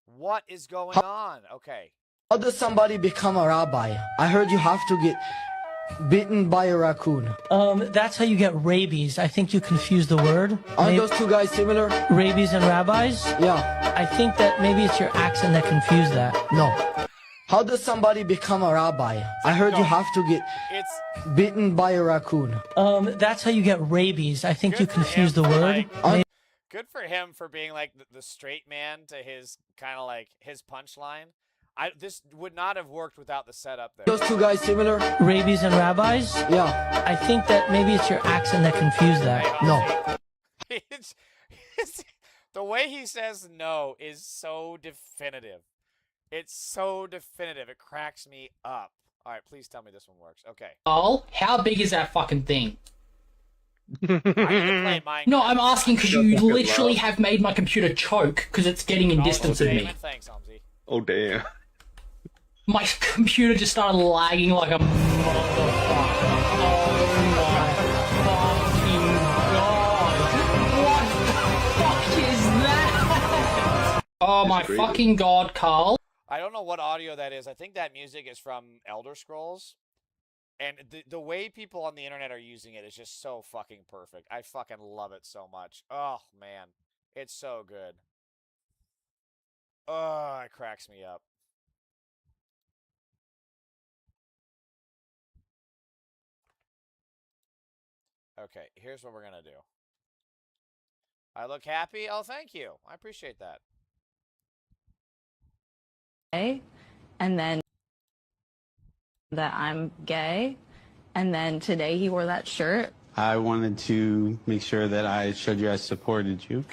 What is going on? Okay. How does somebody become a rabbi? I heard you have to get bitten by a raccoon. That's how you get rabies. I think you confuse the word. Aren't those two guys similar? Rabies and rabbis? Yeah. I think that maybe it's your accent that confused that. No. How does somebody become a rabbi? I heard you have to get bitten by a raccoon. That's how you get rabies. I think you confuse the word. Good for him for being like the straight man to his kind of like his punchline. This would not have worked without the setup there. Those two guys similar? Rabies and rabbis? Yeah. I think that maybe it's your accent that confused that. No. The way he says no is so definitive. It's so definitive. It cracks me up. All right, please tell me this one works. Okay. Oh, how big is that fucking thing? I need to play Minecraft. No, I'm asking because you literally have made my computer choke because it's getting in distance of me. Thanks, Hamzy. Oh, damn. My computer just started lagging like a motherfucker. Oh my fucking god, Carl. I don't know what audio that is. I think that music is from Elder Scrolls. And the way people on the internet are using it is just so fucking perfect. I fucking love it so much. Oh, man. It's so good. Oh, it cracks me up. Okay, here's what we're going to do. I look happy? Oh, thank you. I appreciate that. And then that I'm gay, and then today he wore that shirt. I wanted to make sure that I showed you I supported you.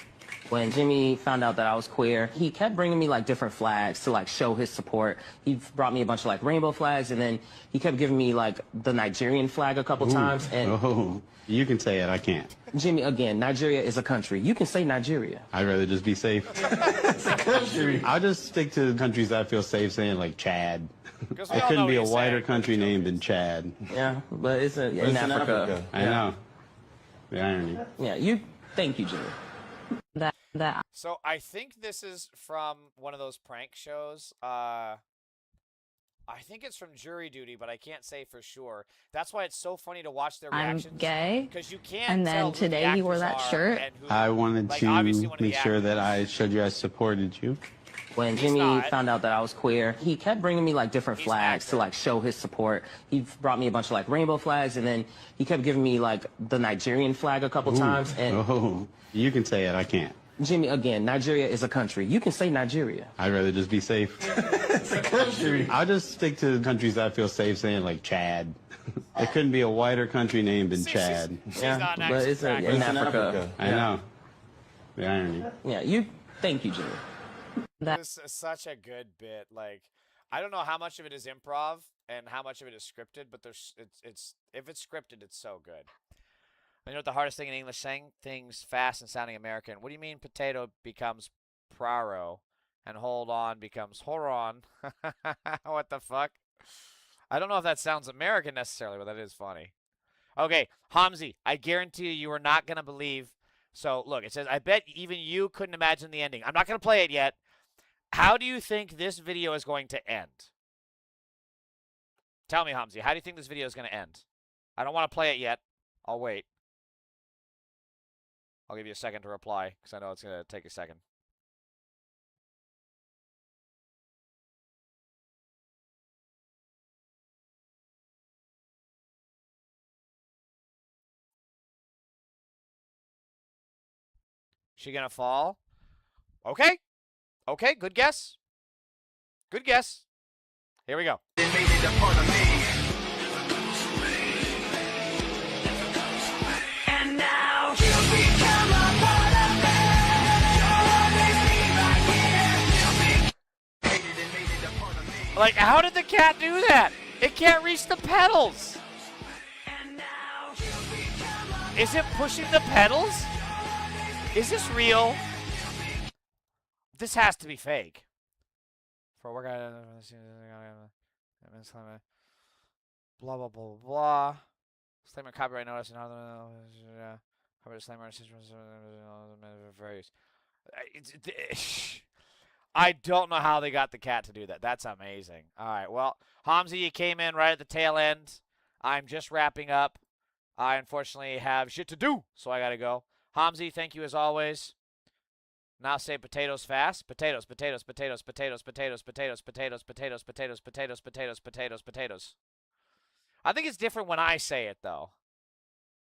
When Jimmy found out that I was queer, he kept bringing me like different flags to like show his support. He brought me a bunch of like rainbow flags, and then he kept giving me like the Nigerian flag a couple times. And oh, you can say it, I can't. Jimmy, again, Nigeria is a country. You can say Nigeria. I'd rather just be safe. It's a country. I'll just stick to countries that I feel safe saying, like Chad. There There couldn't be a wider country name than Chad. Yeah, but it's in Africa. I know. The irony. Yeah, thank you, Jimmy. So I think this is from one of those prank shows. I think it's from Jury Duty, but I can't say for sure. That's why it's so funny to watch their reactions. I'm gay. Because you can't And then tell today who the he wore actors that are shirt. and who, I wanted like, to obviously one of the make sure that I actors. showed you I supported you. When Jimmy found out that I was queer, he kept bringing me like different flags to like show his support. He brought me a bunch of like rainbow flags, and then he kept giving me like the Nigerian flag a couple times. And oh, you can say it, I can't. Jimmy, again, Nigeria is a country. You can say Nigeria. I'd rather just be safe. It's a country. I'll just stick to countries that I feel safe saying, like Chad. There couldn't be a wider country name than Chad. Yeah, but it's in Africa. I know. The irony. Yeah, thank you, Jimmy. This is such a good bit. Like, I don't know how much of it is improv and how much of it is scripted, but it's if it's scripted, it's so good. You know what the hardest thing in English? Saying things fast and sounding American. What do you mean potato becomes praro and hold on becomes horon? What the fuck? I don't know if that sounds American necessarily, but that is funny. Okay, Hamzy, I guarantee you are not going to believe. So, look, it says, I bet even you couldn't imagine the ending. I'm not going to play it yet. How do you think this video is going to end? Tell me, Hamzy, how do you think this video is going to end? I don't want to play it yet. I'll wait. I'll give you a second to reply, because I know it's going to take a second. She going to fall? Okay. Okay, good guess. Good guess. Here we go. And now you become a part of me. Like, how did the cat do that? It can't reach the pedals. Is it pushing the pedals? Is this real? This has to be fake. For work, blah blah blah blah. Statement copyright notice and other copyright disclaimer. I don't know how they got the cat to do that. That's amazing. All right, well, Hamzy, you came in right at the tail end. I'm just wrapping up. I unfortunately have shit to do, so I gotta go. Hamzy, thank you as always. Now say potatoes fast. Potatoes, potatoes, potatoes, potatoes, potatoes, potatoes, potatoes, potatoes, potatoes, potatoes, potatoes, potatoes, potatoes. I think it's different when I say it, though.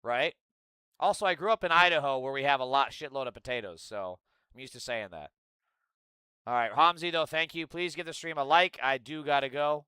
Right? Also, I grew up in Idaho where we have a shitload of potatoes, so I'm used to saying that. All right, Hamzy, though, thank you. Please give the stream a like. I do gotta go.